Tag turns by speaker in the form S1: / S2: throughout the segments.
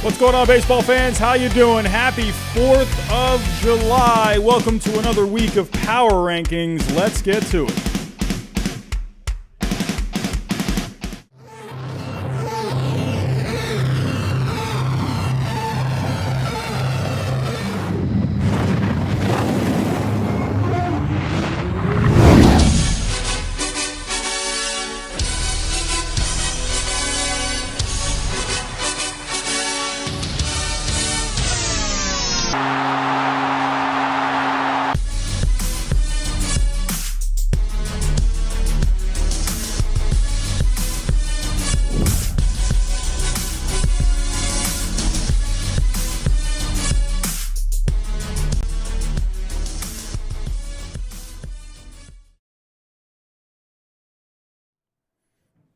S1: What's going on, baseball fans? How you doing? Happy 4th of July. Welcome to another week of Power Rankings. Let's get to it.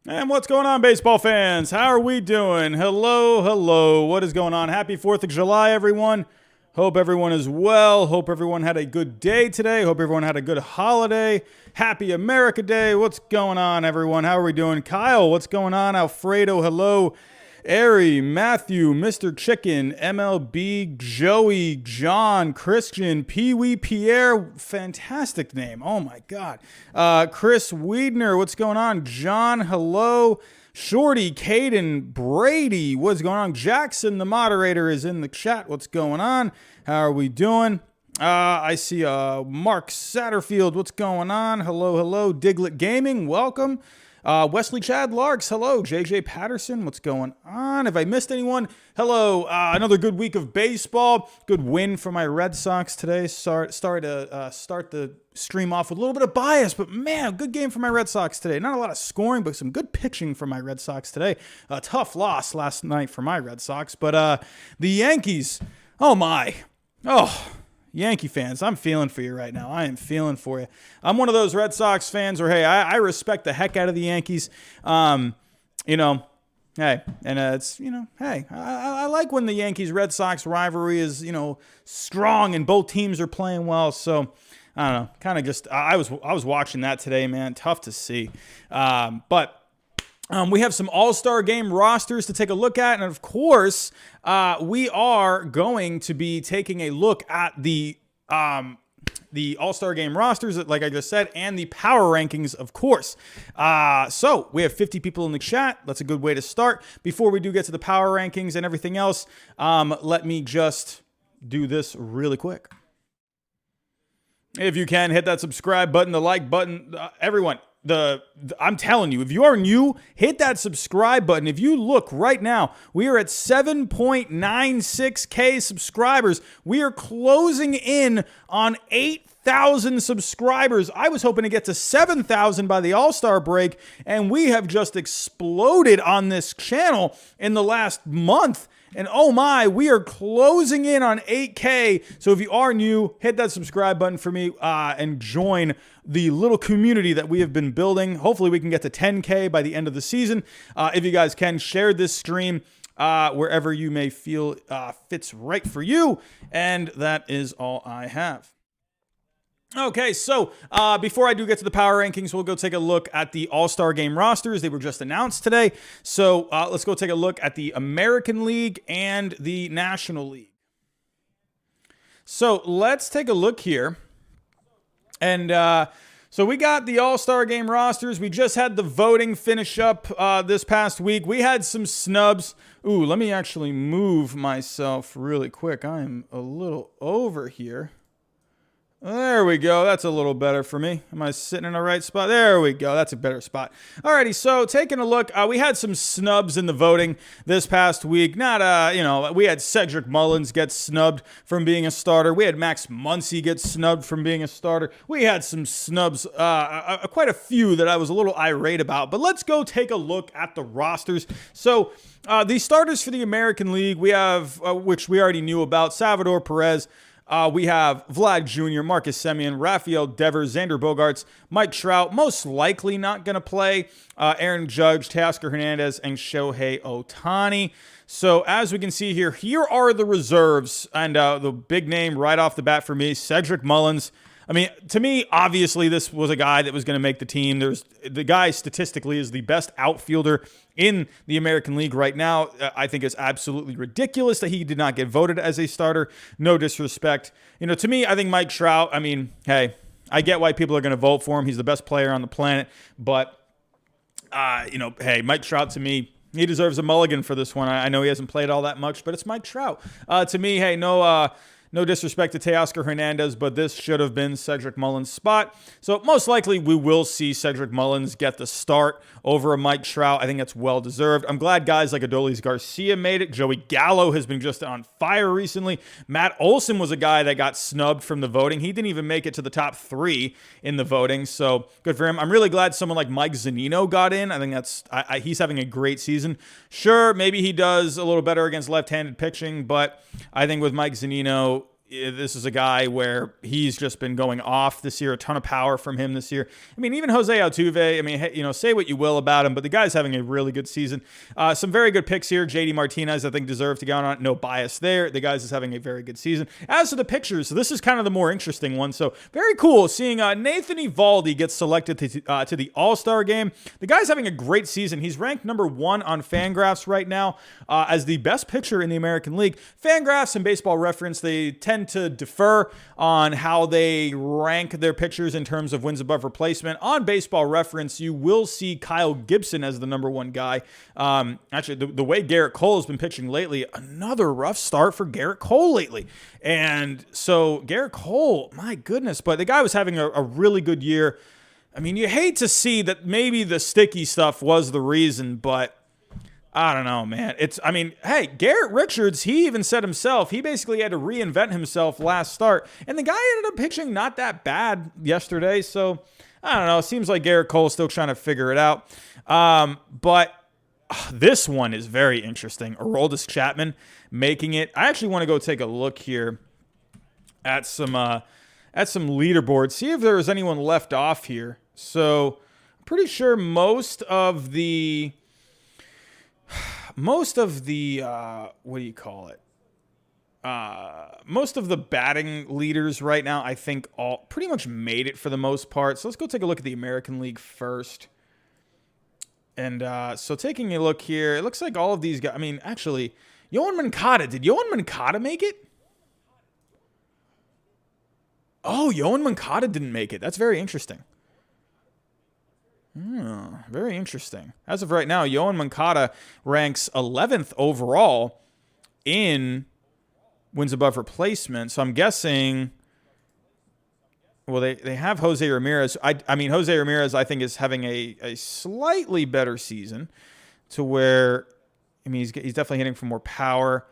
S1: And what's going on, baseball fans? How are we doing? Hello. What is going on? Happy 4th of July, everyone. Hope everyone is well. Hope everyone had a good day today. Hope everyone had a good holiday. Happy America Day. What's going on, everyone? How are we doing? Kyle, what's going on? Alfredo, hello. Ari, Matthew, Mr. Chicken, MLB, Joey, John, Christian, Pee-wee, Pierre, fantastic name. Oh my God. Chris Wiedner, what's going on? John, hello. Shorty, Caden, Brady, what's going on? Jackson, the moderator, is in the chat. What's going on? How are we doing? I see Mark Satterfield, what's going on? Hello. Diglet Gaming, welcome. Wesley Chad Larks, hello. JJ Patterson, what's going on? Have I missed anyone? Hello. Another good week of baseball. Good win for my Red Sox today. Sorry to start the stream off with a little bit of bias, but man, good game for my Red Sox today. Not a lot of scoring, but some good pitching for my Red Sox today. A tough loss last night for my Red Sox, but the Yankees, oh my. Oh, Yankee fans, I'm feeling for you right now. I am feeling for you. I'm one of those Red Sox fans where, hey, I respect the heck out of the Yankees. Hey, and it's, hey, I like when the Yankees-Red Sox rivalry is, strong and both teams are playing well. So, I don't know, kind of just, I was watching that today, man. Tough to see. We have some All-Star Game rosters to take a look at. And, of course, we are going to be taking a look at the All-Star Game rosters, like I just said, and the Power Rankings, of course. So we have 50 people in the chat. That's a good way to start. Before we do get to the Power Rankings and everything else, let me just do this really quick. If you can, hit that subscribe button, the like button. Everyone. I'm telling you, if you are new, hit that subscribe button. If you look right now, we are at 7.96K subscribers. We are closing in on 8,000 subscribers. I was hoping to get to 7,000 by the All-Star break, and we have just exploded on this channel in the last month. And oh my, we are closing in on 8K. So if you are new, hit that subscribe button for me and join the little community that we have been building. Hopefully we can get to 10K by the end of the season. If you guys can, share this stream wherever you may feel fits right for you. And that is all I have. Okay, so before I do get to the Power Rankings, we'll go take a look at the All-Star Game rosters. They were just announced today. So let's go take a look at the American League and the National League. So let's take a look here. And so we got the All-Star Game rosters. We just had the voting finish up this past week. We had some snubs. Ooh, let me actually move myself really quick. I am a little over here. There we go. That's a little better for me. Am I sitting in the right spot? There we go. That's a better spot. Alrighty, so taking a look, we had some snubs in the voting this past week. Not, we had Cedric Mullins get snubbed from being a starter. We had Max Muncy get snubbed from being a starter. We had some snubs, quite a few that I was a little irate about. But let's go take a look at the rosters. So the starters for the American League, we have, which we already knew about, Salvador Perez. We have Vlad Jr., Marcus Semien, Rafael Devers, Xander Bogaerts, Mike Trout, most likely not going to play, Aaron Judge, Teoscar Hernandez, and Shohei Ohtani. So as we can see here, here are the reserves, and the big name right off the bat for me, Cedric Mullins. I mean, to me, obviously, this was a guy that was going to make the team. The guy statistically is the best outfielder in the American League right now. I think it's absolutely ridiculous that he did not get voted as a starter. No disrespect. To me, I think Mike Trout, I mean, hey, I get why people are going to vote for him. He's the best player on the planet. But, hey, Mike Trout, to me, he deserves a mulligan for this one. I know he hasn't played all that much, but it's Mike Trout. To me, hey, no disrespect to Teoscar Hernandez, but this should have been Cedric Mullins' spot. So most likely we will see Cedric Mullins get the start over a Mike Trout. I think that's well-deserved. I'm glad guys like Adolis Garcia made it. Joey Gallo has been just on fire recently. Matt Olson was a guy that got snubbed from the voting. He didn't even make it to the top 3 in the voting, so good for him. I'm really glad someone like Mike Zunino got in. I think he's having a great season. Sure, maybe he does a little better against left-handed pitching, but I think with Mike Zunino, this is a guy where he's just been going off this year. A ton of power from him this year. I mean, even Jose Altuve, I mean, say what you will about him, but the guy's having a really good season. Some very good picks here. JD Martinez, I think, deserves to go on. No bias there. The guy's is having a very good season. As to the pictures, this is kind of the more interesting one. So very cool seeing Nathan Ivaldi get selected to the All Star Game. The guy's having a great season. He's ranked number 1 on Fangraphs right now as the best pitcher in the American League. Fangraphs and Baseball Reference, they tend to defer on how they rank their pitchers in terms of wins above replacement. On Baseball Reference, you will see Kyle Gibson as the number 1 guy. Actually, the way Garrett Cole has been pitching lately, another rough start for Garrett Cole lately. And so Garrett Cole, my goodness, but the guy was having a really good year. I mean, you hate to see that maybe the sticky stuff was the reason, but I don't know, man. Hey, Garrett Richards, he even said himself, he basically had to reinvent himself last start. And the guy ended up pitching not that bad yesterday. So, I don't know. It seems like Garrett Cole's still trying to figure it out. But this one is very interesting. Aroldis Chapman making it. I actually want to go take a look here at some leaderboards. See if there was anyone left off here. So, I'm pretty sure most of the most of the batting leaders right now, I think, all pretty much made it for the most part. So let's go take a look at the American League first. And so taking a look here, it looks like all of these guys. I mean, actually, Yohan Moncada. Did Yohan Moncada make it? Oh, Yohan Moncada didn't make it. That's very interesting. Very interesting. As of right now, Yohan Moncada ranks 11th overall in wins above replacement. So I'm guessing, well, they have Jose Ramirez. I mean, Jose Ramirez, I think, is having a slightly better season to where, I mean, he's definitely hitting for more power.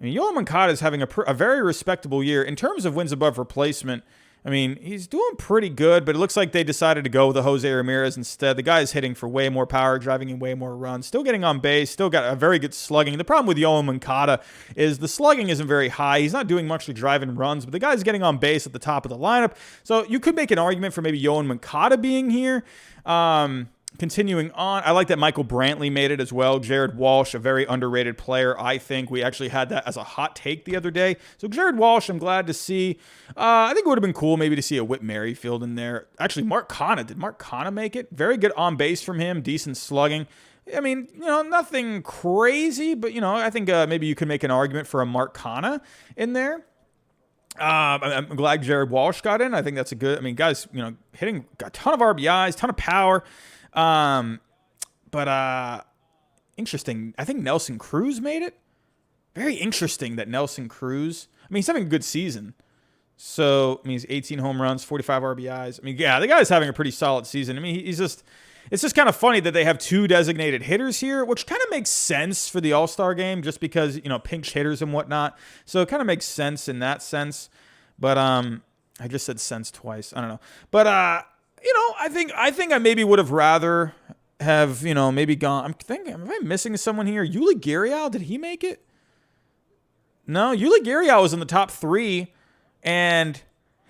S1: I mean, Yohan Moncada is having a very respectable year. In terms of wins above replacement, I mean, he's doing pretty good, but it looks like they decided to go with the Jose Ramirez instead. The guy's hitting for way more power, driving in way more runs, still getting on base, still got a very good slugging. The problem with Yohan Moncada is the slugging isn't very high. He's not doing much to drive in runs, but the guy's getting on base at the top of the lineup. So you could make an argument for maybe Yohan Moncada being here. Continuing on, I like that Michael Brantley made it as well. Jared Walsh, a very underrated player, I think. We actually had that as a hot take the other day. So Jared Walsh, I'm glad to see. I think it would have been cool maybe to see a Whit Merrifield in there. Actually, Mark Canha. Did Mark Canha make it? Very good on base from him. Decent slugging. I mean, nothing crazy, but, I think maybe you could make an argument for a Mark Canha in there. I'm glad Jared Walsh got in. I think that's a good, guys, hitting a ton of RBIs, ton of power. But interesting. I think Nelson Cruz made it. Very interesting that Nelson Cruz, he's having a good season. So, he's 18 home runs, 45 RBIs. Yeah, the guy's having a pretty solid season. It's just kind of funny that they have 2 designated hitters here, which kind of makes sense for the All-Star game just because, pinch hitters and whatnot. So it kind of makes sense in that sense. But, I just said sense twice. I don't know. But, I think I maybe would have rather have, maybe gone. I'm thinking, am I missing someone here? Yuli Gurriel, did he make it? No, Yuli Gurriel was in the top 3. And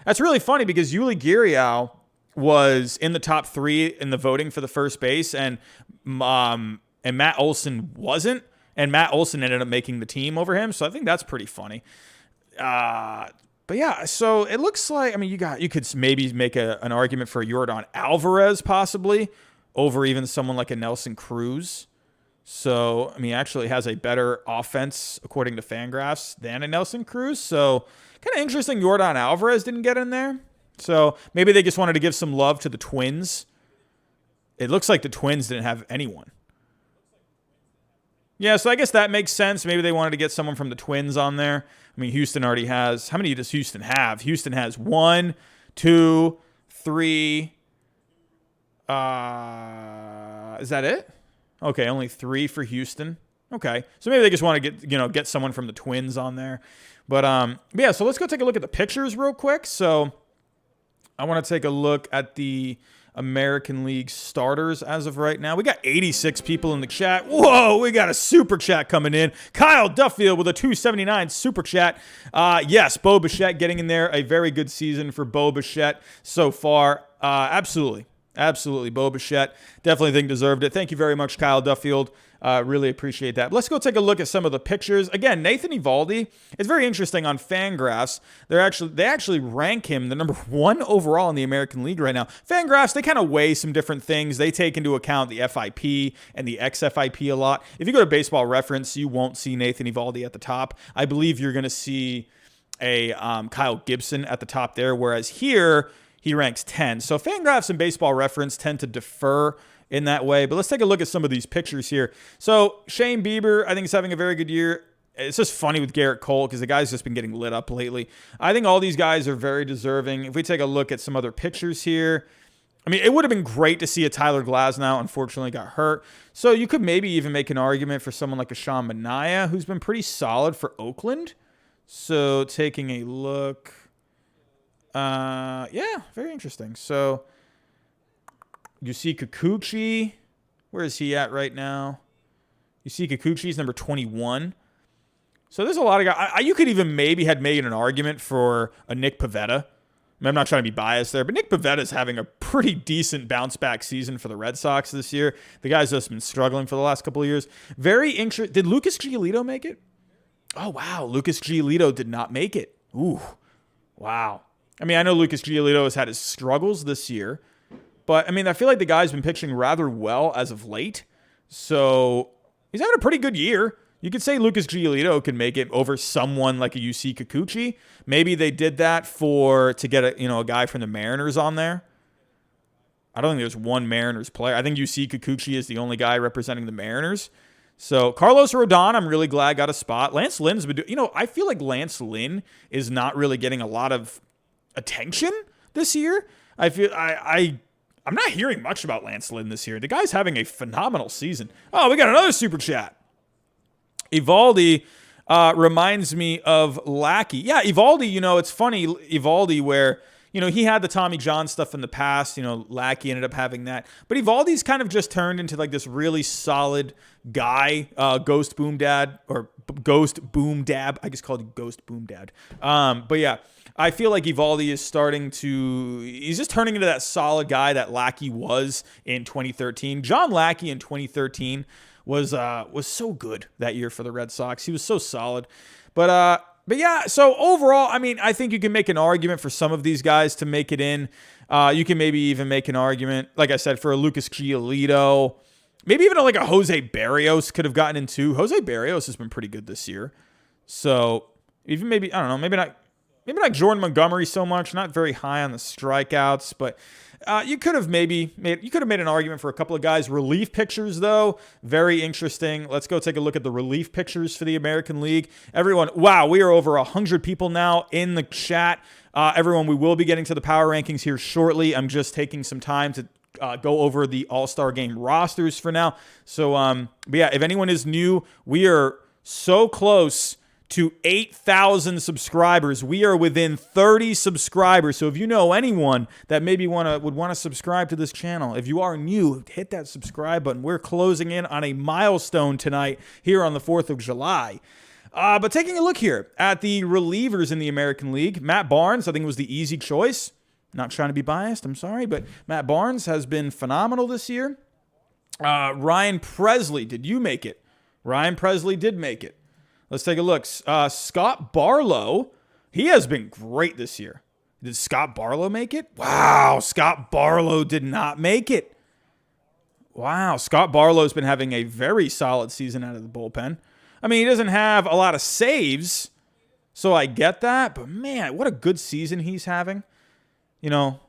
S1: that's really funny because Yuli Gurriel was in the top 3 in the voting for the first base, and Matt Olson wasn't. And Matt Olson ended up making the team over him. So I think that's pretty funny. But But yeah, so it looks like, I mean, you could maybe make an argument for Yordan Alvarez possibly over even someone like a Nelson Cruz. So, I mean, he actually has a better offense according to Fangraphs than a Nelson Cruz. So, kind of interesting Yordan Alvarez didn't get in there. So, maybe they just wanted to give some love to the Twins. It looks like the Twins didn't have anyone. Yeah, so I guess that makes sense. Maybe they wanted to get someone from the Twins on there. I mean, Houston already has. How many does Houston have? Houston has 1, 2, 3. Is that it? Okay, only 3 for Houston. Okay, so maybe they just want to get someone from the Twins on there. But yeah, so let's go take a look at the pictures real quick. So I want to take a look at the American League starters as of right now. We got 86 people in the chat. Whoa, we got a super chat coming in. Kyle Duffield with a 279 super chat. Yes, Bo Bichette getting in there. A very good season for Bo Bichette so far. Absolutely. Absolutely. Bo Bichette definitely think deserved it. Thank you very much, Kyle Duffield. Really appreciate that. But let's go take a look at some of the pictures. Again, Nathan Ivaldi is very interesting on Fangraphs. They actually rank him the number 1 overall in the American League right now. Fangraphs, they kind of weigh some different things. They take into account the FIP and the XFIP a lot. If you go to Baseball Reference, you won't see Nathan Ivaldi at the top. I believe you're going to see a Kyle Gibson at the top there, whereas here he ranks 10. So Fangraphs and Baseball Reference tend to defer in that way. But let's take a look at some of these pictures here. So Shane Bieber, I think, is having a very good year. It's just funny with Garrett Cole because the guy's just been getting lit up lately. I think all these guys are very deserving. If we take a look at some other pictures here, I mean, it would have been great to see a Tyler Glasnow. Unfortunately, got hurt. So you could maybe even make an argument for someone like a Sean Manaea, who's been pretty solid for Oakland. So taking a look. Yeah, very interesting. So you see Kikuchi. Where is he at right now? You see Kikuchi's number 21. So there's a lot of guys. You could even maybe had made an argument for a Nick Pivetta. I'm not trying to be biased there, but Nick Pivetta is having a pretty decent bounce-back season for the Red Sox this year. The guy's just been struggling for the last couple of years. Very interesting. Did Lucas Giolito make it? Oh, wow. Lucas Giolito did not make it. Ooh, wow. I mean, I know Lucas Giolito has had his struggles this year, but, I mean, I feel like the guy's been pitching rather well as of late. So he's having a pretty good year. You could say Lucas Giolito can make it over someone like a UC Kikuchi. Maybe they did that to get a guy from the Mariners on there. I don't think there's one Mariners player. I think UC Kikuchi is the only guy representing the Mariners. So Carlos Rodon, I'm really glad got a spot. Lance Lynn's been doing, I feel like Lance Lynn is not really getting a lot of attention this year. I feel I'm not hearing much about Lance Lynn this year. The guy's having a phenomenal season. Oh, we got another super chat. Ivaldi reminds me of Lackey. Yeah, Ivaldi, it's funny, Ivaldi, where, he had the Tommy John stuff in the past. Lackey ended up having that. But Ivaldi's kind of just turned into like this really solid guy, Ghost Boom Dad, or Ghost Boom Dab. I just called him Ghost Boom Dad. But yeah, I feel like Ivaldi is he's just turning into that solid guy that Lackey was in 2013. John Lackey in 2013 was so good that year for the Red Sox. He was so solid. But yeah, so overall, I mean, I think you can make an argument for some of these guys to make it in. You can maybe even make an argument, like I said, for a Lucas Giolito. Maybe even like a Jose Barrios could have gotten in too. Jose Barrios has been pretty good this year. So even maybe, I don't know, maybe not Jordan Montgomery so much, not very high on the strikeouts, but you could have made an argument for a couple of guys. Relief pictures, though, very interesting. Let's go take a look at the relief pictures for the American League. Everyone, wow, we are over 100 people now in the chat. Everyone, we will be getting to the power rankings here shortly. I'm just taking some time to go over the All Star Game rosters for now. So, but yeah, if anyone is new, we are so close to 8,000 subscribers. We are within 30 subscribers. So if you know anyone that maybe would want to subscribe to this channel, if you are new, hit that subscribe button. We're closing in on a milestone tonight here on the 4th of July. But taking a look here at the relievers in the American League, Matt Barnes, I think, was the easy choice. Not trying to be biased, I'm sorry, but Matt Barnes has been phenomenal this year. Ryan Presley, did you make it? Ryan Presley did make it. Let's take a look. Scott Barlow He has been great this year. Did Scott Barlow make it? Wow, Scott Barlow did not make it. Wow, Scott Barlow's been having a very solid season out of the bullpen. I mean, he doesn't have a lot of saves, so I get that. But, man, what a good season he's having. You know,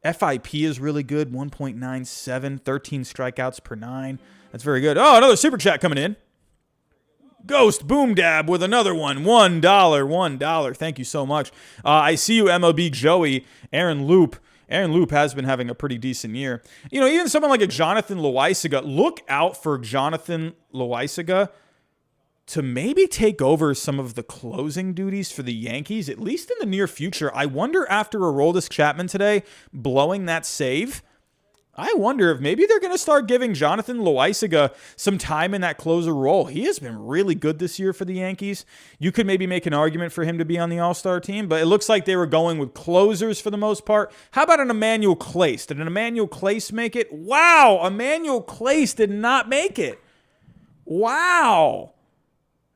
S1: FIP is really good, 1.97, 13 strikeouts per 9. That's very good. Oh, another super chat coming in. Ghost Boom Dab with another one. $1. Thank you so much. I see you, MLB Joey. Aaron Loop. Aaron Loop has been having a pretty decent year. You know, even someone like a Jonathan Loaisiga, look out for Jonathan Loaisiga to maybe take over some of the closing duties for the Yankees, at least in the near future. I wonder after Aroldis Chapman today blowing that save, I wonder if maybe they're going to start giving Jonathan Loaisiga some time in that closer role. He has been really good this year for the Yankees. You could maybe make an argument for him to be on the All-Star team, but it looks like they were going with closers for the most part. How about an Emmanuel Clace? Did an Emmanuel Clace make it? Wow, Emmanuel Clace did not make it. Wow.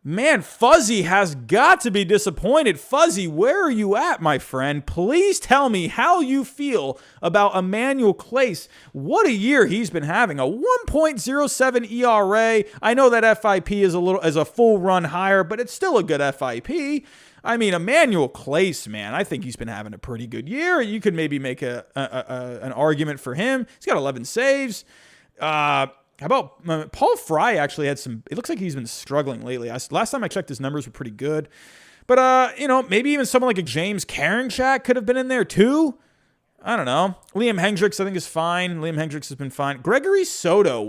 S1: Man, Fuzzy has got to be disappointed. Fuzzy, where are you at, my friend? Please tell me how you feel about Emmanuel Clace. What a year he's been having. A 1.07 ERA. I know that FIP is a full run higher, but it's still a good FIP. I mean, Emmanuel Clace, man, I think he's been having a pretty good year. You could maybe make an argument for him. He's got 11 saves. How about Paul Fry actually had some, it looks like he's been struggling lately. Last time I checked, his numbers were pretty good. But, you know, maybe even someone like a James Karinchak could have been in there too. I don't know. Liam Hendricks, I think, is fine. Liam Hendricks has been fine. Gregory Soto,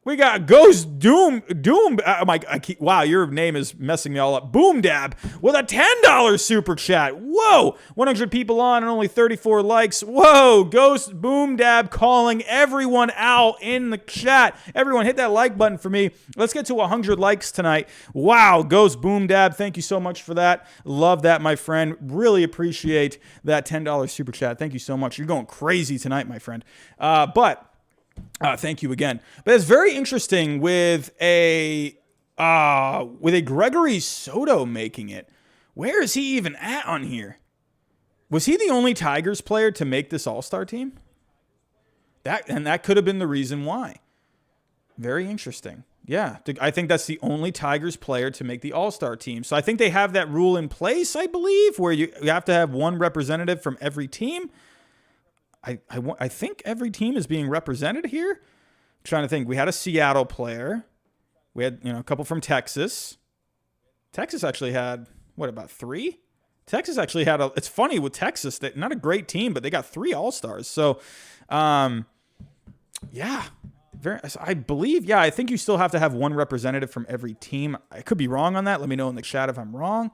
S1: we got Ghost Doom. Wow, your name is messing me all up. Boom Dab with a $10 super chat. Whoa, 100 people on and only 34 likes. Whoa, Ghost Boom Dab calling everyone out in the chat. Everyone hit that like button for me. Let's get to 100 likes tonight. Wow, Ghost Boom Dab, thank you so much for that. Love that, my friend. Really appreciate that $10 super chat. Thank you so much. You're going crazy tonight, my friend. Thank you again. But it's very interesting with a Gregory Soto making it. Where is he even at on here? Was he the only Tigers player to make this All-Star team? That could have been the reason why. Very interesting. Yeah, I think that's the only Tigers player to make the All-Star team. So I think they have that rule in place, I believe, where you have to have one representative from every team. I think every team is being represented here. I'm trying to think. We had a Seattle player. We had, a couple from Texas. Texas actually had, about 3? Texas actually had it's funny with Texas, that not a great team, but they got 3 All-Stars. So, yeah. I believe, I think you still have to have one representative from every team. I could be wrong on that. Let me know in the chat if I'm wrong.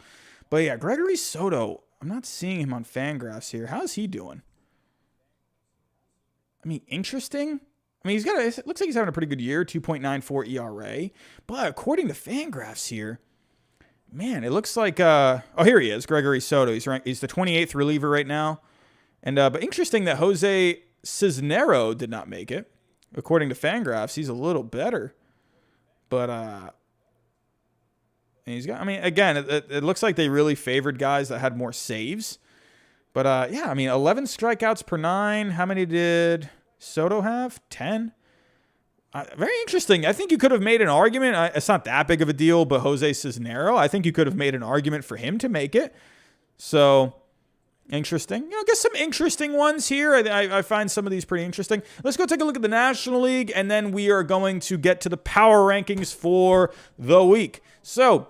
S1: But yeah, Gregory Soto, I'm not seeing him on Fangraphs here. How's he doing? I mean, interesting. I mean, it looks like he's having a pretty good year, 2.94 ERA. But according to Fangraphs here, man, it looks like, here he is, Gregory Soto. He's the 28th reliever right now. And but interesting that Jose Cisnero did not make it. According to Fangraphs, he's a little better. But, and he's got, I mean, again, it looks like they really favored guys that had more saves. But, 11 strikeouts per 9. How many did Soto have? 10. Very interesting. I think you could have made an argument. It's not that big of a deal, but Jose Cisnero, I think you could have made an argument for him to make it. So, interesting. Get some interesting ones here. I find some of these pretty interesting. Let's go take a look at the National League, and then we are going to get to the power rankings for the week. So,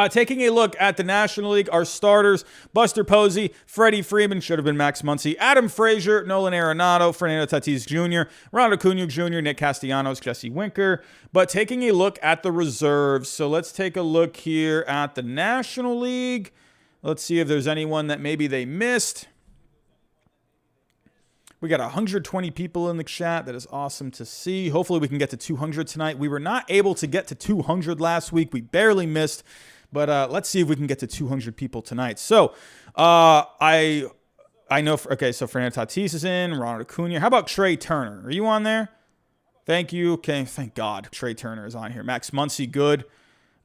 S1: taking a look at the National League, our starters, Buster Posey, Freddie Freeman, should have been Max Muncy, Adam Frazier, Nolan Arenado, Fernando Tatis Jr., Ronald Acuna Jr., Nick Castellanos, Jesse Winker. But taking a look at the reserves, so let's take a look here at the National League. Let's see if there's anyone that maybe they missed. We got 120 people in the chat. That is awesome to see. Hopefully we can get to 200 tonight. We were not able to get to 200 last week. We barely missed. But let's see if we can get to 200 people tonight. So I know. So Fernando Tatis is in. Ronald Acuna. How about Trey Turner? Are you on there? Thank you. Okay, thank God Trey Turner is on here. Max Muncy, good.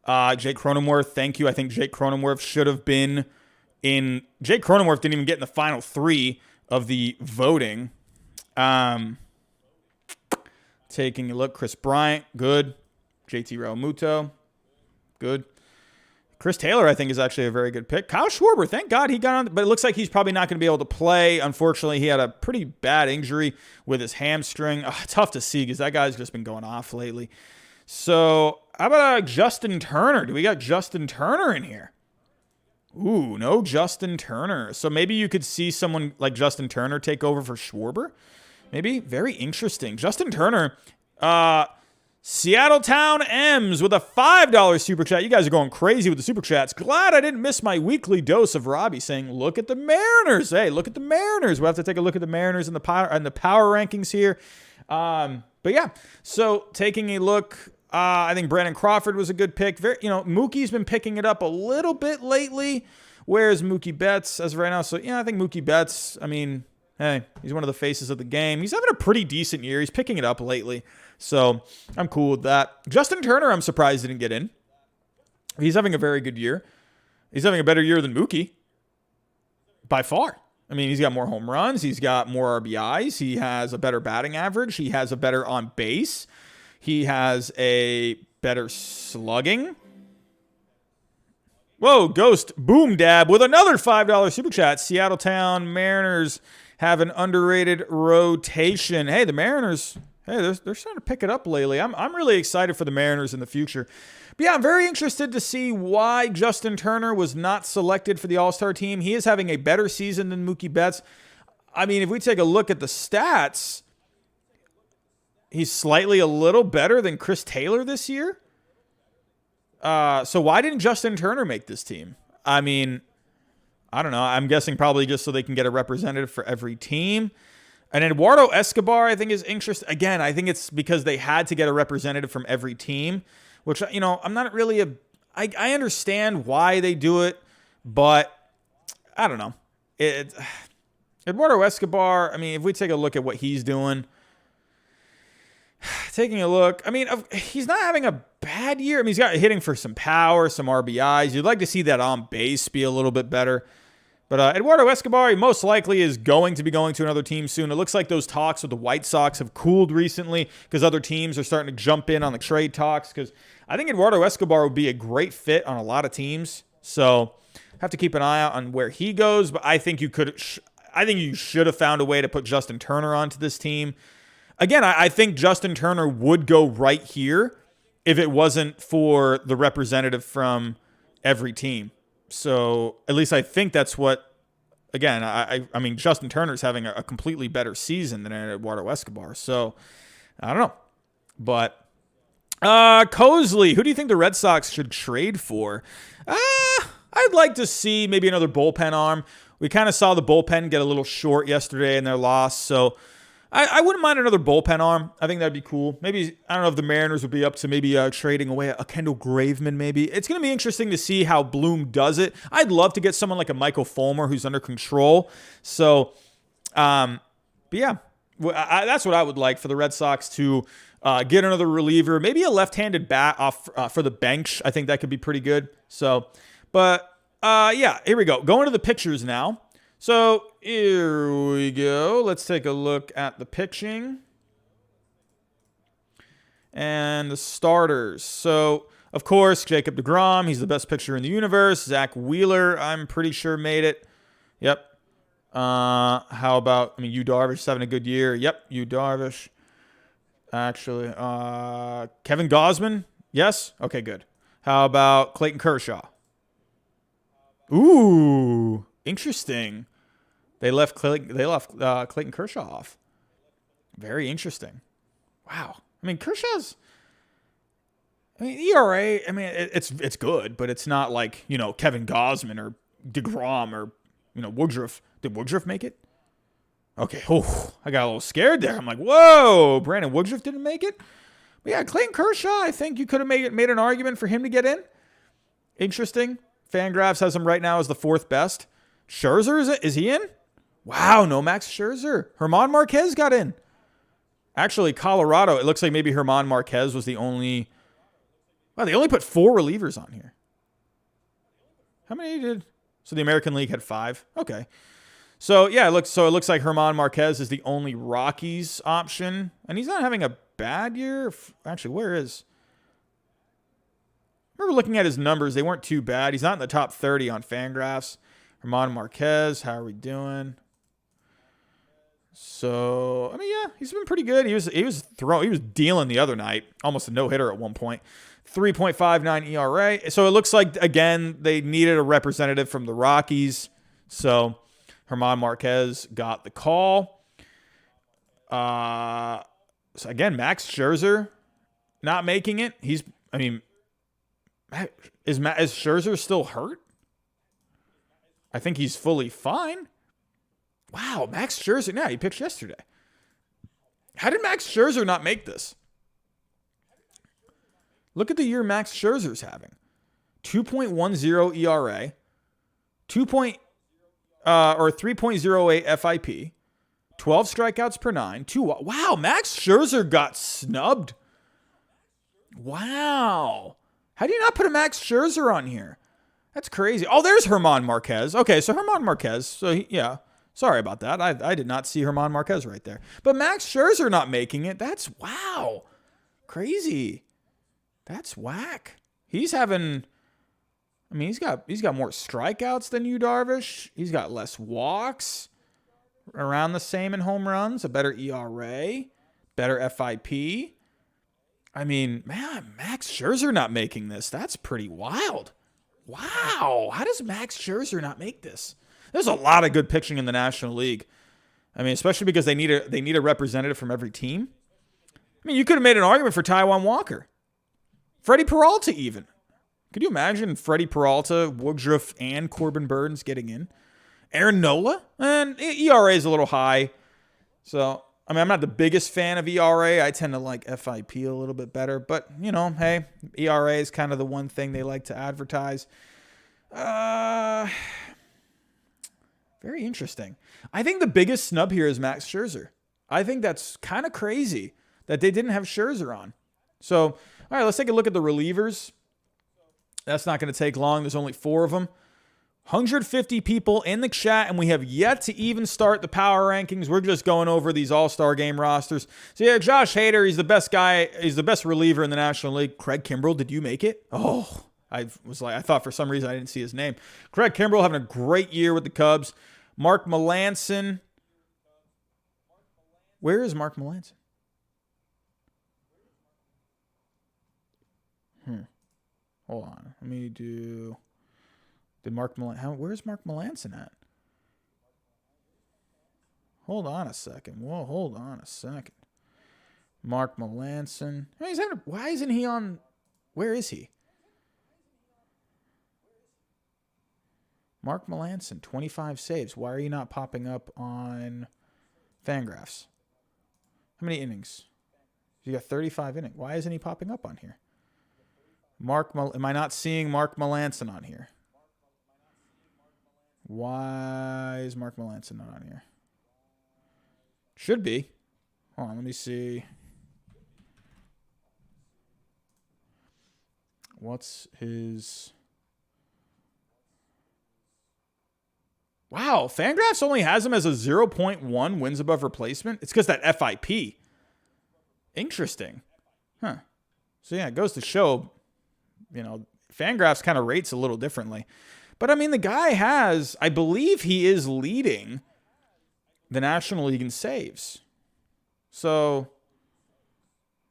S1: Jake Cronenworth, thank you. I think Jake Cronenworth should have been in. Jake Cronenworth didn't even get in the final 3 of the voting. Taking a look, Chris Bryant, good. JT Realmuto, good. Chris Taylor, I think, is actually a very good pick. Kyle Schwarber, thank God he got on, but it looks like he's probably not going to be able to play. Unfortunately, he had a pretty bad injury with his hamstring. Tough to see because that guy's just been going off lately. So how about Justin Turner? Do we got Justin Turner in here? Ooh, no Justin Turner. So maybe you could see someone like Justin Turner take over for Schwarber. Maybe. Very interesting. Justin Turner, Seattle Town M's with a $5 super chat. You guys are going crazy with the super chats. Glad I didn't miss my weekly dose of Robbie saying, look at the Mariners. Hey, look at the Mariners. We'll have to take a look at the Mariners in the power rankings here. But yeah, so taking a look, I think Brandon Crawford was a good pick. Mookie's been picking it up a little bit lately. Where's Mookie Betts as of right now? So yeah, I think Mookie Betts, hey, he's one of the faces of the game. He's having a pretty decent year. He's picking it up lately. So I'm cool with that. Justin Turner, I'm surprised didn't get in. He's having a very good year. He's having a better year than Mookie. By far. He's got more home runs. He's got more RBIs. He has a better batting average. He has a better on base. He has a better slugging. Whoa, Ghost Boom Dab with another $5 super chat. Seattle Town Mariners have an underrated rotation. Hey, the Mariners, they're starting to pick it up lately. I'm really excited for the Mariners in the future. But yeah, I'm very interested to see why Justin Turner was not selected for the All-Star team. He is having a better season than Mookie Betts. If we take a look at the stats, he's slightly a little better than Chris Taylor this year. So why didn't Justin Turner make this team? I don't know. I'm guessing probably just so they can get a representative for every team. And Eduardo Escobar, I think, is interesting. Again, I think it's because they had to get a representative from every team, which, I'm not really I understand why they do it, but I don't know. Eduardo Escobar, if we take a look at what he's doing, taking a look, he's not having a bad year. He's got hitting for some power, some RBIs. You'd like to see that on base be a little bit better. But Eduardo Escobar, he most likely is going to be going to another team soon. It looks like those talks with the White Sox have cooled recently because other teams are starting to jump in on the trade talks. Because I think Eduardo Escobar would be a great fit on a lot of teams. So have to keep an eye out on where he goes. But I think you should have found a way to put Justin Turner onto this team. Again, I think Justin Turner would go right here if it wasn't for the representative from every team. So at least I think that's what, again, Justin Turner's having a completely better season than Eduardo Escobar. So I don't know. But Cosley, who do you think the Red Sox should trade for? I'd like to see maybe another bullpen arm. We kind of saw the bullpen get a little short yesterday in their loss. So I wouldn't mind another bullpen arm. I think that'd be cool. Maybe, I don't know if the Mariners would be up to maybe trading away a Kendall Graveman maybe. It's going to be interesting to see how Bloom does it. I'd love to get someone like a Michael Fulmer who's under control. So, but yeah, that's what I would like for the Red Sox to get another reliever. Maybe a left-handed bat off for the bench. I think that could be pretty good. So, but yeah, here we go. Going to the pitchers now. So here we go. Let's take a look at the pitching and the starters. So, of course, Jacob deGrom, he's the best pitcher in the universe. Zach Wheeler, I'm pretty sure made it. Yep. How about, Yu Darvish having a good year. Yep, Yu Darvish. Actually, Kevin Gausman, yes? Okay, good. How about Clayton Kershaw? Ooh, interesting. They left Clayton Kershaw off. Very interesting. Wow. Kershaw's. ERA. It's good, but it's not like Kevin Gausman or deGrom or Woodruff. Did Woodruff make it? Okay. Oh, I got a little scared there. I'm like, whoa, Brandon Woodruff didn't make it. But yeah, Clayton Kershaw. I think you could have made an argument for him to get in. Interesting. Fangraphs has him right now as the 4th best. Scherzer, is he in? Wow, no Max Scherzer. German Marquez got in. Actually, Colorado, it looks like maybe German Marquez was the only... Wow, they only put 4 relievers on here. How many did? So the American League had 5. Okay. So yeah, it looks like German Marquez is the only Rockies option, and he's not having a bad year. Actually, where is? I remember looking at his numbers; they weren't too bad. He's not in the top 30 on Fangraphs. German Marquez, how are we doing? So I mean, yeah, he's been pretty good. He was dealing the other night, almost a no-hitter at one point. 3.59 ERA. So it looks like again they needed a representative from the Rockies. So German Marquez got the call. So again, Max Scherzer not making it. Is Scherzer still hurt? I think he's fully fine. Wow, Max Scherzer. Yeah, he pitched yesterday. How did Max Scherzer not make this? Look at the year Max Scherzer's having. 2.10 ERA, 3.08 FIP, 12 strikeouts per 9, 2. Wow, Max Scherzer got snubbed. Wow. How do you not put a Max Scherzer on here? That's crazy. Oh, there's German Marquez. Okay, so German Marquez. So, yeah. Sorry about that. I did not see German Marquez right there. But Max Scherzer not making it, that's wow. Crazy. That's whack. He's having, he's got more strikeouts than you, Darvish. He's got less walks, around the same in home runs, a better ERA, better FIP. Man, Max Scherzer not making this, that's pretty wild. Wow. How does Max Scherzer not make this? There's a lot of good pitching in the National League. Especially because they need a representative from every team. You could have made an argument for Taijuan Walker. Freddie Peralta even. Could you imagine Freddie Peralta, Woodruff, and Corbin Burns getting in? Aaron Nola? And ERA is a little high. So, I'm not the biggest fan of ERA. I tend to like FIP a little bit better. But, hey, ERA is kind of the one thing they like to advertise. Very interesting. I think the biggest snub here is Max Scherzer. I think that's kind of crazy that they didn't have Scherzer on. So, all right, let's take a look at the relievers. That's not going to take long. There's only 4 of them. 150 people in the chat, and we have yet to even start the power rankings. We're just going over these All-Star Game rosters. So, yeah, Josh Hader, he's the best guy. He's the best reliever in the National League. Craig Kimbrell, did you make it? Oh, I thought for some reason I didn't see his name. Craig Kimbrell having a great year with the Cubs. Mark Melancon. Where is Mark Melancon? Hold on. Let me do. Where's Mark Melancon at? Hold on a second. Whoa, hold on a second. Mark Melancon. Why isn't he on? Where is he? Mark Melancon, 25 saves. Why are you not popping up on Fangraphs? How many innings? You got 35 innings. Why isn't he popping up on here? Am I not seeing Mark Melancon on here? Why is Mark Melancon not on here? Should be. Hold on, let me see. What's his... Wow, Fangraphs only has him as a 0.1 wins above replacement. It's because that FIP. Interesting. Huh. So, yeah, it goes to show, Fangraphs kind of rates a little differently. But, the guy has, I believe he is leading the National League in saves. So,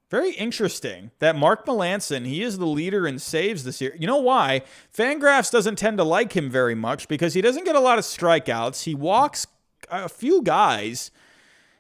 S1: very interesting that Mark Melancon, he is the leader in saves this year. You know why? Fangraphs doesn't tend to like him very much because he doesn't get a lot of strikeouts. He walks a few guys.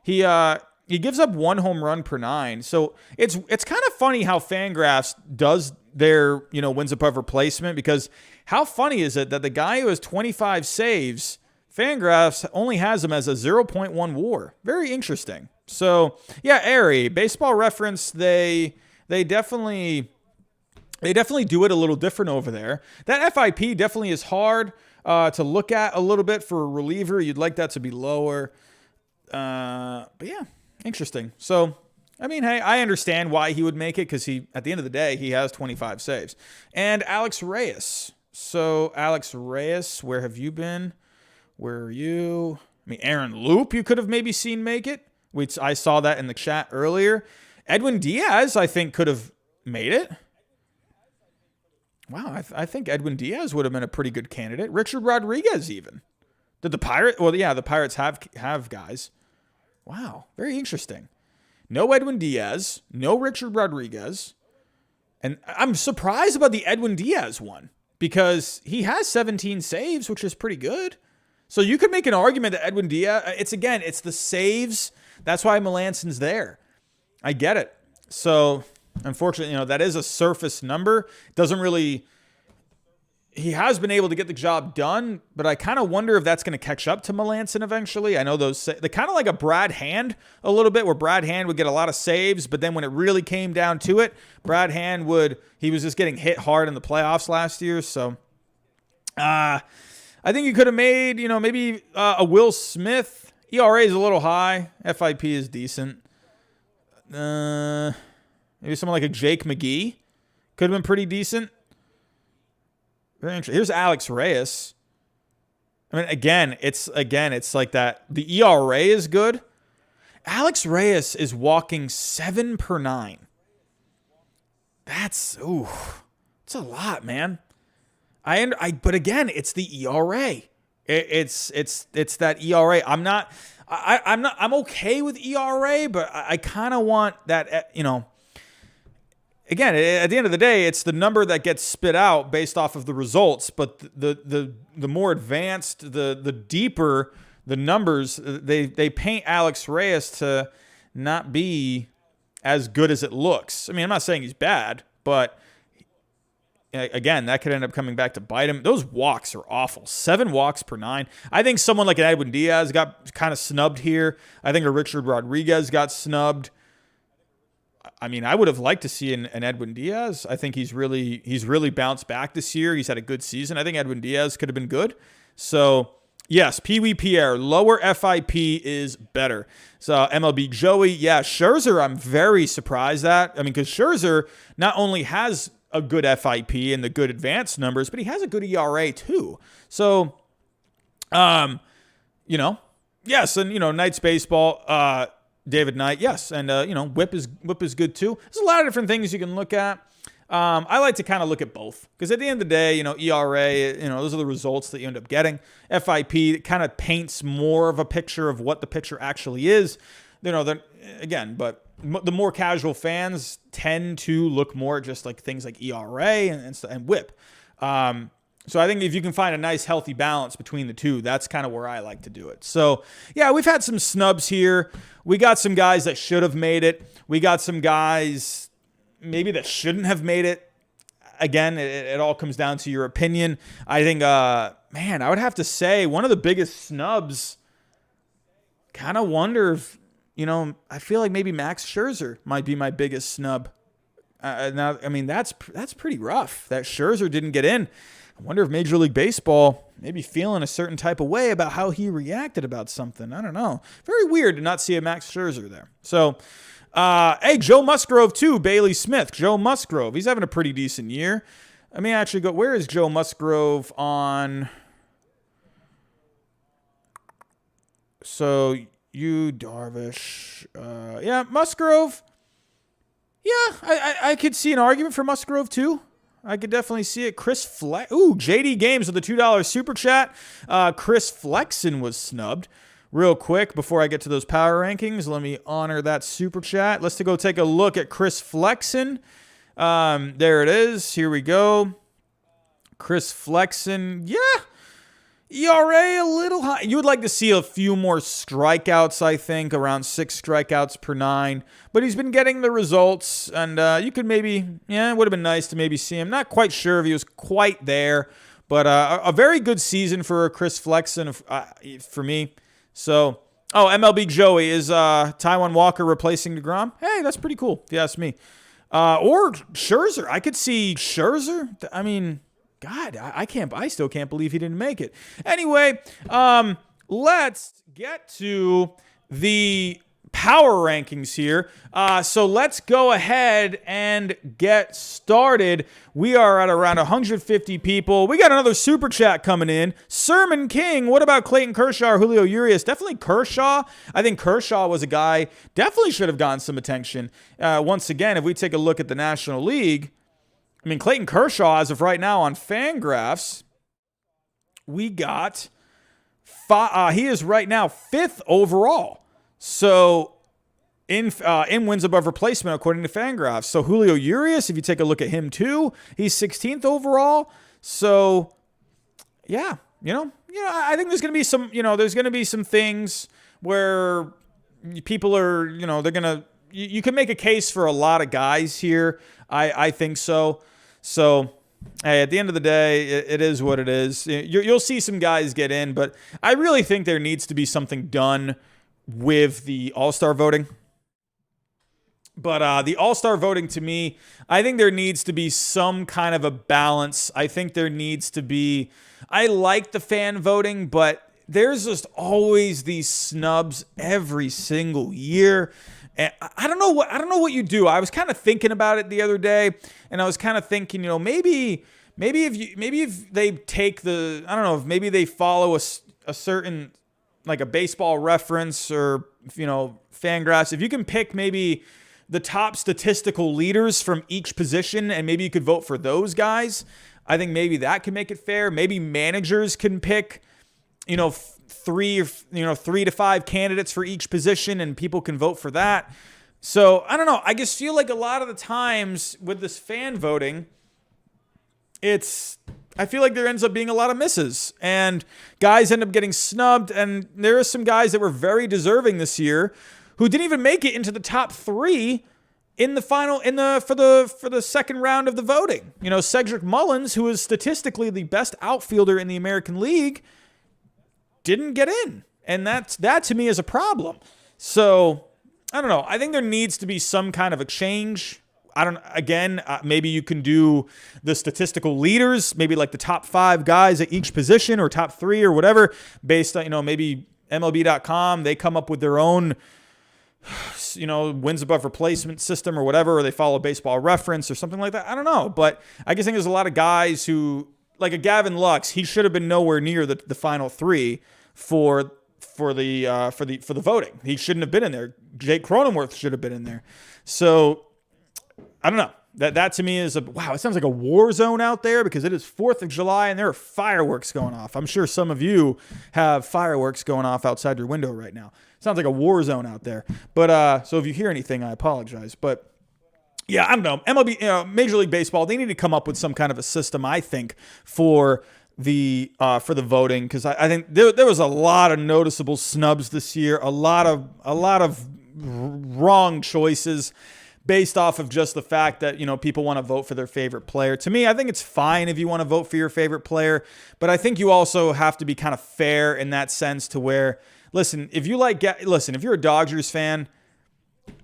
S1: He gives up 1 home run per 9. So it's kind of funny how Fangraphs does their, wins above replacement, because how funny is it that the guy who has 25 saves, Fangraphs only has him as a 0.1 WAR. Very interesting. So, yeah, Ari, Baseball Reference, they definitely do it a little different over there. That FIP definitely is hard to look at a little bit for a reliever. You'd like that to be lower. But yeah, interesting. So, I mean, hey, I understand why he would make it because at the end of the day, he has 25 saves. And Alex Reyes. So, Alex Reyes, where have you been? Where are you? I mean, Aaron Loop, you could have maybe seen make it. I saw that in the chat earlier. Edwin Diaz, I think, could have made it. Wow, I think Edwin Diaz would have been a pretty good candidate. Richard Rodriguez, even. Did the Pirates? Well, yeah, the Pirates have guys. Wow, very interesting. No Edwin Diaz, no Richard Rodriguez. And I'm surprised about the Edwin Diaz one because he has 17 saves, which is pretty good. So you could make an argument that Edwin Diaz, it's the saves. That's why Melanson's there. I get it. So, unfortunately, that is a surface number. He has been able to get the job done, but I kind of wonder if that's going to catch up to Melancon eventually. I know they're kind of like a Brad Hand a little bit, where Brad Hand would get a lot of saves, but then when it really came down to it, Brad Hand he was just getting hit hard in the playoffs last year. So, I think you could have made, maybe a Will Smith. ERA is a little high. FIP is decent. Maybe someone like a Jake McGee could have been pretty decent. Very interesting. Here's Alex Reyes. I mean, again, it's like that. The ERA is good. Alex Reyes is walking 7 per 9. That's a lot, man. But again, it's the ERA. It's that ERA. I'm okay with ERA, but I kind of want that, Again, at the end of the day, it's the number that gets spit out based off of the results. But the more advanced, the deeper the numbers, they paint Alex Reyes to not be as good as it looks. I mean, I'm not saying he's bad, but again, that could end up coming back to bite him. Those walks are awful. 7 walks per 9. I think someone like an Edwin Diaz got kind of snubbed here. I think a Richard Rodriguez got snubbed. I mean, I would have liked to see an Edwin Diaz. I think he's really bounced back this year. He's had a good season. I think Edwin Diaz could have been good. So, yes, Pee Wee Pierre, lower FIP is better. So, MLB Joey, yeah, Scherzer, I'm very surprised at. I mean, because Scherzer not only has a good FIP and the good advanced numbers, but he has a good ERA too. So, yes, and, Knights baseball, David Knight, yes, and Whip is good too. There's a lot of different things you can look at. I like to kind of look at both because at the end of the day, ERA, those are the results that you end up getting. FIP kind of paints more of a picture of what the picture actually is. But the more casual fans tend to look more at just like things like ERA and Whip. So I think if you can find a nice healthy balance between the two, that's kind of where I like to do it. So yeah, we've had some snubs here. We got some guys that should have made it. We got some guys maybe that shouldn't have made it. Again, it all comes down to your opinion. I think, I would have to say one of the biggest snubs, kind of wonder if, I feel like maybe Max Scherzer might be my biggest snub. Now, I mean, that's pretty rough that Scherzer didn't get in. I wonder if Major League Baseball maybe feeling a certain type of way about how he reacted about something. I don't know. Very weird to not see a Max Scherzer there. So, hey, Joe Musgrove too, Bailey Smith. Joe Musgrove, he's having a pretty decent year. Let me actually go, where is Joe Musgrove on? So, Darvish. Yeah, Musgrove. Yeah, I could see an argument for Musgrove too. I could definitely see it. JD Games with the $2 super chat. Chris Flexon was snubbed. Real quick, before I get to those power rankings, let me honor that super chat. Let's go take a look at Chris Flexon. There it is. Here we go. Chris Flexon. Yeah. ERA a little high. You would like to see a few more strikeouts, I think, around 6 strikeouts per 9. But he's been getting the results, and you could maybe, it would have been nice to maybe see him. Not quite sure if he was quite there, but a very good season for Chris Flexon for me. So, MLB Joey, is Taijuan Walker replacing DeGrom? Hey, that's pretty cool, if you ask me. Or Scherzer. I could see Scherzer. I mean, God, I still can't believe he didn't make it. Anyway, let's get to the power rankings here. So let's go ahead and get started. We are at around 150 people. We got another super chat coming in. Sermon King, what about Clayton Kershaw or Julio Urias? Definitely Kershaw. I think Kershaw was a guy definitely should have gotten some attention. Once again, if we take a look at the National League, I mean, Clayton Kershaw, as of right now on Fangraphs, we got he is right now 5th overall. So in wins above replacement, according to Fangraphs. So Julio Urias, if you take a look at him too, he's 16th overall. So yeah, I think there's going to be some things where people are, they're going to, you can make a case for a lot of guys here. I think so. So, hey, at the end of the day, it is what it is. You'll see some guys get in, but I really think there needs to be something done with the All-Star voting. But the All-Star voting, to me, I think there needs to be some kind of a balance. I think there needs to be, I like the fan voting, but there's just always these snubs every single year. And I don't know what you do. I was kind of thinking about it the other day, and I was kind of thinking, maybe if they take maybe they follow a certain, like a baseball reference or, Fangraphs. If you can pick maybe the top statistical leaders from each position and maybe you could vote for those guys, I think maybe that can make it fair. Maybe managers can pick, 3 to 5 candidates for each position and people can vote for that. So I don't know. I just feel like a lot of the times with this fan voting, I feel like there ends up being a lot of misses and guys end up getting snubbed. And there are some guys that were very deserving this year who didn't even make it into the top 3 in the final, for the second round of the voting. Cedric Mullins, who is statistically the best outfielder in the American League, didn't get in. And that to me is a problem. So I don't know. I think there needs to be some kind of a change. Maybe you can do the statistical leaders, maybe like the top 5 guys at each position or top 3 or whatever, based on, maybe MLB.com, they come up with their own, wins above replacement system or whatever, or they follow Baseball Reference or something like that. I don't know. But I guess I think there's a lot of guys who, like a Gavin Lux, he should have been nowhere near the final 3 for the voting. He shouldn't have been in there. Jake Cronenworth should have been in there. So I don't know. That to me is wow. It sounds like a war zone out there because it is 4th of July and there are fireworks going off. I'm sure some of you have fireworks going off outside your window right now. It sounds like a war zone out there. But so if you hear anything, I apologize. But yeah, I don't know. MLB, Major League Baseball, they need to come up with some kind of a system, I think, for the voting, because I think there was a lot of noticeable snubs this year, a lot of wrong choices based off of just the fact that people want to vote for their favorite player. To me, I think it's fine if you want to vote for your favorite player, but I think you also have to be kind of fair in that sense to where, if you're a Dodgers fan,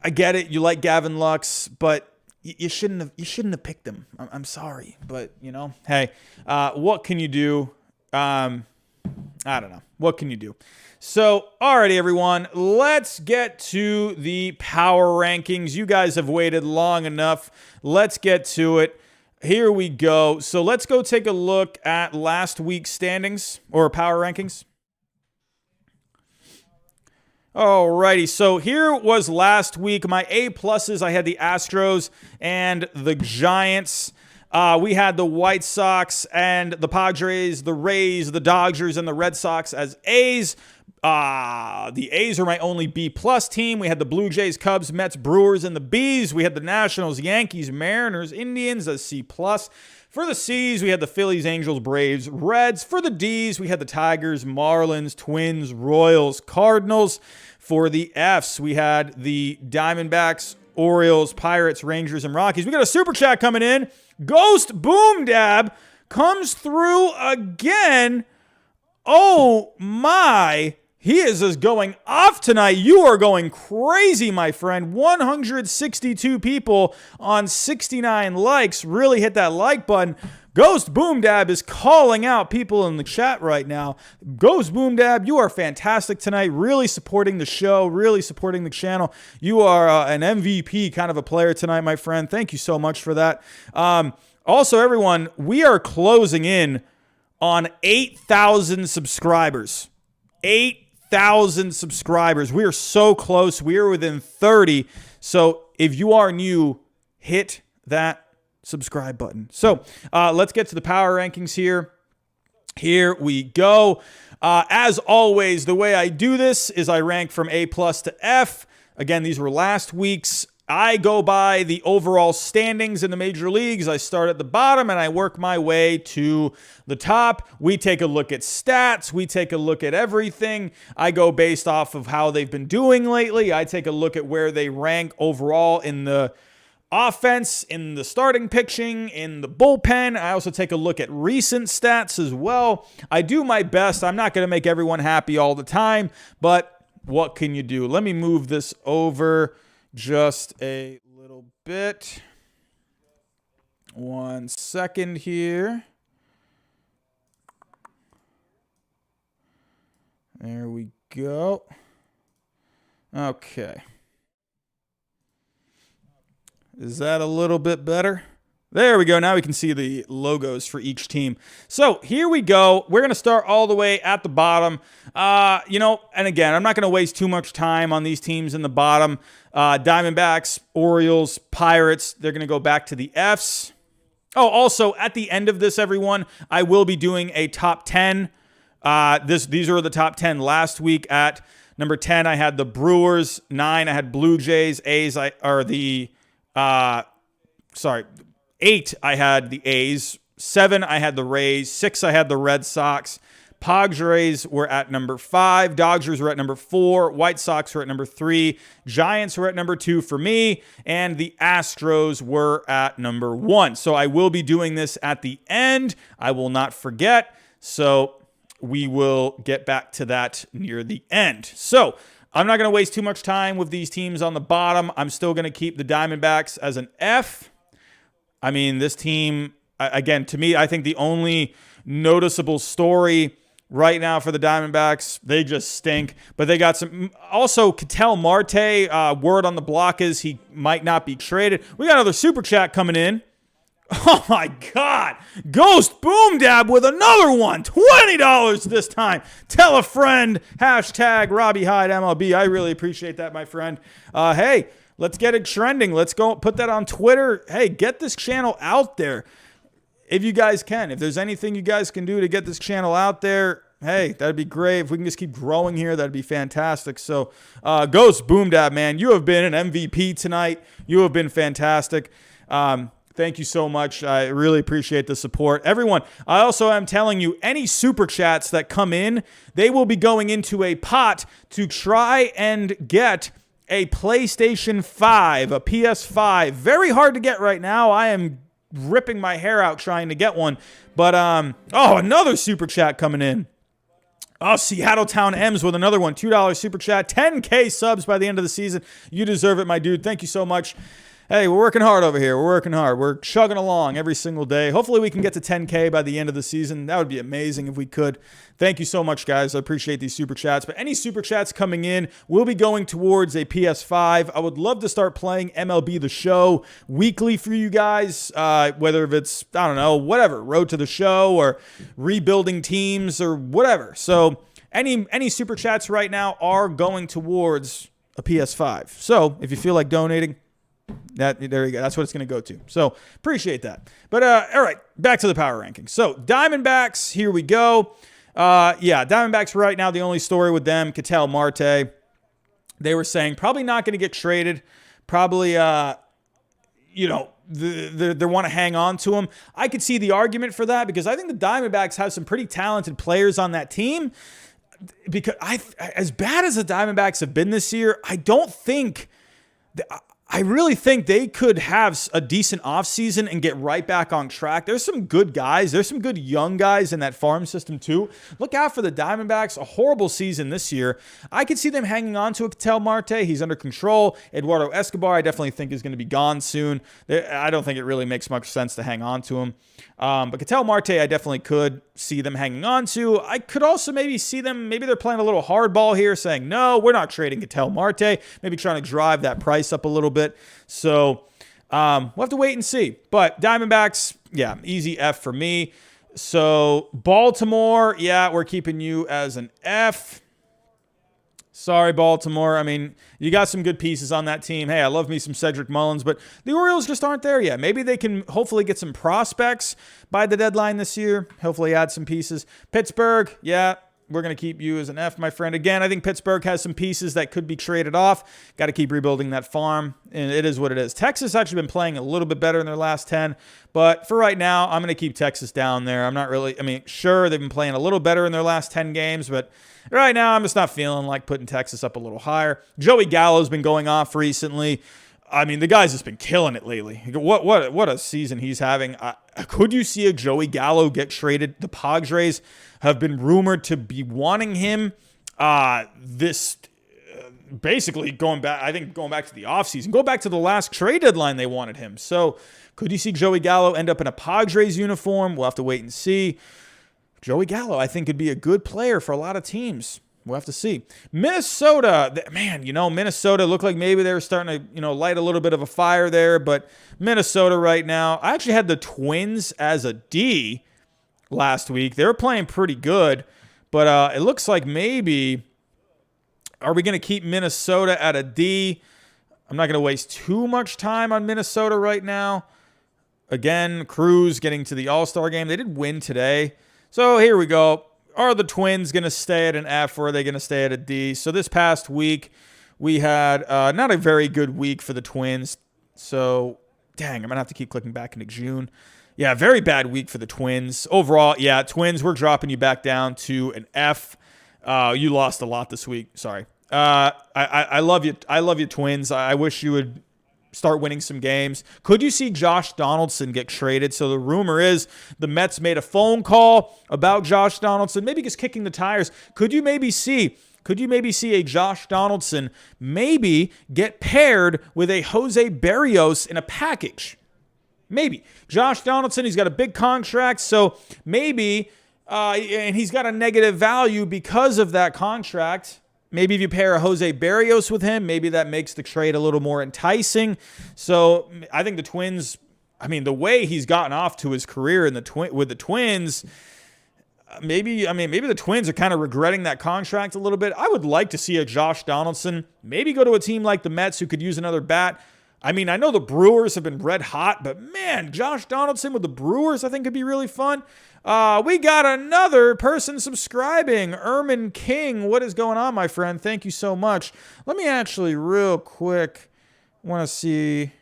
S1: I get it, you like Gavin Lux, but you shouldn't have picked him. I'm sorry, but hey, what can you do? I don't know. What can you do? So, alrighty, everyone, let's get to the power rankings. You guys have waited long enough. Let's get to it. Here we go. So let's go take a look at last week's standings or power rankings. Alrighty, so here was last week. My A pluses, I had the Astros and the Giants. We had the White Sox and the Padres, the Rays, the Dodgers, and the Red Sox as A's. The A's are my only B plus team. We had the Blue Jays, Cubs, Mets, Brewers, and the Bs. We had the Nationals, Yankees, Mariners, Indians as C plus. For the C's, we had the Phillies, Angels, Braves, Reds. For the D's, we had the Tigers, Marlins, Twins, Royals, Cardinals. For the F's, we had the Diamondbacks, Orioles, Pirates, Rangers, and Rockies. We got a super chat coming in. Ghost Boom Dab comes through again. Oh my. He is just going off tonight. You are going crazy, my friend. 162 people on 69 likes. Really hit that like button. Ghost Boom Dab is calling out people in the chat right now. Ghost Boom Dab, you are fantastic tonight. Really supporting the show, really supporting the channel. You are an MVP kind of a player tonight, my friend. Thank you so much for that. Also, everyone, we are closing in on 8,000 subscribers. 8,000 subscribers. We are so close. We are within 30. So if you are new, hit that subscribe button. So let's get to the power rankings here. Here we go. As always, the way I do this is I rank from A+ to F. Again, these were last week's. I go by the overall standings in the major leagues. I start at the bottom and I work my way to the top. We take a look at stats. We take a look at everything. I go based off of how they've been doing lately. I take a look at where they rank overall in the offense, in the starting pitching, in the bullpen. I also take a look at recent stats as well. I do my best. I'm not going to make everyone happy all the time, but what can you do? Let me move this over just a little bit. 1 second here. There we go. Okay. Is that a little bit better? There we go. Now we can see the logos for each team. So here we go. We're going to start all the way at the bottom. And again, I'm not going to waste too much time on these teams in the bottom. Diamondbacks, Orioles, Pirates, they're going to go back to the Fs. Oh, also, at the end of this, everyone, I will be doing a top 10. These are the top 10 last week. At number 10, I had the Brewers. 9, I had Blue Jays. 8, I had the A's. 7, I had the Rays. 6, I had the Red Sox. Padres were at number 5. Dodgers were at number 4. White Sox were at number 3. Giants were at number 2 for me. And the Astros were at number 1. So I will be doing this at the end. I will not forget. So we will get back to that near the end. So I'm not going to waste too much time with these teams on the bottom. I'm still going to keep the Diamondbacks as an F. I mean, this team, again, to me, I think the only noticeable story right now for the Diamondbacks, they just stink. But they got some. Also, Ketel Marte, word on the block is he might not be traded. We got another super chat coming in. Oh my God. Ghost Boom Dab with another one. $20 this time. Tell a friend. Hashtag Robbie Hyde MLB. I really appreciate that, my friend. Hey, let's get it trending. Let's go put that on Twitter. Hey, get this channel out there. If you guys can. If there's anything you guys can do to get this channel out there, hey, that'd be great. If we can just keep growing here, that'd be fantastic. So, Ghost Boom Dab, man, you have been an MVP tonight. You have been fantastic. Thank you so much. I really appreciate the support. Everyone, I also am telling you, any super chats that come in, they will be going into a pot to try and get a PlayStation 5, a PS5. Very hard to get right now. I am ripping my hair out trying to get one. But, another super chat coming in. Oh, Seattle Town M's with another one. $2 super chat. 10K subs by the end of the season. You deserve it, my dude. Thank you so much. Hey, we're working hard over here. We're working hard. We're chugging along every single day. Hopefully we can get to 10K by the end of the season. That would be amazing if we could. Thank you so much, guys. I appreciate these super chats. But any super chats coming in will be going towards a PS5. I would love to start playing MLB The Show weekly for you guys, whether it's, I don't know, whatever, Road to the Show or rebuilding teams or whatever. So any super chats right now are going towards a PS5. So if you feel like donating, there you go. That's what it's going to go to. So appreciate that. But all right, back to the power rankings. So Diamondbacks, here we go. Diamondbacks right now, the only story with them, Ketel Marte. They were saying probably not going to get traded. Probably, they want to hang on to him. I could see the argument for that because I think the Diamondbacks have some pretty talented players on that team. Because as bad as the Diamondbacks have been this year, I don't think I really think they could have a decent offseason and get right back on track. There's some good guys. There's some good young guys in that farm system too. Look out for the Diamondbacks. A horrible season this year. I could see them hanging on to a Ketel Marte. He's under control. Eduardo Escobar, I definitely think is going to be gone soon. I don't think it really makes much sense to hang on to him. But Ketel Marte, I definitely could see them hanging on to. I could also maybe see them, maybe they're playing a little hardball here, saying, no, we're not trading Ketel Marte. Maybe trying to drive that price up a little bit. So we'll have to wait and see. But Diamondbacks, yeah, easy F for me. So Baltimore, yeah, we're keeping you as an F. Sorry, Baltimore. I mean, you got some good pieces on that team. Hey, I love me some Cedric Mullins, but the Orioles just aren't there yet. Maybe they can hopefully get some prospects by the deadline this year. Hopefully add some pieces. Pittsburgh, yeah, we're going to keep you as an F, my friend. Again, I think Pittsburgh has some pieces that could be traded off. Got to keep rebuilding that farm, and it is what it is. Texas actually been playing a little bit better in their last 10, but for right now, I'm going to keep Texas down there. I'm not really, sure, they've been playing a little better in their last 10 games, but right now, I'm just not feeling like putting Texas up a little higher. Joey Gallo's been going off recently. I mean, the guy's just been killing it lately. What a season he's having. Could you see a Joey Gallo get traded? The Padres have been rumored to be wanting him. Basically going back to the offseason. Go back to the last trade deadline, they wanted him. So could you see Joey Gallo end up in a Padres uniform? We'll have to wait and see. Joey Gallo, I think, could be a good player for a lot of teams. We'll have to see. Minnesota, man, Minnesota looked like maybe they were starting to, light a little bit of a fire there. But Minnesota right now, I actually had the Twins as a D last week. They were playing pretty good. But it looks like maybe, are we going to keep Minnesota at a D? I'm not going to waste too much time on Minnesota right now. Again, Cruz getting to the All Star game. They did win today. So here we go. Are the Twins going to stay at an F or are they going to stay at a D? So this past week, we had not a very good week for the Twins. So, dang, I'm going to have to keep clicking back into June. Yeah, very bad week for the Twins. Overall, yeah, Twins, we're dropping you back down to an F. You lost a lot this week. Sorry. I love you. I love you, Twins. I wish you would start winning some games. Could you see Josh Donaldson get traded? So the rumor is the Mets made a phone call about Josh Donaldson, maybe just kicking the tires. Could you maybe see a Josh Donaldson maybe get paired with a Jose Berrios in a package? Maybe. Josh Donaldson, he's got a big contract, so maybe, and he's got a negative value because of that contract. Maybe if you pair a Jose Berrios with him, maybe that makes the trade a little more enticing. So I think the Twins, the way he's gotten off to his career with the Twins, maybe the Twins are kind of regretting that contract a little bit. I would like to see a Josh Donaldson maybe go to a team like the Mets who could use another bat. I know the Brewers have been red hot, but man, Josh Donaldson with the Brewers I think could be really fun. We got another person subscribing. Ermin King, what is going on, my friend? Thank you so much. Let me actually real quick want to see.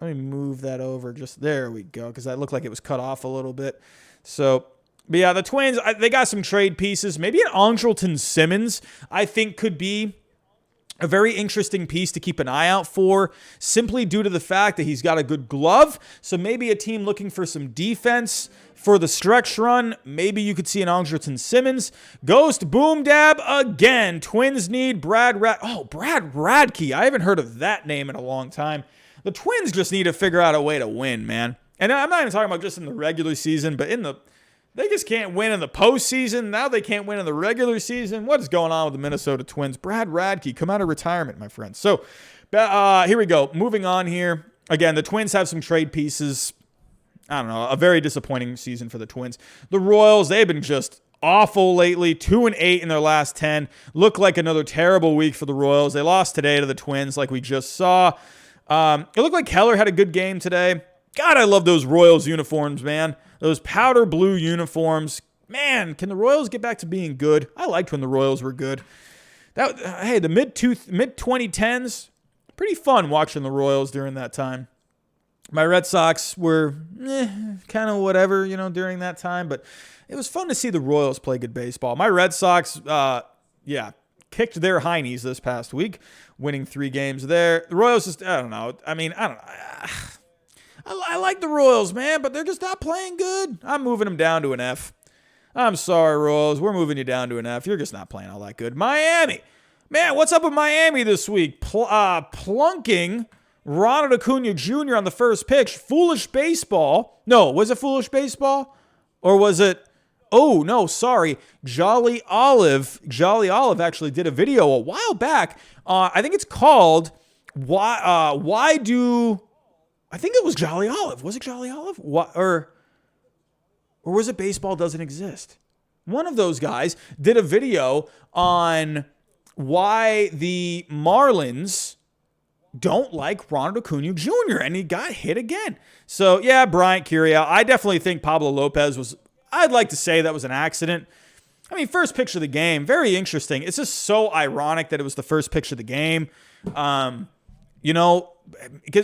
S1: Let me move that over. Just there we go, because that looked like it was cut off a little bit. So, but yeah, the Twins, they got some trade pieces. Maybe an Andrelton Simmons, I think, could be a very interesting piece to keep an eye out for, simply due to the fact that he's got a good glove. So maybe a team looking for some defense for the stretch run, maybe you could see an Andrelton Simmons. Ghost Boom Dab again. Twins need Brad Radke. I haven't heard of that name in a long time. The Twins just need to figure out a way to win, man. And I'm not even talking about just in the regular season, but they just can't win in the postseason. Now they can't win in the regular season. What is going on with the Minnesota Twins? Brad Radke, come out of retirement, my friend. So here we go. Moving on here. Again, the Twins have some trade pieces. I don't know, a very disappointing season for the Twins. The Royals, they've been just awful lately. 2-8 in their last 10. Look like another terrible week for the Royals. They lost today to the Twins like we just saw. It looked like Keller had a good game today. God, I love those Royals uniforms, man. Those powder blue uniforms. Man, can the Royals get back to being good? I liked when the Royals were good. The mid-2010s, pretty fun watching the Royals during that time. My Red Sox were kind of whatever, during that time. But it was fun to see the Royals play good baseball. My Red Sox, kicked their heinies this past week, winning 3 games there. The Royals just, I don't know. I mean, I don't know. I like the Royals, man, but they're just not playing good. I'm moving them down to an F. I'm sorry, Royals. We're moving you down to an F. You're just not playing all that good. Miami. Man, what's up with Miami this week? Plunking Ronald Acuna Jr. on the first pitch. Foolish baseball. No, was it foolish baseball? Or was it... Oh, no, sorry. Jolly Olive actually did a video a while back. I think it's called Why Do... I think it was Jolly Olive. Was it Jolly Olive? Or was it Baseball Doesn't Exist? One of those guys did a video on why the Marlins don't like Ronald Acuna Jr., and he got hit again. So, yeah, Bryant Curiel. I definitely think Pablo Lopez was... I'd like to say that was an accident. I mean, first pitch of the game, very interesting. It's just so ironic that it was the first pitch of the game. Because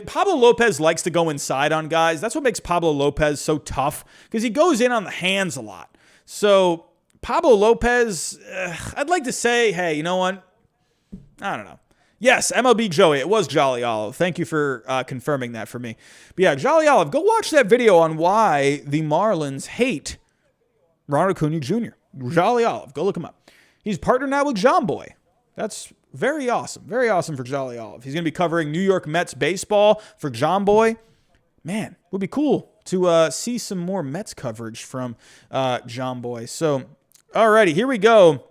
S1: Pablo Lopez likes to go inside on guys. That's what makes Pablo Lopez so tough, because he goes in on the hands a lot. So Pablo Lopez, I'd like to say, hey, you know what? I don't know. Yes, MLB Joey. It was Jolly Olive. Thank you for confirming that for me. But yeah, Jolly Olive, go watch that video on why the Marlins hate Ronald Acuna Jr. Jolly Olive. Go look him up. He's partnered now with John Boy. That's very awesome. Very awesome for Jolly Olive. He's going to be covering New York Mets baseball for John Boy. Man, it would be cool to see some more Mets coverage from John Boy. So, alrighty, here we go.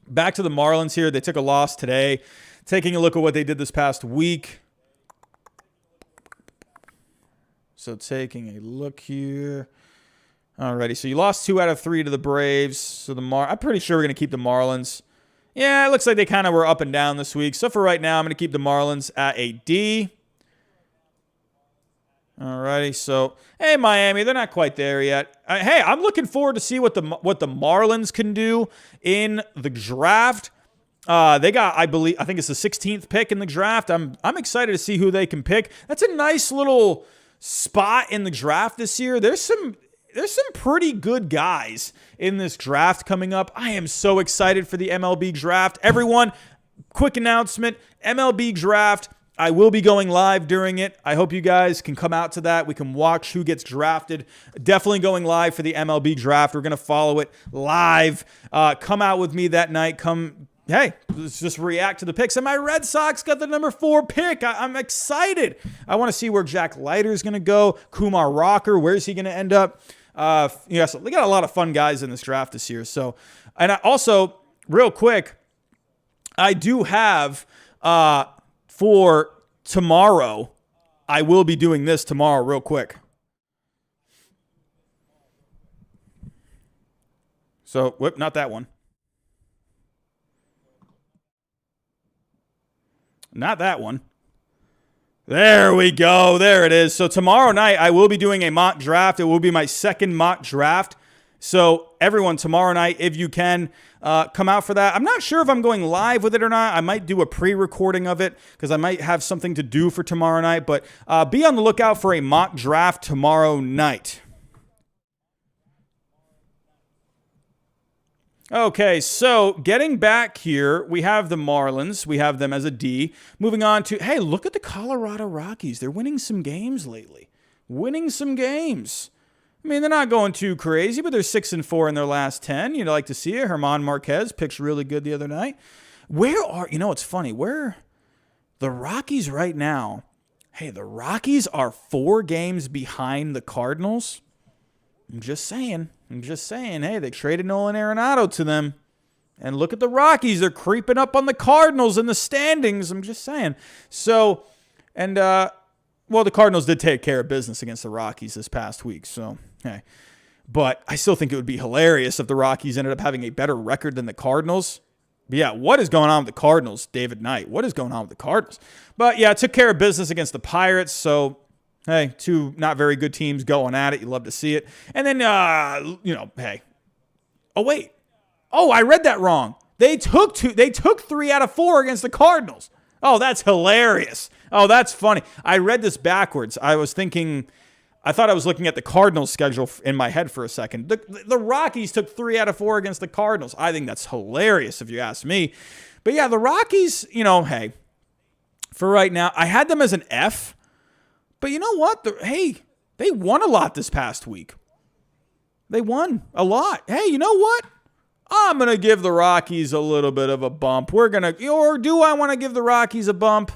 S1: Back to the Marlins here. They took a loss today. Taking a look at what they did this past week. So taking a look here. Alrighty, so you lost 2 out of 3 to the Braves. So I'm pretty sure we're going to keep the Marlins. Yeah, it looks like they kind of were up and down this week. So for right now, I'm going to keep the Marlins at a D. Alrighty, so, hey, Miami, they're not quite there yet. Hey, I'm looking forward to see what the Marlins can do in the draft. They got, I think it's the 16th pick in the draft. I'm excited to see who they can pick. That's a nice little spot in the draft this year. There's some pretty good guys in this draft coming up. I am so excited for the MLB Draft. Everyone, quick announcement, MLB Draft. I will be going live during it. I hope you guys can come out to that. We can watch who gets drafted. Definitely going live for the MLB Draft. We're going to follow it live. Come out with me that night. Hey, let's just react to the picks. And my Red Sox got the number 4 pick. I'm excited. I want to see where Jack Leiter is going to go. Kumar Rocker, where's he going to end up? So they got a lot of fun guys in this draft this year. So, and I also, real quick, I do have for tomorrow, I will be doing this tomorrow real quick. So, not that one. Not that one. There we go. There it is. So tomorrow night, I will be doing a mock draft. It will be my second mock draft. So everyone, tomorrow night, if you can, come out for that. I'm not sure if I'm going live with it or not. I might do a pre-recording of it because I might have something to do for tomorrow night. But be on the lookout for a mock draft tomorrow night. Okay, so getting back here, we have the Marlins. We have them as a D. Moving on to, hey, look at the Colorado Rockies. They're winning some games lately. Winning some games. I mean, they're not going too crazy, but they're 6-4 in their last 10. You'd like to see it. Herman Marquez pitched really good the other night. It's funny, where the Rockies right now, hey, the Rockies are 4 games behind the Cardinals. I'm just saying, hey, they traded Nolan Arenado to them. And look at the Rockies. They're creeping up on the Cardinals in the standings. I'm just saying. So, and, the Cardinals did take care of business against the Rockies this past week. So, hey. But I still think it would be hilarious if the Rockies ended up having a better record than the Cardinals. But yeah, what is going on with the Cardinals, David Knight? What is going on with the Cardinals? But yeah, took care of business against the Pirates. So, hey, 2 not very good teams going at it. You love to see it. And then, hey. Oh, wait. Oh, I read that wrong. They took 3 out of 4 against the Cardinals. Oh, that's hilarious. Oh, that's funny. I read this backwards. I thought I was looking at the Cardinals schedule in my head for a second. The Rockies took 3 out of 4 against the Cardinals. I think that's hilarious if you ask me. But yeah, the Rockies, hey, for right now, I had them as an F. But you know what? They won a lot this past week. They won a lot. Hey, you know what? I'm going to give the Rockies a little bit of a bump. Or do I want to give the Rockies a bump?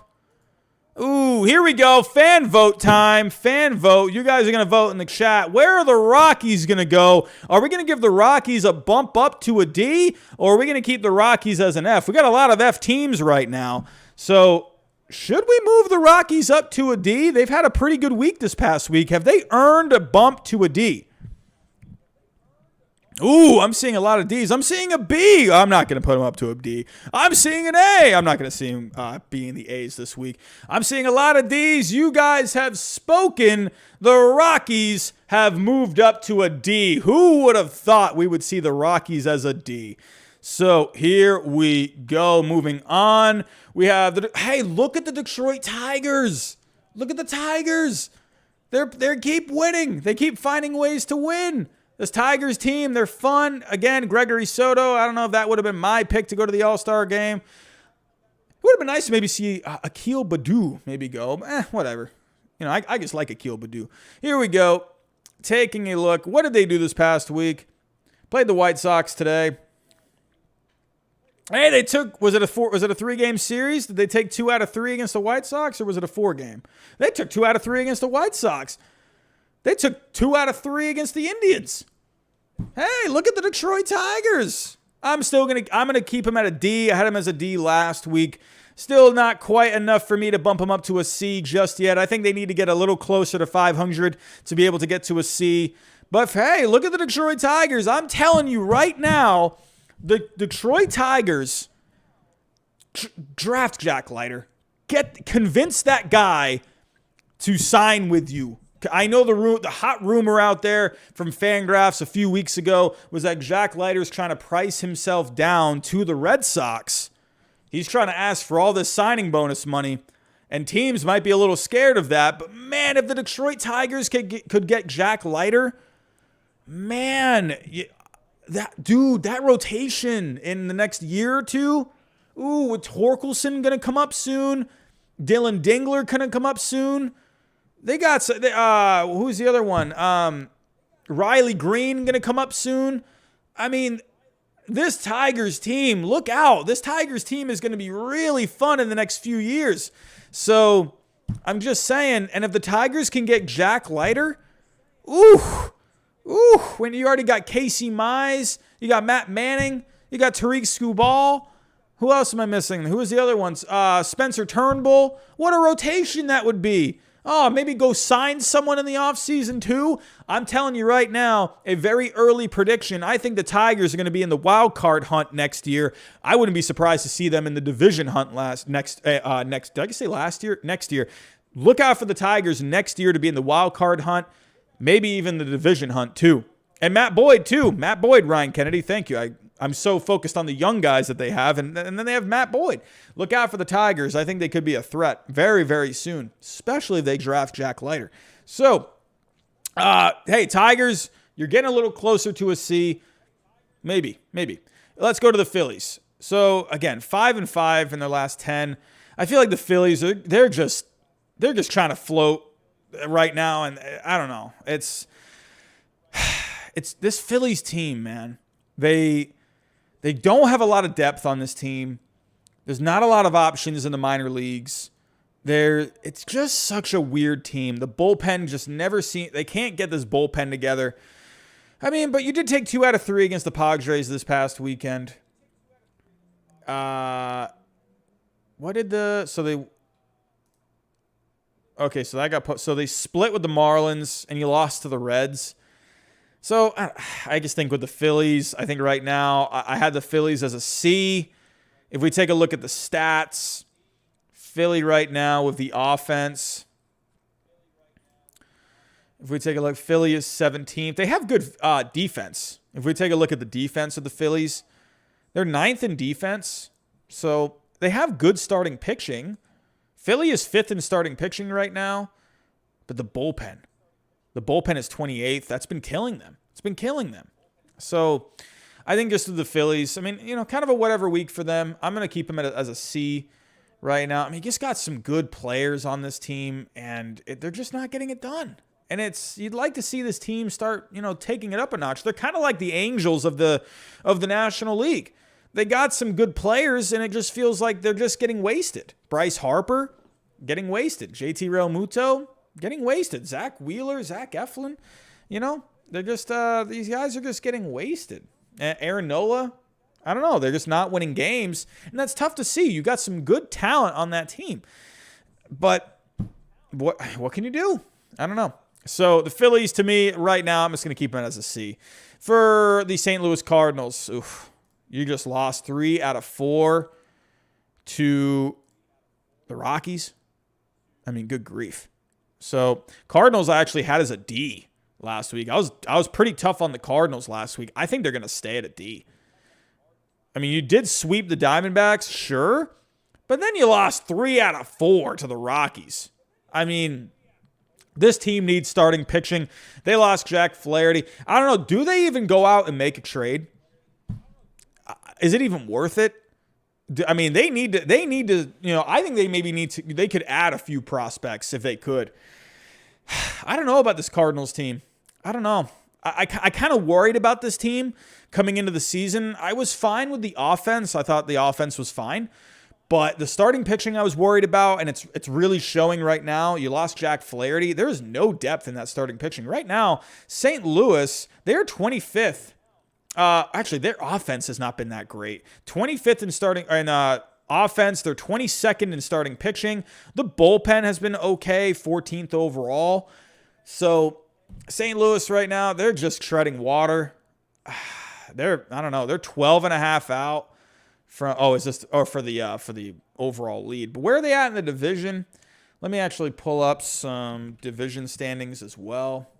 S1: Ooh, here we go. Fan vote time. Fan vote. You guys are going to vote in the chat. Where are the Rockies going to go? Are we going to give the Rockies a bump up to a D? Or are we going to keep the Rockies as an F? We got a lot of F teams right now. So should we move the Rockies up to a D? They've had a pretty good week this past week. Have they earned a bump to a D? Ooh, I'm seeing a lot of Ds. I'm seeing a B. I'm not going to put him up to a D. I'm seeing an A. I'm not going to see him being the A's this week. I'm seeing a lot of Ds. You guys have spoken. The Rockies have moved up to a D. Who would have thought we would see the Rockies as a D? So here we go. Moving on. We have hey, look at the Detroit Tigers. Look at the Tigers. They keep winning. They keep finding ways to win. This Tigers team, they're fun. Again, Gregory Soto. I don't know if that would have been my pick to go to the All Star Game. It would have been nice to maybe see Akil Baddoo maybe go. Whatever. I just like Akil Baddoo. Here we go. Taking a look. What did they do this past week? Played the White Sox today. Hey, was it a 3-game series? Did they take 2 out of 3 against the White Sox, or was it a 4-game? They took 2 out of 3 against the White Sox. They took 2 out of 3 against the Indians. Hey, look at the Detroit Tigers. I'm gonna keep him at a D. I had him as a D last week. Still not quite enough for me to bump him up to a C just yet. I think they need to get a little closer to 500 to be able to get to a C. But hey, look at the Detroit Tigers. I'm telling you right now, the Detroit Tigers draft Jack Leiter. Convince that guy to sign with you. I know the hot rumor out there from Fangraphs a few weeks ago was that Jack Leiter's trying to price himself down to the Red Sox. He's trying to ask for all this signing bonus money, and teams might be a little scared of that. But man, if the Detroit Tigers could get Jack Leiter, man, that rotation in the next year or two, with Torkelson going to come up soon, Dylan Dingler going to come up soon. They got, who's the other one? Riley Green going to come up soon. I mean, this Tigers team, look out. This Tigers team is going to be really fun in the next few years. So I'm just saying, and if the Tigers can get Jack Leiter, when you already got Casey Mize, you got Matt Manning, you got Tariq Skubal. Who else am I missing? Who is the other ones? Spencer Turnbull. What a rotation that would be. Oh, maybe go sign someone in the offseason too? I'm telling you right now, a very early prediction. I think the Tigers are going to be in the wild card hunt next year. I wouldn't be surprised to see them in the division hunt next. Did I say last year? Next year. Look out for the Tigers next year to be in the wild card hunt, maybe even the division hunt too. And Matt Boyd too. Matt Boyd, Ryan Kennedy. Thank you. I'm so focused on the young guys that they have, and then they have Matt Boyd. Look out for the Tigers. I think they could be a threat very, very soon, especially if they draft Jack Leiter. So, hey, Tigers, you're getting a little closer to a C. Maybe. Let's go to the Phillies. So, again, 5-5 in their last 10. I feel like the Phillies, they're just trying to float right now, and I don't know. It's this Phillies team, man. They don't have a lot of depth on this team. There's not a lot of options in the minor leagues. It's just such a weird team. The bullpen just they can't get this bullpen together. I mean, but you did take 2 out of 3 against the Padres this past weekend. So they split with the Marlins and you lost to the Reds. So I just think with the Phillies, I think right now I had the Phillies as a C. If we take a look at the stats, Philly right now with the offense. If we take a look, Philly is 17th. They have good defense. If we take a look at the defense of the Phillies, they're 9th in defense. So they have good starting pitching. Philly is 5th in starting pitching right now. But the bullpen is 28th. That's been killing them. It's been killing them. So I think just the Phillies, I mean, kind of a whatever week for them. I'm going to keep them as a C right now. I mean, you just got some good players on this team, and they're just not getting it done. And you'd like to see this team start, taking it up a notch. They're kind of like the Angels of the National League. They got some good players, and it just feels like they're just getting wasted. Bryce Harper, getting wasted. JT Realmuto, getting wasted. Zach Wheeler, Zach Eflin, they're just, these guys are just getting wasted. Aaron Nola, I don't know. They're just not winning games, and that's tough to see. You got some good talent on that team, but what can you do? I don't know. So the Phillies, to me, right now, I'm just going to keep them as a C. For the St. Louis Cardinals, you just lost 3 out of 4 to the Rockies. I mean, good grief. So Cardinals I actually had as a D last week. I was pretty tough on the Cardinals last week. I think they're going to stay at a D. I mean, you did sweep the Diamondbacks, sure, but then you lost 3 out of 4 to the Rockies. I mean, this team needs starting pitching. They lost Jack Flaherty. I don't know. Do they even go out and make a trade? Is it even worth it? I mean, they need to, I think they maybe they could add a few prospects if they could. I don't know about this Cardinals team. I don't know. I kind of worried about this team coming into the season. I was fine with the offense. I thought the offense was fine. But the starting pitching I was worried about, and it's really showing right now. You lost Jack Flaherty. There is no depth in that starting pitching. Right now, St. Louis, they're 25th. Actually, their offense has not been that great. 25th in starting offense. They're 22nd in starting pitching. The bullpen has been okay, 14th overall. So St. Louis right now, they're just treading water. They're 12 and a half out. For the overall lead. But where are they at in the division? Let me actually pull up some division standings as well.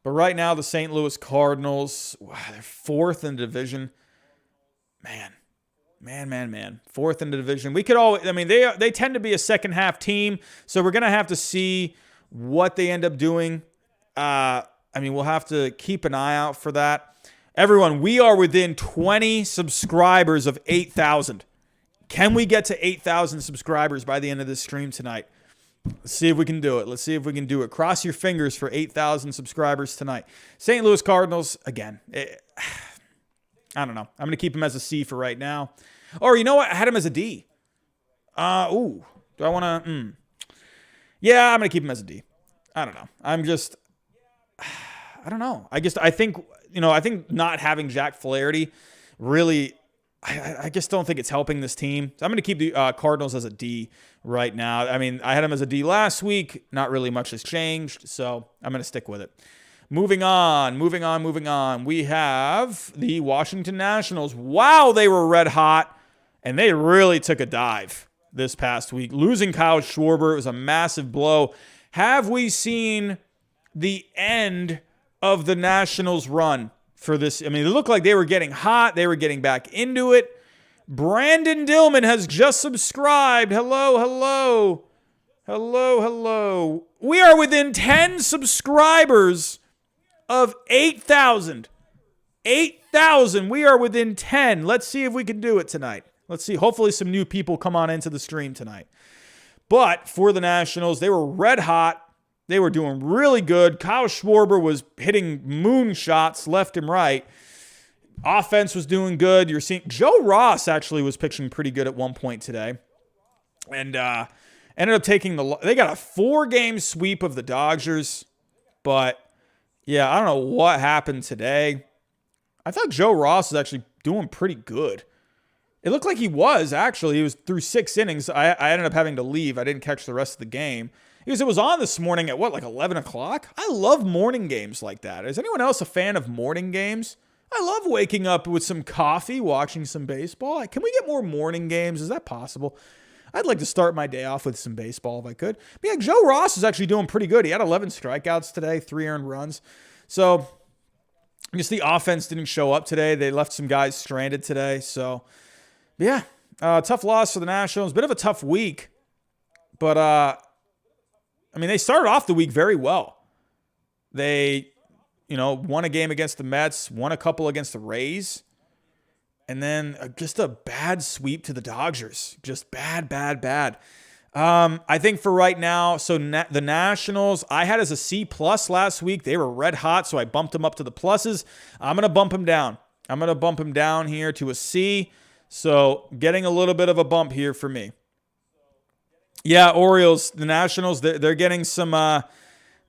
S1: But right now, the St. Louis Cardinals, they're 4th in the division. Man. 4th in the division. We could always, I mean, they tend to be a second half team, so we're going to have to see what they end up doing. We'll have to keep an eye out for that. Everyone, we are within 20 subscribers of 8,000. Can we get to 8,000 subscribers by the end of this stream tonight? Let's see if we can do it. Cross your fingers for 8,000 subscribers tonight. St. Louis Cardinals, again, I don't know. I'm going to keep them as a C for right now. Or you know what? I had them as a D. Do I want to? Yeah, I'm going to keep them as a D. I don't know. I don't know. I think not having Jack Flaherty really, I just don't think it's helping this team. So I'm going to keep the Cardinals as a D right now. I mean, I had them as a D last week. Not really much has changed, so I'm going to stick with it. Moving on. We have the Washington Nationals. Wow, they were red hot, and they really took a dive this past week. Losing Kyle Schwarber was a massive blow. Have we seen the end of the Nationals run for this? I mean, it looked like they were getting hot. They were getting back into it. Brandon Dillman has just subscribed. Hello. We are within 10 subscribers of 8,000. 8,000. We are within 10. Let's see if we can do it tonight. Let's see. Hopefully some new people come on into the stream tonight. But for the Nationals, they were red hot. They were doing really good. Kyle Schwarber was hitting moon shots left and right. Offense was doing good. You're seeing Joe Ross actually was pitching pretty good at one point today. And ended up taking they got a 4-game sweep of the Dodgers. But yeah, I don't know what happened today. I thought Joe Ross was actually doing pretty good. It looked like he was, actually. He was through 6 innings. I ended up having to leave. I didn't catch the rest of the game. Because it was on this morning at, 11 o'clock? I love morning games like that. Is anyone else a fan of morning games? I love waking up with some coffee, watching some baseball. Can we get more morning games? Is that possible? I'd like to start my day off with some baseball if I could. But yeah, Joe Ross is actually doing pretty good. He had 11 strikeouts today, 3 earned runs. So, I guess the offense didn't show up today. They left some guys stranded today. So, yeah, tough loss for the Nationals. Bit of a tough week. But, they started off the week very well. They won a game against the Mets, won a couple against the Rays, and then just a bad sweep to the Dodgers. Just bad. I think for right now, so the Nationals, I had as a C+ last week. They were red hot, so I bumped them up to the pluses. I'm going to bump them down. I'm going to bump them down here to a C. So getting a little bit of a bump here for me. Yeah, Orioles, the Nationals, they're getting some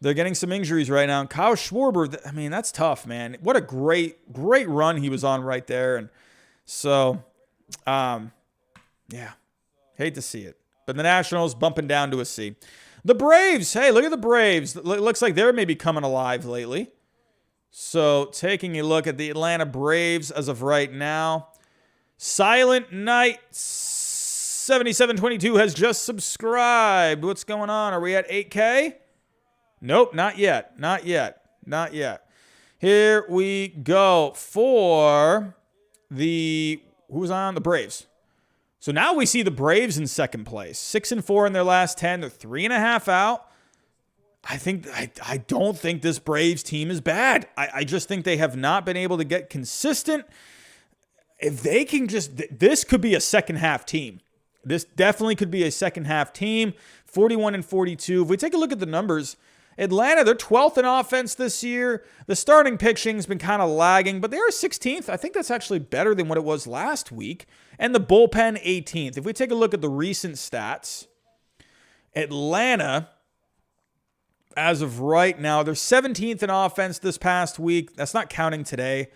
S1: injuries right now. And Kyle Schwarber, I mean, that's tough, man. What a great run he was on right there. And so, yeah, hate to see it. But the Nationals bumping down to a C. The Braves, hey, look at the Braves. It looks like they're maybe coming alive lately. So taking a look at the Atlanta Braves as of right now. Silent Night 7722 has just subscribed. What's going on? Are we at 8K? Nope, not yet. Here we go for who's on? The Braves. So now we see the Braves in second place. 6-4 in their last 10. They're 3.5 out. I don't think this Braves team is bad. I just think they have not been able to get consistent. If they can this could be a second half team. This definitely could be a second half team. 41-42. If we take a look at the numbers, Atlanta, they're 12th in offense this year. The starting pitching's been kind of lagging, but they are 16th. I think that's actually better than what it was last week. And the bullpen 18th. If we take a look at the recent stats, Atlanta, as of right now, they're 17th in offense this past week. That's not counting today.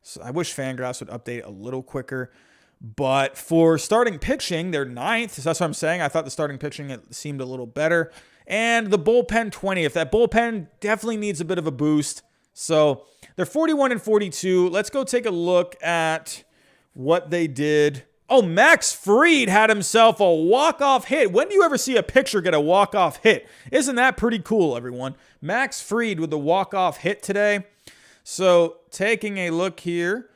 S1: So I wish Fangraphs would update a little quicker. But for starting pitching, they're 9th. So that's what I'm saying. I thought the starting pitching seemed a little better. And the bullpen 20th. That bullpen definitely needs a bit of a boost. So they're 41-42. Let's go take a look at what they did. Oh, Max Fried had himself a walk-off hit. When do you ever see a pitcher get a walk-off hit? Isn't that pretty cool, everyone? Max Fried with the walk-off hit today. So taking a look here.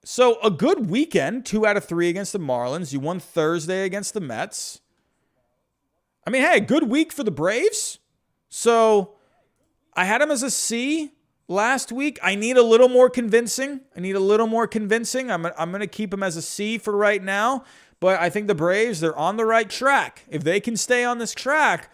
S1: So a good weekend, 2 out of 3 against the Marlins. You won Thursday against the Mets. I mean, hey, good week for the Braves. So I had him as a C last week. I need a little more convincing. I'm going to keep him as a C for right now. But I think the Braves, they're on the right track. If they can stay on this track,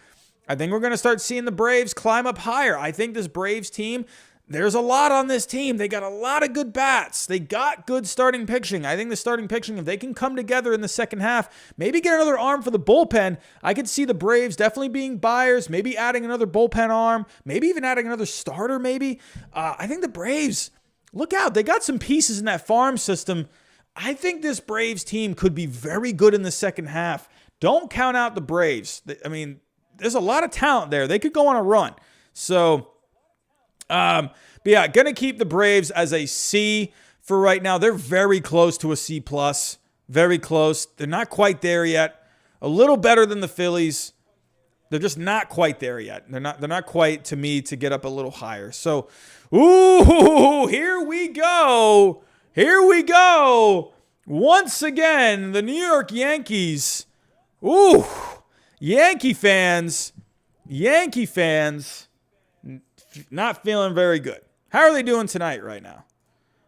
S1: I think we're going to start seeing the Braves climb up higher. I think this Braves team, there's a lot on this team. They got a lot of good bats. They got good starting pitching. I think the starting pitching, if they can come together in the second half, maybe get another arm for the bullpen, I could see the Braves definitely being buyers, maybe adding another bullpen arm, maybe even adding another starter maybe. I think the Braves, look out. They got some pieces in that farm system. I think this Braves team could be very good in the second half. Don't count out the Braves. I mean, there's a lot of talent there. They could go on a run. So, but yeah, going to keep the Braves as a C for right now. They're very close to a C+. Very close. They're not quite there yet. A little better than the Phillies. They're just not quite there yet. They're not quite, to me, to get up a little higher. So, ooh, here we go. Here we go. Once again, the New York Yankees. Ooh, Yankee fans. Not feeling very good. How are they doing tonight right now?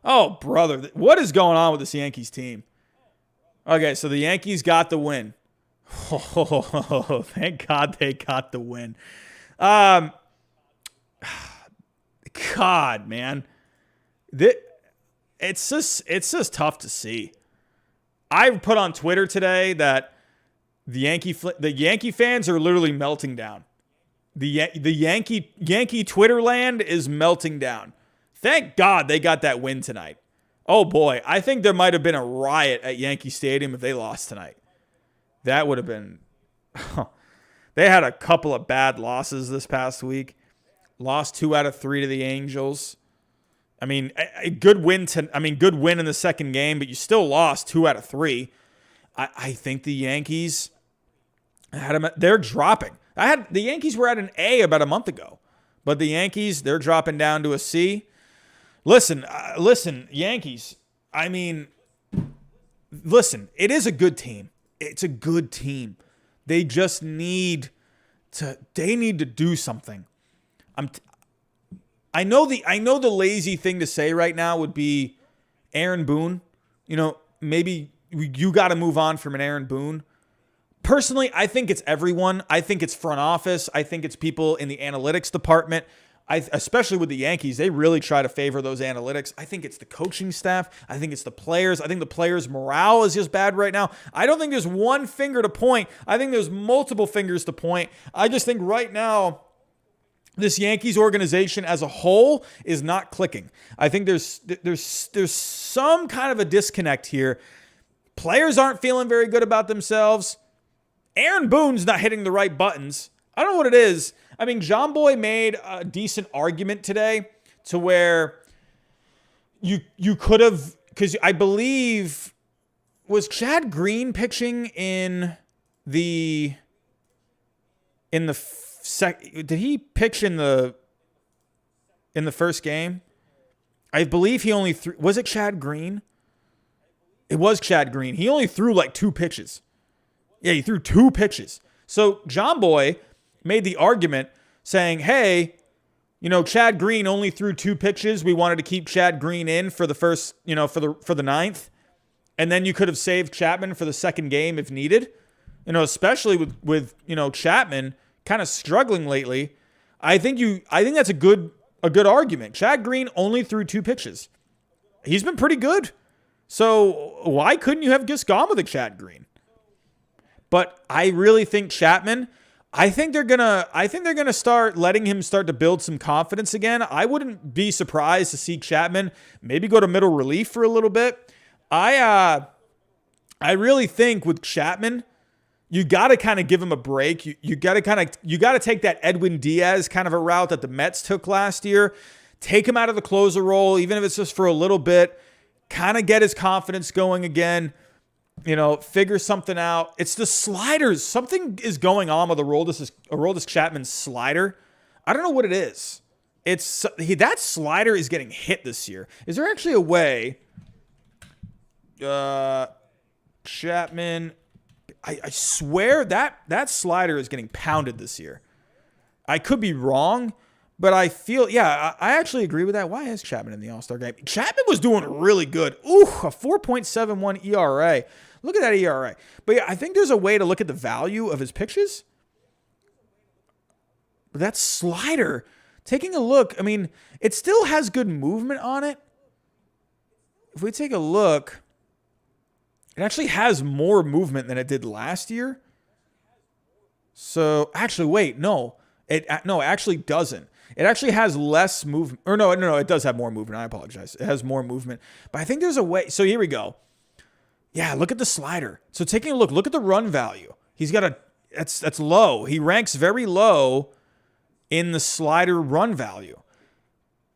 S1: Oh, brother. What is going on with this Yankees team? Okay, so the Yankees got the win. Oh, thank God they got the win. God, man. It's just tough to see. I put on Twitter today that the Yankee fans are literally melting down. The Yankee Twitter land is melting down. Thank God they got that win tonight. Oh boy, I think there might have been a riot at Yankee Stadium if they lost tonight. That would have been... They had a couple of bad losses this past week. Lost 2 out of 3 to the Angels. I mean, a good win in the second game, but you still lost 2 out of 3. I think the Yankees they're dropping. The Yankees were at an A about a month ago, but the Yankees, they're dropping down to a C. Listen, Yankees. I mean, listen, it is a good team. It's a good team. They just need to do something. I know the lazy thing to say right now would be Aaron Boone. Maybe you got to move on from an Aaron Boone. Personally, I think it's everyone. I think it's front office. I think it's people in the analytics department. Especially with the Yankees, they really try to favor those analytics. I think it's the coaching staff. I think it's the players. I think the players' morale is just bad right now. I don't think there's one finger to point. I think there's multiple fingers to point. I just think right now, this Yankees organization as a whole is not clicking. I think there's some kind of a disconnect here. Players aren't feeling very good about themselves. Aaron Boone's not hitting the right buttons. I don't know what it is. I mean, John Boy made a decent argument today to where you could have, because I believe, was Chad Green pitching did he pitch in the first game? I believe he only threw, was it Chad Green? It was Chad Green. He only threw like 2 pitches. Yeah, he threw 2 pitches. So John Boy made the argument saying, hey, Chad Green only threw 2 pitches. We wanted to keep Chad Green in for the first, for the ninth. And then you could have saved Chapman for the second game if needed. Especially with Chapman kind of struggling lately. I think that's a good argument. Chad Green only threw 2 pitches. He's been pretty good. So why couldn't you have just gone with a Chad Green? But I really think Chapman, I think they're gonna start letting him start to build some confidence again. I wouldn't be surprised to see Chapman maybe go to middle relief for a little bit. I really think with Chapman, you got to kind of give him a break. You got to take that Edwin Diaz kind of a route that the Mets took last year. Take him out of the closer role, even if it's just for a little bit. Kind of get his confidence going again. Figure something out. It's the sliders. Something is going on with Aroldis Chapman's slider. I don't know what it is. That slider is getting hit this year. Is there actually a way? Chapman. I swear that slider is getting pounded this year. I could be wrong, but I feel, I actually agree with that. Why is Chapman in the All Star game? Chapman was doing really good. Ooh, a 4.71 ERA. Look at that ERA. But I think there's a way to look at the value of his pitches. But that slider, taking a look, I mean, it still has good movement on it. If we take a look, it actually has more movement than it did last year. So, actually, wait, no. It actually doesn't. It actually has less movement. Or no, it does have more movement. I apologize. It has more movement. But I think there's a way. So, here we go. Yeah, look at the slider. So, taking a look at the run value. He's got that's low. He ranks very low in the slider run value.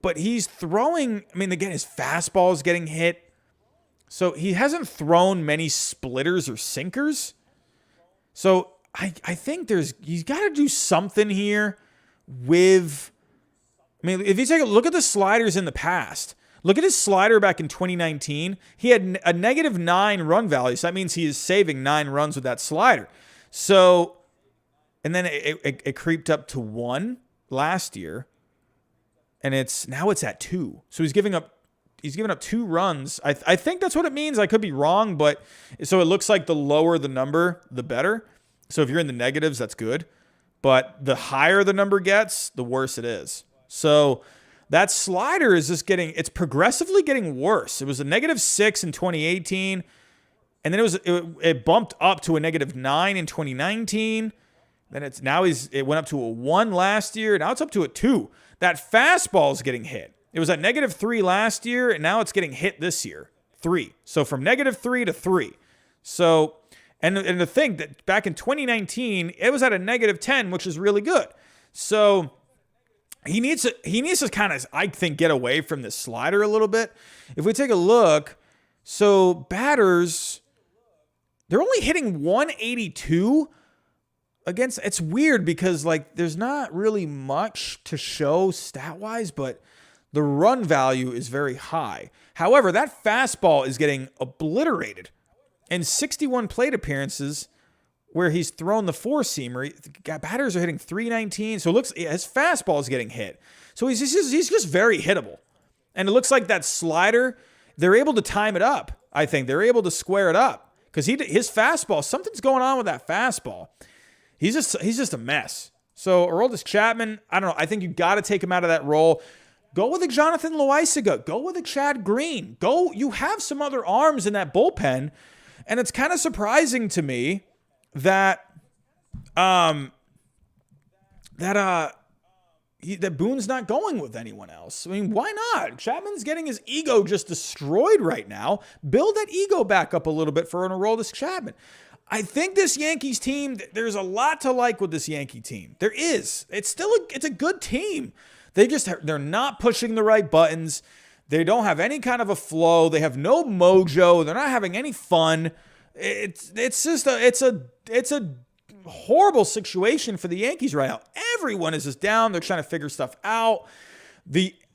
S1: But he's throwing, I mean, again, his fastball is getting hit. So he hasn't thrown many splitters or sinkers. So I think he's got to do something here with, I mean, if you take a look at the sliders in the past, look at his slider back in 2019. He had a -9 run value. So that means he is saving 9 runs with that slider. So, and then it creeped up to 1 last year. And now it's at 2. So he's giving up 2 runs. I think that's what it means. I could be wrong, but so it looks like the lower the number, the better. So if you're in the negatives, that's good. But the higher the number gets, the worse it is. So that slider is just it's progressively getting worse. It was a -6 in 2018. And then it bumped up to a -9 in 2019. Then it went up to a 1 last year. Now it's up to a 2. That fastball is getting hit. It was at -3 last year, and now it's getting hit this year. 3. So from -3 to 3. So, and the thing that back in 2019, it was at a -10, which is really good. So he needs to kind of, I think, get away from this slider a little bit. If we take a look, so batters, they're only hitting 182 against. It's weird because there's not really much to show stat-wise, but the run value is very high. However, that fastball is getting obliterated. In 61 plate appearances, where he's thrown the four-seamer. Batters are hitting 319, so it looks his fastball is getting hit. So he's just very hittable. And it looks like that slider, they're able to time it up. I think they're able to square it up because his fastball, something's going on with that fastball. He's just a mess. So Aroldis Chapman, I don't know. I think you got to take him out of that role. Go with a Jonathan Loaisiga. Go with a Chad Green. You have some other arms in that bullpen, and it's kind of surprising to me that Boone's not going with anyone else. I mean, why not? Chapman's getting his ego just destroyed right now. Build that ego back up a little bit for an Aroldis Chapman. I think this Yankees team, there's a lot to like with this Yankee team. There is. It's a good team. They're not pushing the right buttons. They don't have any kind of a flow. They have no mojo. They're not having any fun. It's a horrible situation for the Yankees right now. Everyone is just down. They're trying to figure stuff out.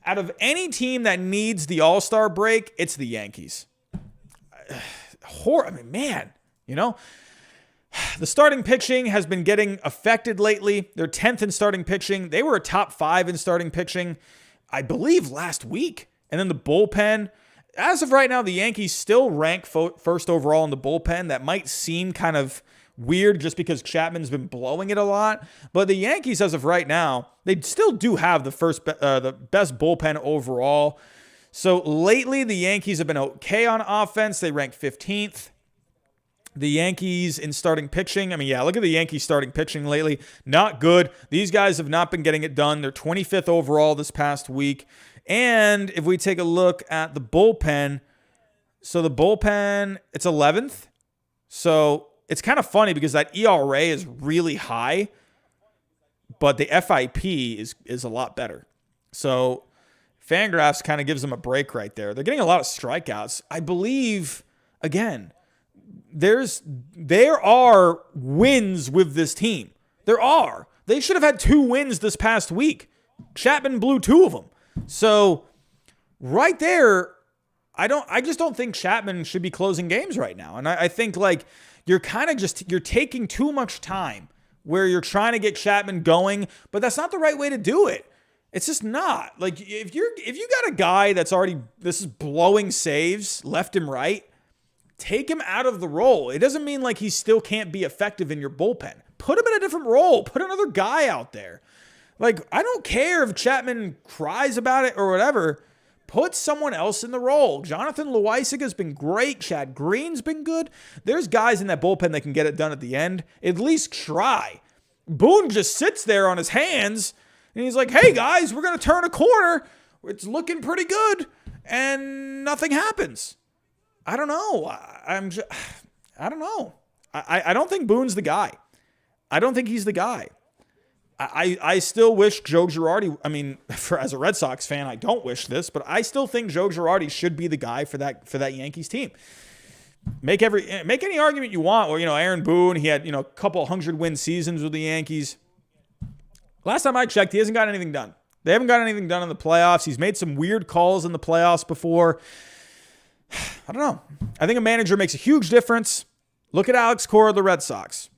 S1: Out of any team that needs the All-Star break, it's the Yankees. The starting pitching has been getting affected lately. They're 10th in starting pitching. They were a top 5 in starting pitching, I believe, last week. And then the bullpen. As of right now, the Yankees still rank first overall in the bullpen. That might seem kind of weird just because Chapman's been blowing it a lot. But the Yankees, as of right now, they still do have the best bullpen overall. So lately, the Yankees have been okay on offense. They rank 15th. The Yankees in starting pitching. Look at the Yankees starting pitching lately. Not good. These guys have not been getting it done. They're 25th overall this past week. And if we take a look at the bullpen, so the bullpen, it's 11th. So it's kind of funny because that ERA is really high, but the FIP is a lot better. So Fangraphs kind of gives them a break right there. They're getting a lot of strikeouts. I believe, again, there are wins with this team. There are. They should have had 2 wins this past week. Chapman blew 2 of them. So right there, I just don't think Chapman should be closing games right now. And I think you're taking too much time where you're trying to get Chapman going, but that's not the right way to do it. It's just not. If you got a guy that's already blowing saves left and right, take him out of the role. It doesn't mean he still can't be effective in your bullpen. Put him in a different role. Put another guy out there. I don't care if Chapman cries about it or whatever. Put someone else in the role. Jonathan Loaisiga's been great. Chad Green's been good. There's guys in that bullpen that can get it done at the end. At least try. Boone just sits there on his hands, and he's like, hey, guys, we're going to turn a corner. It's looking pretty good, and nothing happens. I don't know. I don't know. I don't think Boone's the guy. I don't think he's the guy. I still wish Joe Girardi, as a Red Sox fan, I don't wish this, but I still think Joe Girardi should be the guy for that Yankees team. Make any argument you want. Or, Aaron Boone, he had, a couple 100-win seasons with the Yankees. Last time I checked, he hasn't got anything done. They haven't got anything done in the playoffs. He's made some weird calls in the playoffs before. I don't know. I think a manager makes a huge difference. Look at Alex Cora of the Red Sox.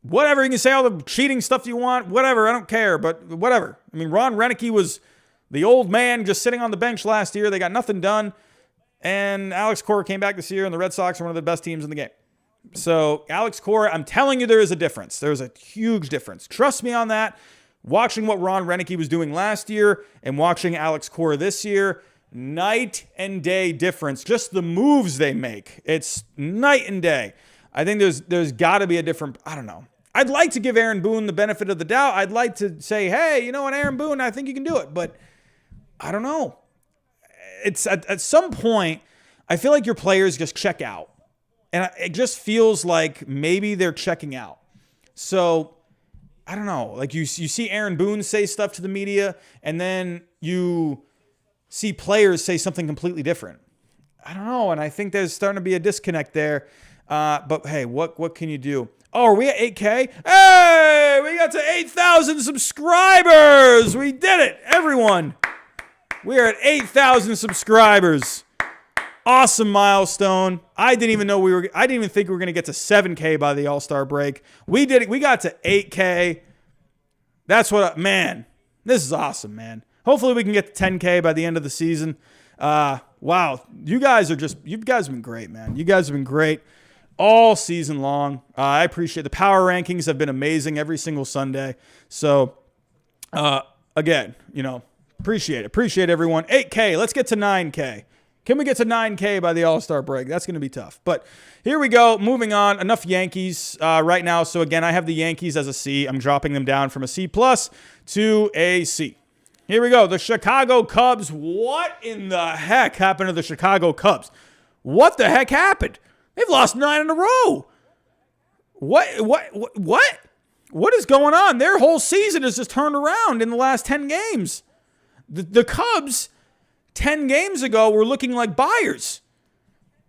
S1: Whatever, you can say all the cheating stuff you want, whatever, I don't care, but whatever. Ron Renicky was the old man just sitting on the bench last year. They got nothing done, and Alex Cora came back this year, and the Red Sox are one of the best teams in the game. So Alex Cora, I'm telling you, there is a difference. There's a huge difference. Trust me on that. Watching what Ron Renicky was doing last year and watching Alex Cora this year, night and day difference. Just the moves they make. It's night and day. I think there's got to be a different, I don't know. I'd like to give Aaron Boone the benefit of the doubt. I'd like to say, hey, you know what, Aaron Boone, I think you can do it. But I don't know. It's at some point, I feel like your players just check out. And it just feels like maybe they're checking out. So I don't know. You see Aaron Boone say stuff to the media, and then you see players say something completely different. I don't know. And I think there's starting to be a disconnect there. But hey, what can you do? Oh, are we at 8K? Hey, we got to 8,000 subscribers. We did it, everyone. We are at 8,000 subscribers. Awesome milestone. I didn't even think we were going to get to 7K by the All-Star break. We did it. We got to 8K. Man, this is awesome, man. Hopefully we can get to 10K by the end of the season. Wow. You guys have been great, man. You guys have been great all season long. I appreciate the power rankings have been amazing every single Sunday. So, again, appreciate it. Appreciate everyone. 8K. Let's get to 9K. Can we get to 9K by the All-Star break? That's going to be tough. But here we go. Moving on. Enough Yankees right now. So, again, I have the Yankees as a C. I'm dropping them down from a C+ to a C. Here we go. The Chicago Cubs. What in the heck happened to the Chicago Cubs? What the heck happened? They've lost 9 in a row. What is going on? Their whole season has just turned around in the last 10 games. The Cubs 10 games ago were looking like buyers.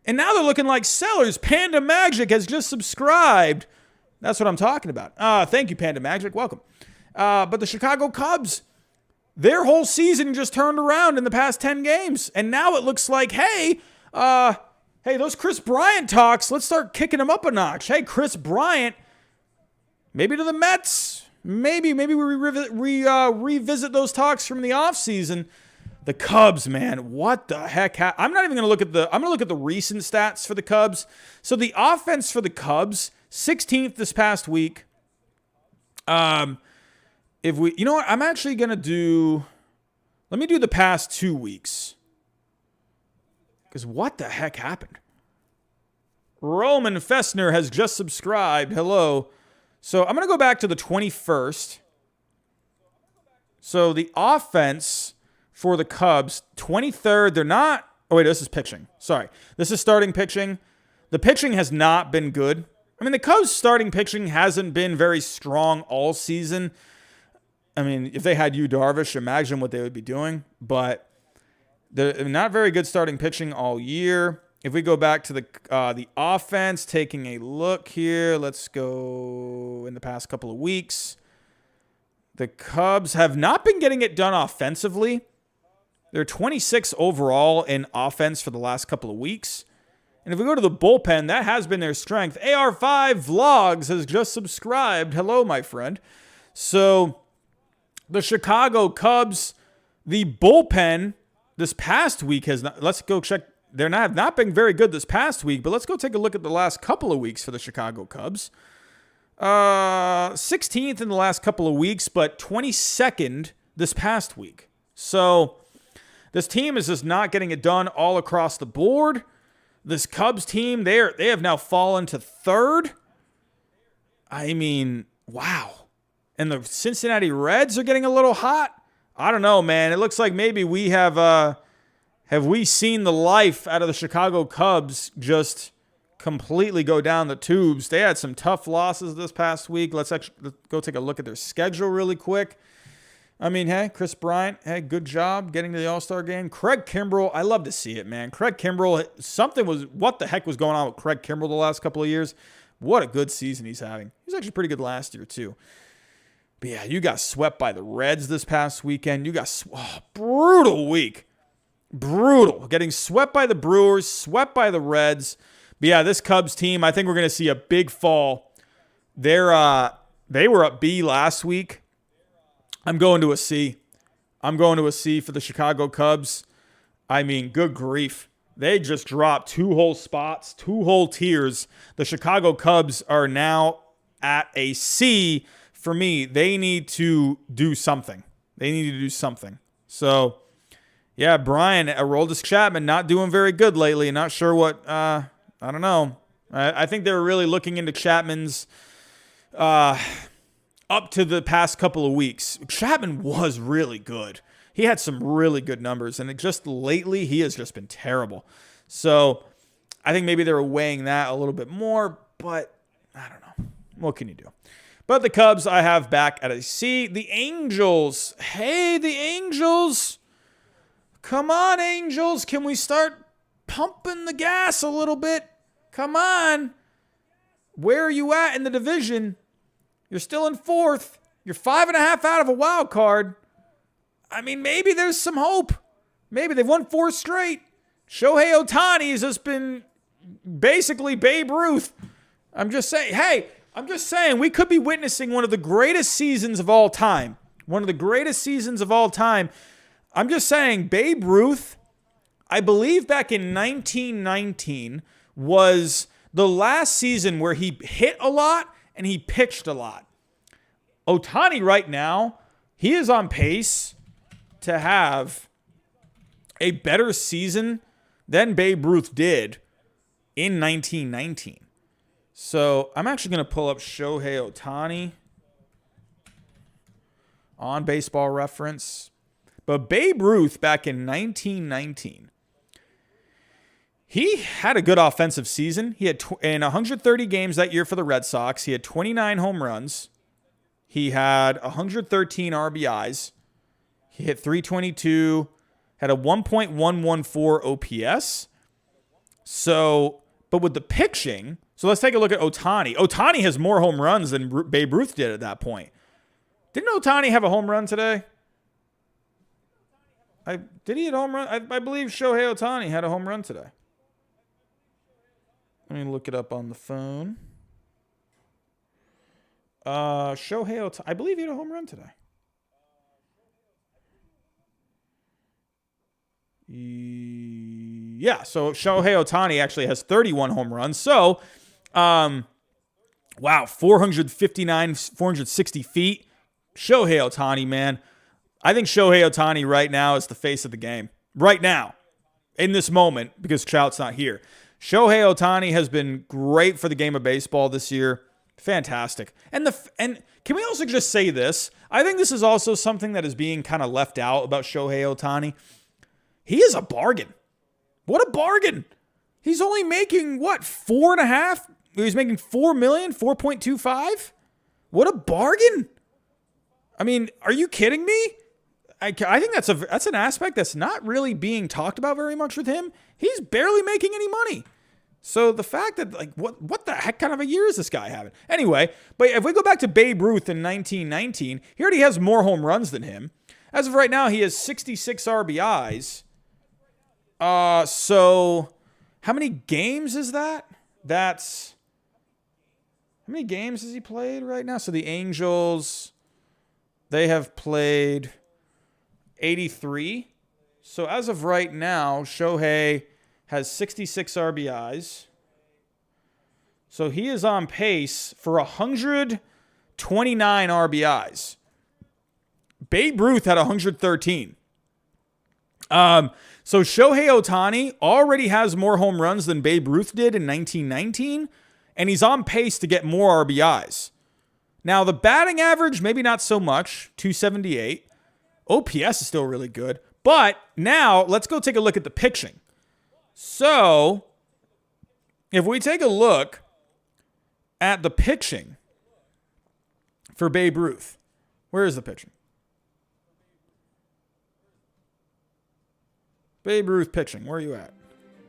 S1: And now they're looking like sellers. Panda Magic has just subscribed. That's what I'm talking about. Thank you, Panda Magic. Welcome. But the Chicago Cubs, their whole season just turned around in the past 10 games. And now it looks like, hey, those Chris Bryant talks, let's start kicking them up a notch. Hey, Chris Bryant, maybe to the Mets. Maybe we revisit those talks from the offseason. The Cubs, man, what the heck? I'm not even going to look at I'm going to look at the recent stats for the Cubs. So the offense for the Cubs, 16th this past week. I'm actually going to let me do the past 2 weeks. Because what the heck happened? Roman Fessner has just subscribed. Hello. So I'm going to go back to the 21st. So the offense for the Cubs, 23rd, they're not... Oh, wait, this is pitching. Sorry. This is starting pitching. The pitching has not been good. I mean, the Cubs starting pitching hasn't been very strong all season. I mean, if they had Yu Darvish, imagine what they would be doing. But they're not very good starting pitching all year. If we go back to the offense, taking a look here, let's go in the past couple of weeks. The Cubs have not been getting it done offensively. They're 26 overall in offense for the last couple of weeks. And if we go to the bullpen, that has been their strength. AR5 Vlogs has just subscribed. Hello, my friend. So the Chicago Cubs, the bullpen this past week has not, let's go check. They're not been very good this past week, but let's go take a look at the last couple of weeks for the Chicago Cubs. 16th in the last couple of weeks, but 22nd this past week. So this team is just not getting it done all across the board. This Cubs team, they have now fallen to 3rd. I mean, wow. And the Cincinnati Reds are getting a little hot. I don't know, man. It looks like maybe we have we seen the life out of the Chicago Cubs just completely go down the tubes. They had some tough losses this past week. Let's go take a look at their schedule really quick. I mean, hey, Chris Bryant, hey, good job getting to the All-Star game. Craig Kimbrell, I love to see it, man. Craig Kimbrell, what the heck was going on with Craig Kimbrell the last couple of years? What a good season he's having. He was actually pretty good last year, too. But yeah, you got swept by the Reds this past weekend. You got brutal week. Brutal. Getting swept by the Brewers, swept by the Reds. But yeah, this Cubs team, I think we're going to see a big fall. They were up B last week. I'm going to a C. I'm going to a C for the Chicago Cubs. I mean, good grief. They just dropped 2 whole spots, 2 whole tiers. The Chicago Cubs are now at a C. For me, they need to do something. So, yeah, Brian, Aroldis Chapman, not doing very good lately. Not sure what, I don't know. I think they were really looking into Chapman's up to the past couple of weeks. Chapman was really good. He had some really good numbers, and lately, he has just been terrible. So, I think maybe they were weighing that a little bit more, but I don't know. What can you do? But the Cubs, I have back at a C. The Angels. Hey, the Angels. Come on, Angels. Can we start pumping the gas a little bit? Come on. Where are you at in the division? You're still in 4th. You're 5.5 out of a wild card. I mean, maybe there's some hope. Maybe they've won 4 straight. Shohei Ohtani has just been basically Babe Ruth. I'm just saying, we could be witnessing one of the greatest seasons of all time. One of the greatest seasons of all time. I'm just saying, Babe Ruth, I believe back in 1919, was the last season where he hit a lot and he pitched a lot. Ohtani right now, he is on pace to have a better season than Babe Ruth did in 1919. So I'm actually going to pull up Shohei Ohtani on Baseball Reference. But Babe Ruth back in 1919, he had a good offensive season. He had in 130 games that year for the Red Sox, he had 29 home runs. He had 113 RBIs. He hit 322, had a 1.114 OPS. So, but with the pitching, so let's take a look at Ohtani. Ohtani has more home runs than Babe Ruth did at that point. Didn't Ohtani have a home run today? Did he hit a home run? I believe Shohei Ohtani had a home run today. Let me look it up on the phone. Shohei Ohtani, I believe he had a home run today. Yeah, so Shohei Ohtani actually has 31 home runs. So, wow, 459, 460 feet. Shohei Ohtani, man. I think Shohei Ohtani right now is the face of the game. Right now. In this moment, because Trout's not here. Shohei Ohtani has been great for the game of baseball this year. Fantastic. And can we also just say this? I think this is also something that is being kind of left out about Shohei Ohtani. He is a bargain. What a bargain. He's only making, what, 4.5? He's making $4 million, 4.25? What a bargain. I mean, are you kidding me? I think that's an aspect that's not really being talked about very much with him. He's barely making any money. So the fact that, like, what the heck kind of a year is this guy having? Anyway, but if we go back to Babe Ruth in 1919, he already has more home runs than him. As of right now, he has 66 RBIs. So how many games is that? How many games has he played right now? So the Angels, they have played 83. So as of right now, Shohei has 66 RBIs. So he is on pace for 129 RBIs. Babe Ruth had 113. So Shohei Ohtani already has more home runs than Babe Ruth did in 1919, and he's on pace to get more RBIs. Now, the batting average, maybe not so much, 278. OPS is still really good. But now, let's go take a look at the pitching. So, if we take a look at the pitching for Babe Ruth, where is the pitching? Babe Ruth pitching, where are you at?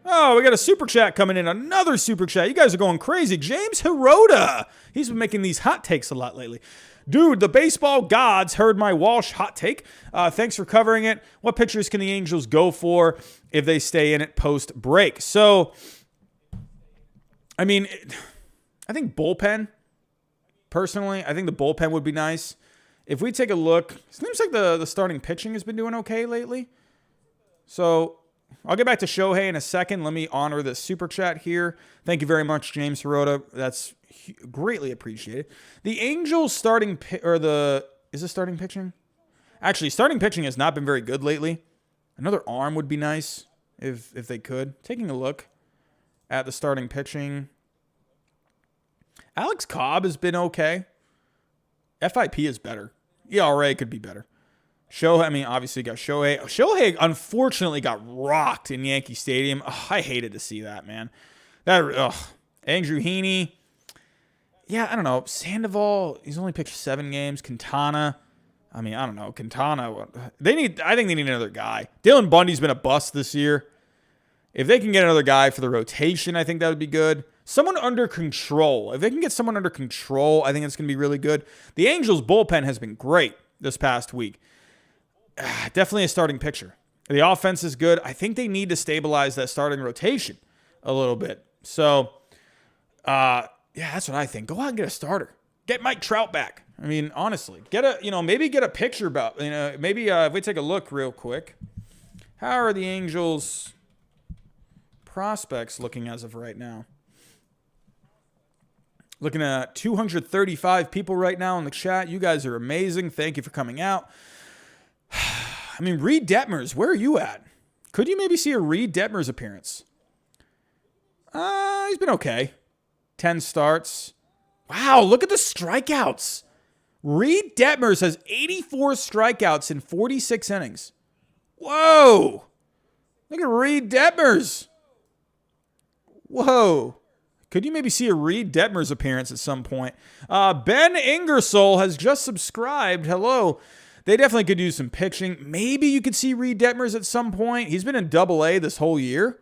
S1: Oh, we got a super chat coming in. Another super chat. You guys are going crazy. James Hirota. He's been making these hot takes a lot lately. Dude, the baseball gods heard my Walsh hot take. Thanks for covering it. What pitchers can the Angels go for if they stay in it post-break? So, I mean, I think bullpen, personally, I think the bullpen would be nice. If we take a look, it seems like the starting pitching has been doing okay lately. So, I'll get back to Shohei in a second. Let me honor the super chat here. Thank you very much, James Hirota. That's greatly appreciated. The Angels starting is this starting pitching? Actually, starting pitching has not been very good lately. Another arm would be nice if they could. Taking a look at the starting pitching. Alex Cobb has been okay. FIP is better. ERA could be better. Obviously got Shohei. Shohei, unfortunately, got rocked in Yankee Stadium. Ugh, I hated to see that, man. Andrew Heaney. Yeah, I don't know. Sandoval, he's only pitched 7 games. Quintana. I don't know. Quintana, I think they need another guy. Dylan Bundy's been a bust this year. If they can get another guy for the rotation, I think that would be good. Someone under control. If they can get someone under control, I think it's going to be really good. The Angels' bullpen has been great this past week. Definitely a starting pitcher. The offense is good. I think they need to stabilize that starting rotation a little bit. So, yeah, that's what I think. Go out and get a starter. Get Mike Trout back. I mean, honestly, maybe get a picture about, maybe if we take a look real quick, how are the Angels prospects looking as of right now? Looking at 235 people right now in the chat. You guys are amazing. Thank you for coming out. I mean, Reed Detmers, where are you at? Could you maybe see a Reed Detmers appearance? He's been okay. 10 starts. Wow, look at the strikeouts. Reed Detmers has 84 strikeouts in 46 innings. Whoa. Look at Reed Detmers. Whoa. Could you maybe see a Reed Detmers appearance at some point? Ben Ingersoll has just subscribed. Hello. They definitely could use some pitching. Maybe you could see Reed Detmers at some point. He's been in Double-A this whole year.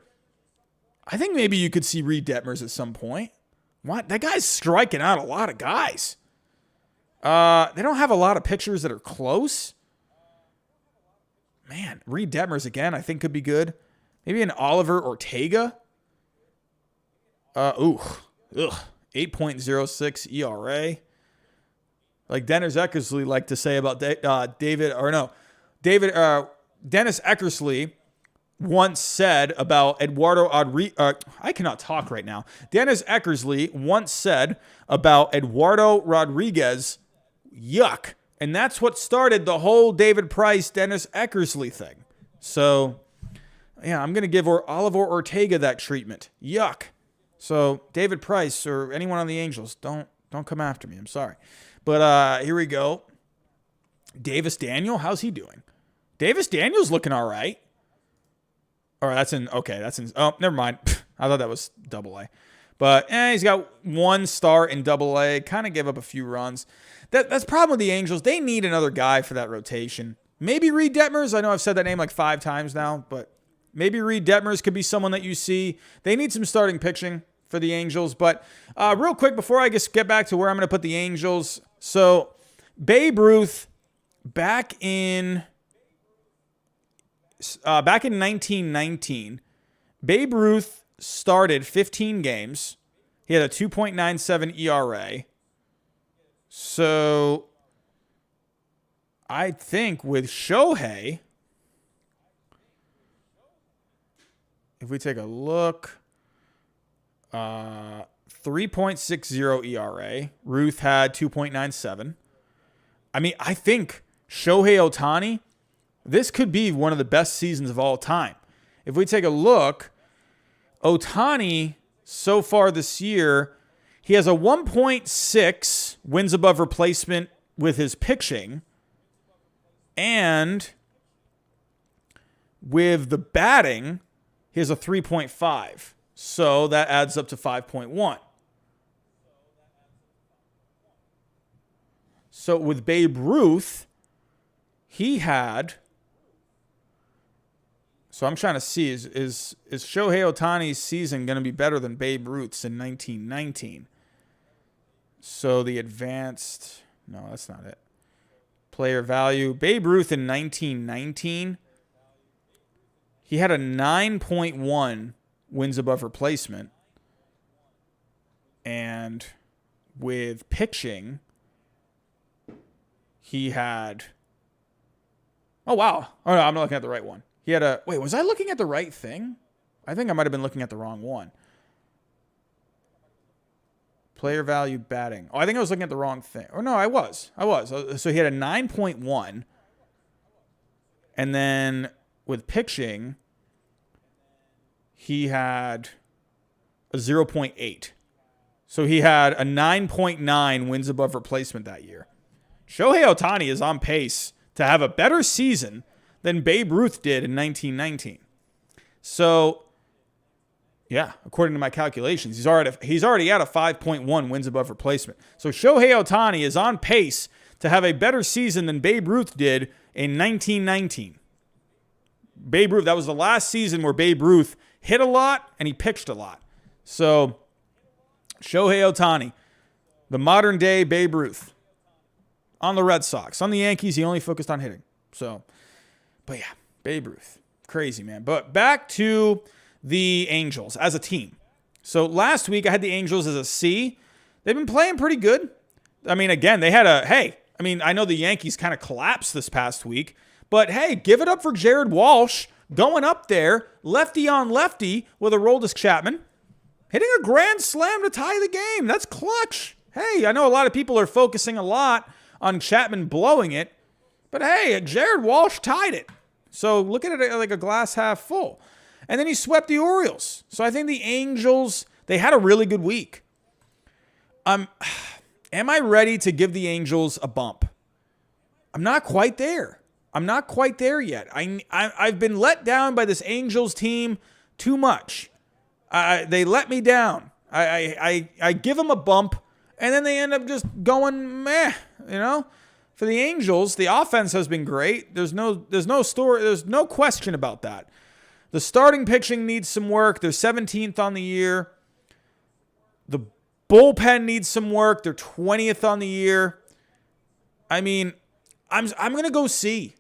S1: I think maybe you could see Reed Detmers at some point. What? That guy's striking out a lot of guys. They don't have a lot of pitchers that are close. Man, Reed Detmers again, I think could be good. Maybe an Oliver Ortega. 8.06 ERA. Like Dennis Eckersley liked to say about Dennis Eckersley once said about Eduardo I cannot talk right now. Dennis Eckersley once said about Eduardo Rodriguez, yuck. And that's what started the whole David Price, Dennis Eckersley thing. So, yeah, I'm going to give Oliver Ortega that treatment. Yuck. So, David Price or anyone on the Angels, don't come after me. I'm sorry. But here we go. Davis Daniel, how's he doing? Davis Daniel's looking all right. Or that's in, oh, never mind. I thought that was Double-A. But he's got 1 star in Double-A. Kind of gave up a few runs. That's the problem with the Angels. They need another guy for that rotation. Maybe Reed Detmers. I know I've said that name like 5 times now. But maybe Reed Detmers could be someone that you see. They need some starting pitching for the Angels. But real quick, before I get back to where I'm going to put the Angels. So Babe Ruth back in 1919, Babe Ruth started 15 games. He had a 2.97 ERA. So I think with Shohei, if we take a look, 3.60 ERA. Ruth had 2.97. I mean, I think Shohei Ohtani, this could be one of the best seasons of all time. If we take a look, Ohtani so far this year, he has a 1.6 wins above replacement with his pitching. And with the batting, he has a 3.5. So that adds up to 5.1. So with Babe Ruth, he had... So I'm trying to see, is Shohei Ohtani's season going to be better than Babe Ruth's in 1919? So the advanced... No, that's not it. Player value. Babe Ruth in 1919, he had a 9.1 wins above replacement. And with pitching, he had... Oh, wow. Oh, no, I'm not looking at the right one. He had a... Wait, was I looking at the right thing? I think I might have been looking at the wrong one. Player value batting. Oh, I think I was looking at the wrong thing. Or no, I was. So he had a 9.1. And then with pitching, he had a 0.8. So he had a 9.9 wins above replacement that year. Shohei Ohtani is on pace to have a better season than Babe Ruth did in 1919. So, yeah, according to my calculations, he's already at a 5.1 wins above replacement. So Shohei Ohtani is on pace to have a better season than Babe Ruth did in 1919. Babe Ruth, that was the last season where Babe Ruth hit a lot and he pitched a lot. So, Shohei Ohtani, the modern day Babe Ruth. On the Red Sox. On the Yankees, he only focused on hitting. So, but yeah, Babe Ruth. Crazy, man. But back to the Angels as a team. So last week I had the Angels as a C. They've been playing pretty good. I mean, again, they had I know the Yankees kind of collapsed this past week, but hey, give it up for Jared Walsh going up there, lefty on lefty with Aroldis Chapman, hitting a grand slam to tie the game. That's clutch. Hey, I know a lot of people are focusing a lot on Chapman blowing it, but hey, Jared Walsh tied it. So look at it like a glass half full. And then he swept the Orioles. So I think the Angels, they had a really good week. Am I ready to give the Angels a bump? I'm not quite there. I'm not quite there yet. I've been let down by this Angels team too much. They let me down. I give them a bump, and then they end up just going meh. For the Angels, the offense has been great. There's no question about that. The starting pitching needs some work. They're 17th on the year. The bullpen needs some work. They're 20th on the year. I mean, I'm going to go C.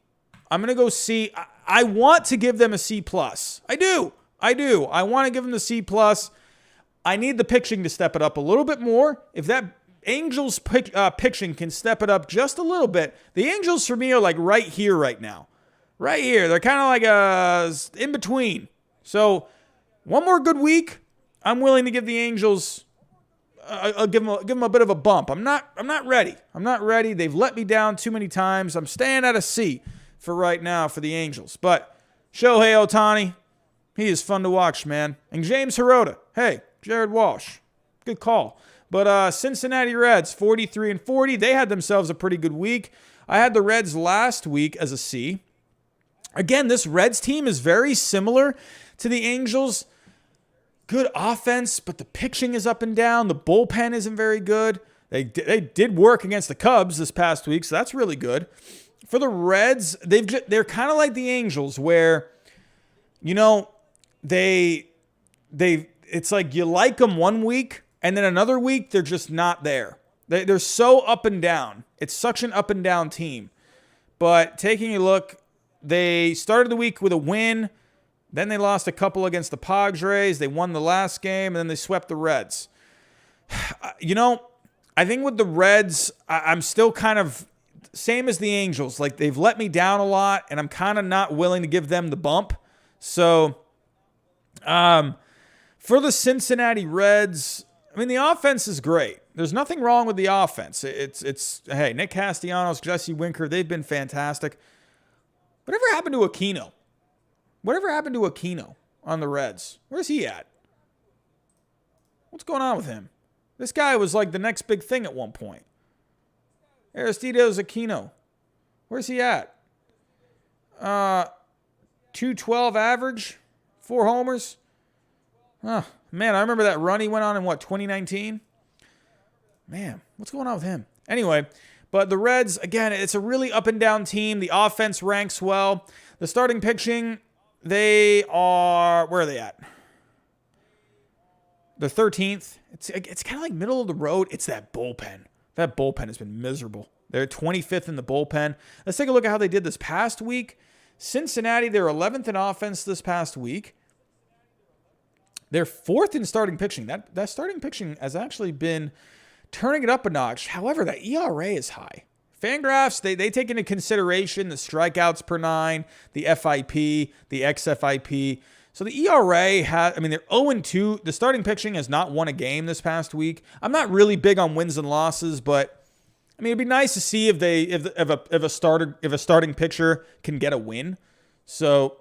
S1: I'm going to go C. I want to give them a C+. I do. I want to give them the C+. I need the pitching to step it up a little bit more. If that Angels pitching can step it up just a little bit, the Angels for me are like right here right now. Right here. They're kind of like in between. So one more good week, I'm willing to give the Angels I'll give them a bit of a bump. I'm not ready. I'm not ready. They've let me down too many times. I'm staying at a C for right now for the Angels. But Shohei Ohtani, he is fun to watch, man. And James Hirota, hey, Jared Walsh, good call. But Cincinnati Reds, 43-40. They had themselves a pretty good week. I had the Reds last week as a C. Again, this Reds team is very similar to the Angels. Good offense, but the pitching is up and down. The bullpen isn't very good. They did work against the Cubs this past week, so that's really good. For the Reds, they're kind of like the Angels, where it's like you like them one week, and then another week they're just not there. They're so up and down. It's such an up and down team. But taking a look, they started the week with a win. Then they lost a couple against the Padres. They won the last game, and then they swept the Reds. I think with the Reds, I'm still kind of same as the Angels. Like, they've let me down a lot, and I'm kind of not willing to give them the bump. So, for the Cincinnati Reds, I mean, the offense is great. There's nothing wrong with the offense. Hey, Nick Castellanos, Jesse Winker, they've been fantastic. Whatever happened to Aquino? Whatever happened to Aquino on the Reds? Where's he at? What's going on with him? This guy was like the next big thing at one point. Aristides Aquino. Where's he at? 212 average, 4 homers. Oh, man, I remember that run he went on in 2019? Man, what's going on with him? Anyway, but the Reds, again, it's a really up and down team. The offense ranks well. The starting pitching, where are they at? The 13th. It's kind of like middle of the road. It's that bullpen. That bullpen has been miserable. They're 25th in the bullpen. Let's take a look at how they did this past week. Cincinnati, they're 11th in offense this past week. They're 4th in starting pitching. That starting pitching has actually been turning it up a notch. However, that ERA is high. Fangraphs, they take into consideration the strikeouts per 9, the FIP, the XFIP. So the ERA they're 0-2. The starting pitching has not won a game this past week. I'm not really big on wins and losses, but I mean, it'd be nice to see if a starting pitcher can get a win. So,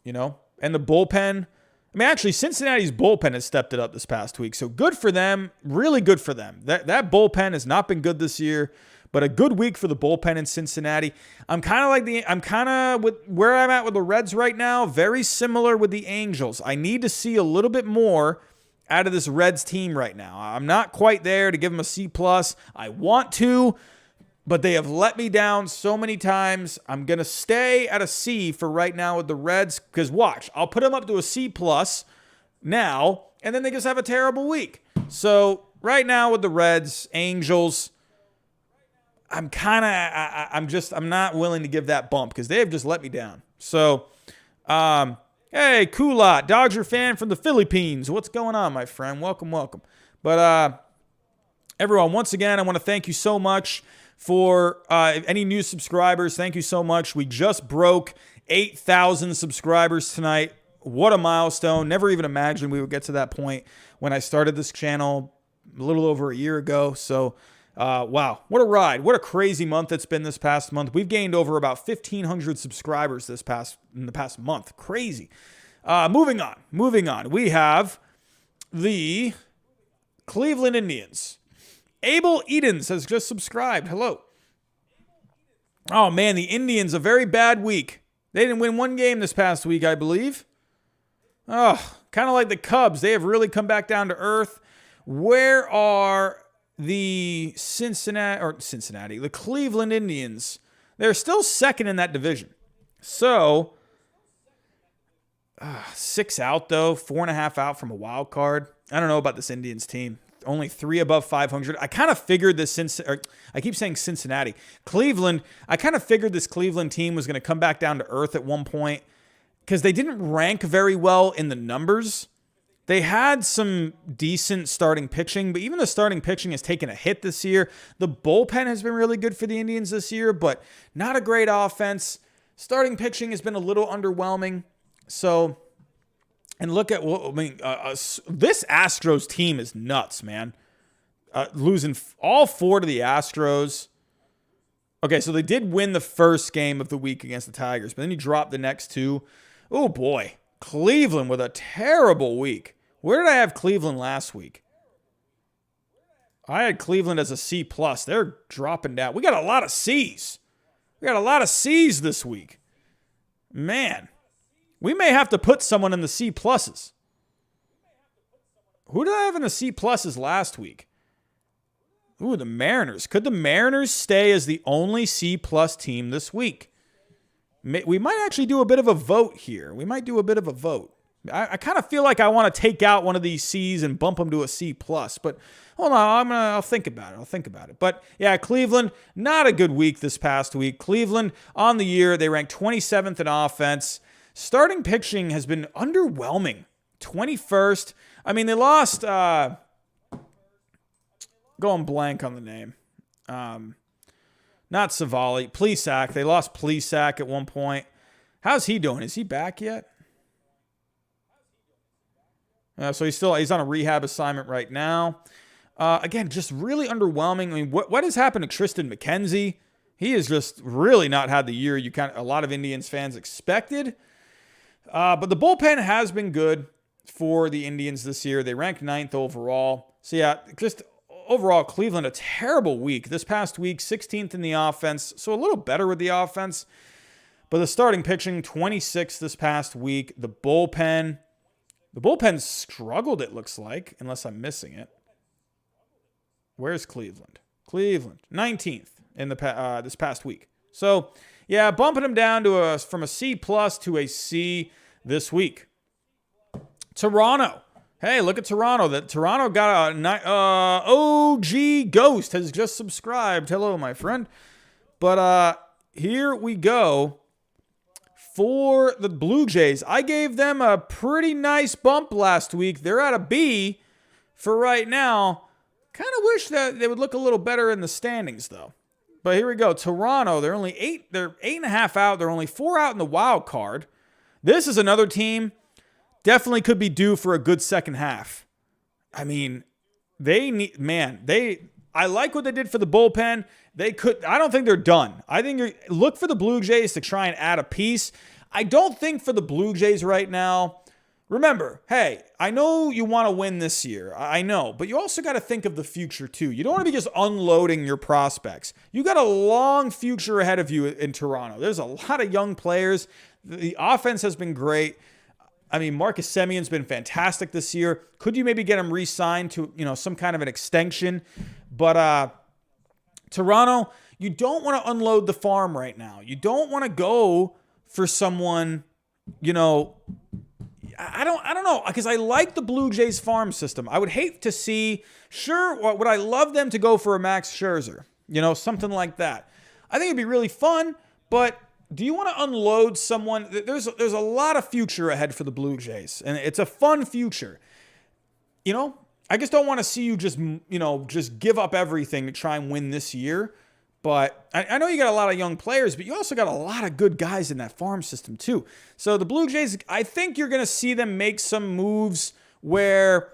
S1: and the bullpen. I mean, actually, Cincinnati's bullpen has stepped it up this past week. So good for them. Really good for them. That bullpen has not been good this year, but a good week for the bullpen in Cincinnati. I'm kind of with where I'm at with the Reds right now, very similar with the Angels. I need to see a little bit more out of this Reds team right now. I'm not quite there to give them a C+. I want to, but they have let me down so many times. I'm going to stay at a C for right now with the Reds, because watch, I'll put them up to a C+ now, and then they just have a terrible week. So right now with the Reds, Angels, I'm not willing to give that bump because they have just let me down. So Hey, Kulat, Dodger fan from the Philippines. What's going on, my friend? Welcome, welcome. But everyone, once again, I want to thank you so much for any new subscribers. Thank you so much. We just broke 8,000 subscribers tonight. What a milestone. Never even imagined we would get to that point when I started this channel a little over a year ago. So, wow, what a ride. What a crazy month it's been this past month. We've gained over about 1,500 subscribers in the past month. Crazy. Moving on. We have the Cleveland Indians. Abel Edens has just subscribed. Hello. Oh, man, the Indians, a very bad week. They didn't win one game this past week, I believe. Oh, kind of like the Cubs. They have really come back down to earth. Where are the the Cleveland Indians? They're still second in that division. So, 6 out, though. 4.5 out from a wild card. I don't know about this Indians team. Only 3 above 500. I kind of figured I keep saying Cincinnati. Cleveland, I kind of figured this Cleveland team was going to come back down to earth at one point because they didn't rank very well in the numbers. They had some decent starting pitching, but even the starting pitching has taken a hit this year. The bullpen has been really good for the Indians this year, but not a great offense. Starting pitching has been a little underwhelming. So, and look at this Astros team is nuts, man. Losing all 4 to the Astros. Okay, so they did win the first game of the week against the Tigers, but then you dropped the next 2. Oh, boy. Cleveland with a terrible week. Where did I have Cleveland last week? I had Cleveland as a C+. They're dropping down. We got a lot of C's. We got a lot of C's this week. Man. We may have to put someone in the C+. Who did I have in the C+ last week? Ooh, the Mariners. Could the Mariners stay as the only C+ team this week? We might actually do a bit of a vote here. I kind of feel like I want to take out one of these C's and bump them to a C+. But hold on, I'll think about it. But yeah, Cleveland, not a good week this past week. Cleveland on the year, they ranked 27th in offense. Starting pitching has been underwhelming. 21st. I mean, they lost, going blank on the name. Not Savali, Plesac. They lost Plesac at one point. How's he doing? Is he back yet? So he's on a rehab assignment right now. Again, just really underwhelming. I mean, what has happened to Tristan McKenzie? He has just really not had the year a lot of Indians fans expected. But the bullpen has been good for the Indians this year. They ranked 9th overall. So yeah, just overall, Cleveland, a terrible week. This past week, 16th in the offense, so a little better with the offense. But the starting pitching, 26th this past week. The bullpen struggled, it looks like, unless I'm missing it. Where's Cleveland? Cleveland, 19th in this past week. So, yeah, bumping them down from a C+ to a C this week. Toronto. Hey, look at Toronto. Toronto got OG Ghost has just subscribed. Hello, my friend. But here we go. For the Blue Jays, I gave them a pretty nice bump last week. They're at a B for right now. Kind of wish that they would look a little better in the standings, though. But here we go. Toronto, they're 8.5 out. They're only 4 out in the wild card. This is another team definitely could be due for a good second half. I mean, I like what they did for the bullpen. I don't think they're done. I think look for the Blue Jays to try and add a piece. I don't think for the Blue Jays right now. Remember, hey, I know you want to win this year. I know, but you also got to think of the future too. You don't want to be just unloading your prospects. You got a long future ahead of you in Toronto. There's a lot of young players. The offense has been great. I mean, Marcus Semion's been fantastic this year. Could you maybe get him re-signed to, some kind of an extension? But Toronto, you don't want to unload the farm right now. You don't want to go for someone, I don't know, because I like the Blue Jays farm system. I would hate to see, would I love them to go for a Max Scherzer? Something like that. I think it'd be really fun, but do you want to unload someone? There's a lot of future ahead for the Blue Jays, and it's a fun future. I just don't want to see you just give up everything to try and win this year. But I know you got a lot of young players, but you also got a lot of good guys in that farm system too. So the Blue Jays, I think you're going to see them make some moves where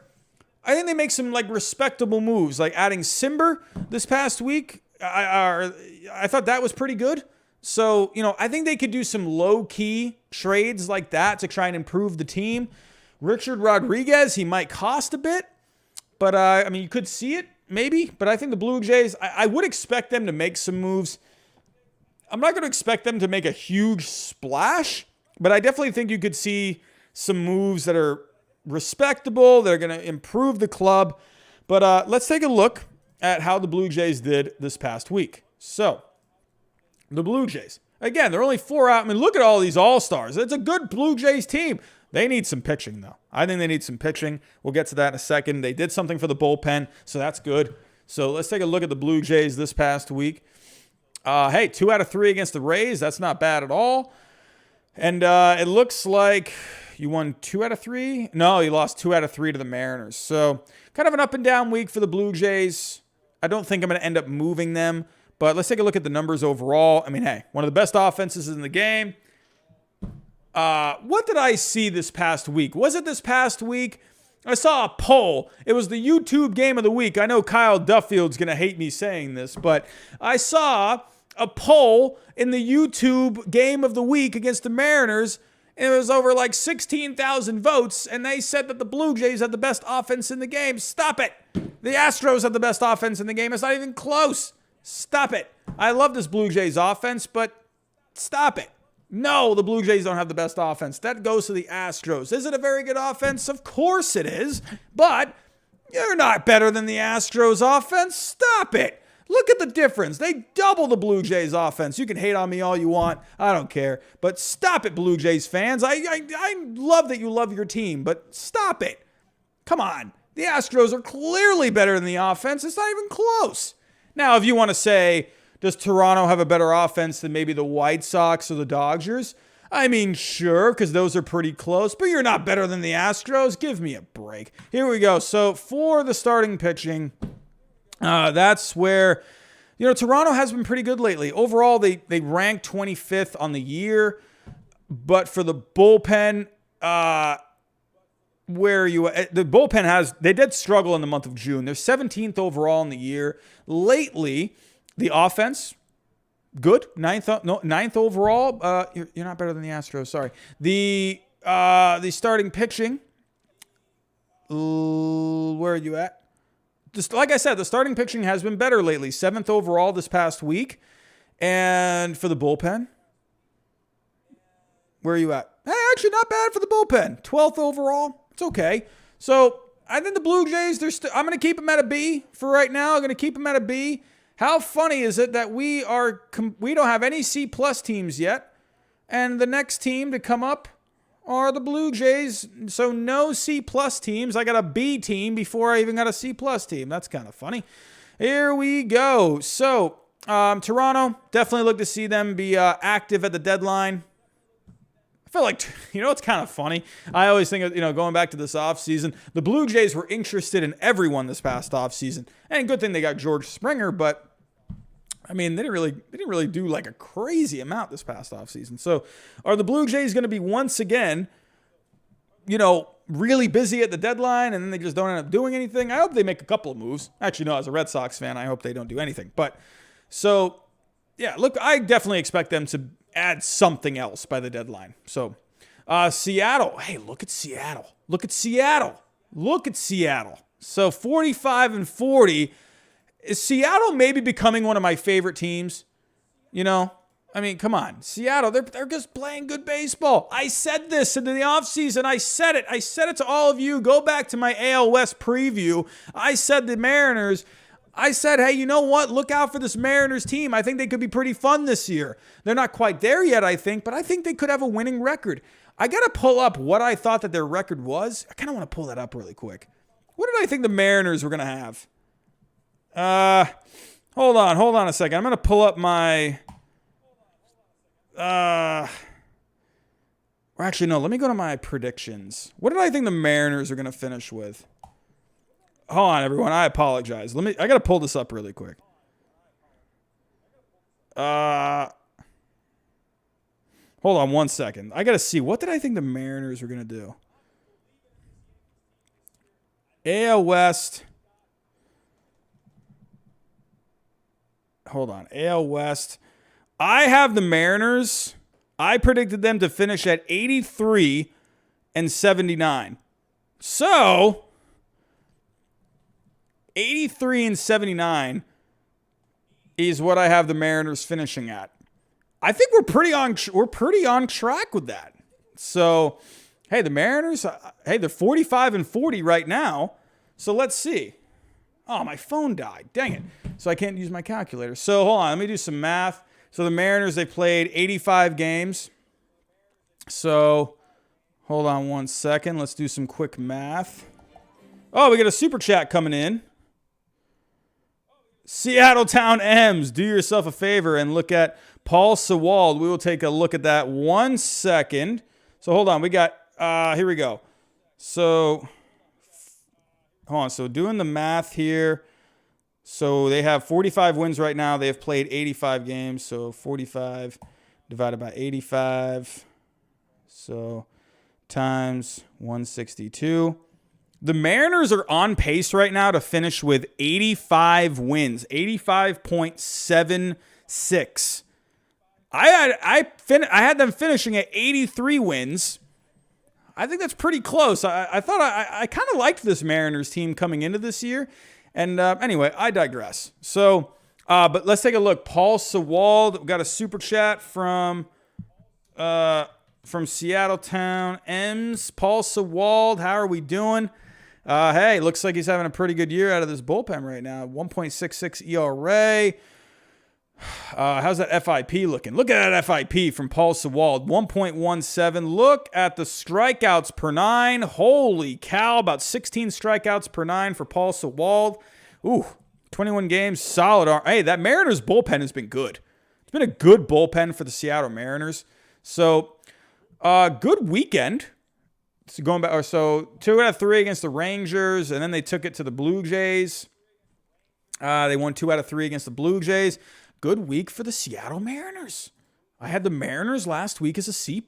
S1: I think they make some respectable moves, like adding Simber this past week. I thought that was pretty good. So, I think they could do some low-key trades like that to try and improve the team. Richard Rodriguez, he might cost a bit, but you could see it. Maybe, but I think the Blue Jays, I would expect them to make some moves. I'm not going to expect them to make a huge splash, but I definitely think you could see some moves that are respectable, that are going to improve the club. But let's take a look at how the Blue Jays did this past week. So, the Blue Jays, again, they're only 4 out. Look at all these All-Stars. It's a good Blue Jays team. They need some pitching, though. I think they need some pitching. We'll get to that in a second. They did something for the bullpen, so that's good. So let's take a look at the Blue Jays this past week. 2 out of 3 against the Reyes. That's not bad at all. And it looks like you won 2 out of 3. No, you lost 2 out of 3 to the Mariners. So kind of an up and down week for the Blue Jays. I don't think I'm going to end up moving them. But let's take a look at the numbers overall. One of the best offenses in the game. What did I see this past week? Was it this past week? I saw a poll. It was the YouTube game of the week. I know Kyle Duffield's going to hate me saying this, but I saw a poll in the YouTube game of the week against the Mariners, and it was over 16,000 votes, and they said that the Blue Jays had the best offense in the game. Stop it. The Astros had the best offense in the game. It's not even close. Stop it. I love this Blue Jays offense, but stop it. No, the Blue Jays don't have the best offense. That goes to the Astros. Is it a very good offense? Of course it is. But you're not better than the Astros offense. Stop it. Look at the difference. They double the Blue Jays offense. You can hate on me all you want. I don't care. But stop it, Blue Jays fans. I love that you love your team, but stop it. Come on. The Astros are clearly better than the offense. It's not even close. Now, if you want to say, does Toronto have a better offense than maybe the White Sox or the Dodgers? Sure, because those are pretty close, but you're not better than the Astros. Give me a break. Here we go. So for the starting pitching, that's where, Toronto has been pretty good lately. Overall, they ranked 25th on the year, but for the bullpen, where are you at? The bullpen they did struggle in the month of June. They're 17th overall in the year. Lately, the offense, good. Ninth overall. You're not better than the Astros. Sorry. The starting pitching. Where are you at? Just like I said, the starting pitching has been better lately. 7th overall this past week. And for the bullpen, where are you at? Hey, actually not bad for the bullpen. 12th overall. It's okay. So I think the Blue Jays, I'm going to keep them at a B for right now. I'm going to keep them at a B. How funny is it that we don't have any C+ teams yet, and the next team to come up are the Blue Jays, so no C+ teams. I got a B team before I even got a C+ team. That's kind of funny. Here we go. So, Toronto, definitely look to see them be active at the deadline. I feel like, it's kind of funny. I always think of, going back to this offseason, the Blue Jays were interested in everyone this past offseason. And good thing they got George Springer, but they didn't really do a crazy amount this past offseason. So are the Blue Jays going to be once again, really busy at the deadline and then they just don't end up doing anything? I hope they make a couple of moves. Actually, no, as a Red Sox fan, I hope they don't do anything. But so, yeah, look, I definitely expect them to add something else by the deadline. So, Seattle. Hey, look at Seattle. Look at Seattle. So, 45-40. Is Seattle maybe becoming one of my favorite teams? Come on. Seattle, they're just playing good baseball. I said this in the offseason. I said it to all of you. Go back to my AL West preview. I said the Mariners. I said, hey, you know what? Look out for this Mariners team. I think they could be pretty fun this year. They're not quite there yet, I think, but I think they could have a winning record. I got to pull up what I thought that their record was. I kind of want to pull that up really quick. What did I think the Mariners were going to have? Hold on a second. I'm going to pull up my... Or actually, no, let me go to my predictions. What did I think the Mariners are going to finish with? Hold on, everyone. I apologize. I got to pull this up really quick. Hold on one second. I got to see. What did I think the Mariners were going to do? AL West. Hold on. AL West. I have the Mariners. I predicted them to finish at 83 and 79. So, 83 and 79 is what I have the Mariners finishing at. I think we're pretty on track with that. So, hey, the Mariners, they're 45 and 40 right now. So let's see. Oh, my phone died. Dang it. So I can't use my calculator. So hold on, let me do some math. So the Mariners, they played 85 games. So hold on one second. Let's do some quick math. Oh, we got a super chat coming in. Seattle Town M's, do yourself a favor and look at Paul Sewald. We will take a look at that 1 second. So hold on. We got, here we go. So, hold on. So doing the math here. So they have 45 wins right now. They have played 85 games. So 45 divided by 85. So times 162. The Mariners are on pace right now to finish with 85 wins. 85.76. I had them finishing at 83 wins. I think that's pretty close. I thought I kind of liked this Mariners team coming into this year. And anyway, I digress. So, but let's take a look. Paul Sewald, we got a super chat from Seattle Town M's. Paul Sewald, how are we doing? Hey, looks like he's having a pretty good year out of this bullpen right now. 1.66 ERA. How's that FIP looking? Look at that FIP from Paul Sewald, 1.17. Look at the strikeouts per nine. Holy cow, about 16 strikeouts per nine for Paul Sewald. Ooh, 21 games, solid. Hey, that Mariners bullpen has been good. It's been a good bullpen for the Seattle Mariners. So, good weekend. So going back, so 2 out of 3 against the Rangers, and then they took it to the Blue Jays. They won 2 out of 3 against the Blue Jays. Good week for the Seattle Mariners. I had the Mariners last week as a C+,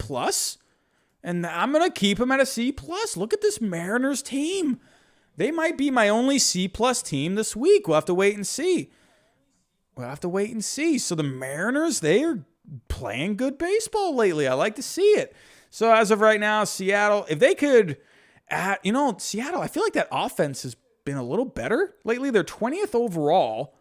S1: and I'm going to keep them at a C+. Look at this Mariners team. They might be my only C+ team this week. We'll have to wait and see. So the Mariners, they are playing good baseball lately. I like to see it. So as of right now, Seattle, if they could, Seattle, I feel like that offense has been a little better lately. They're 20th overall.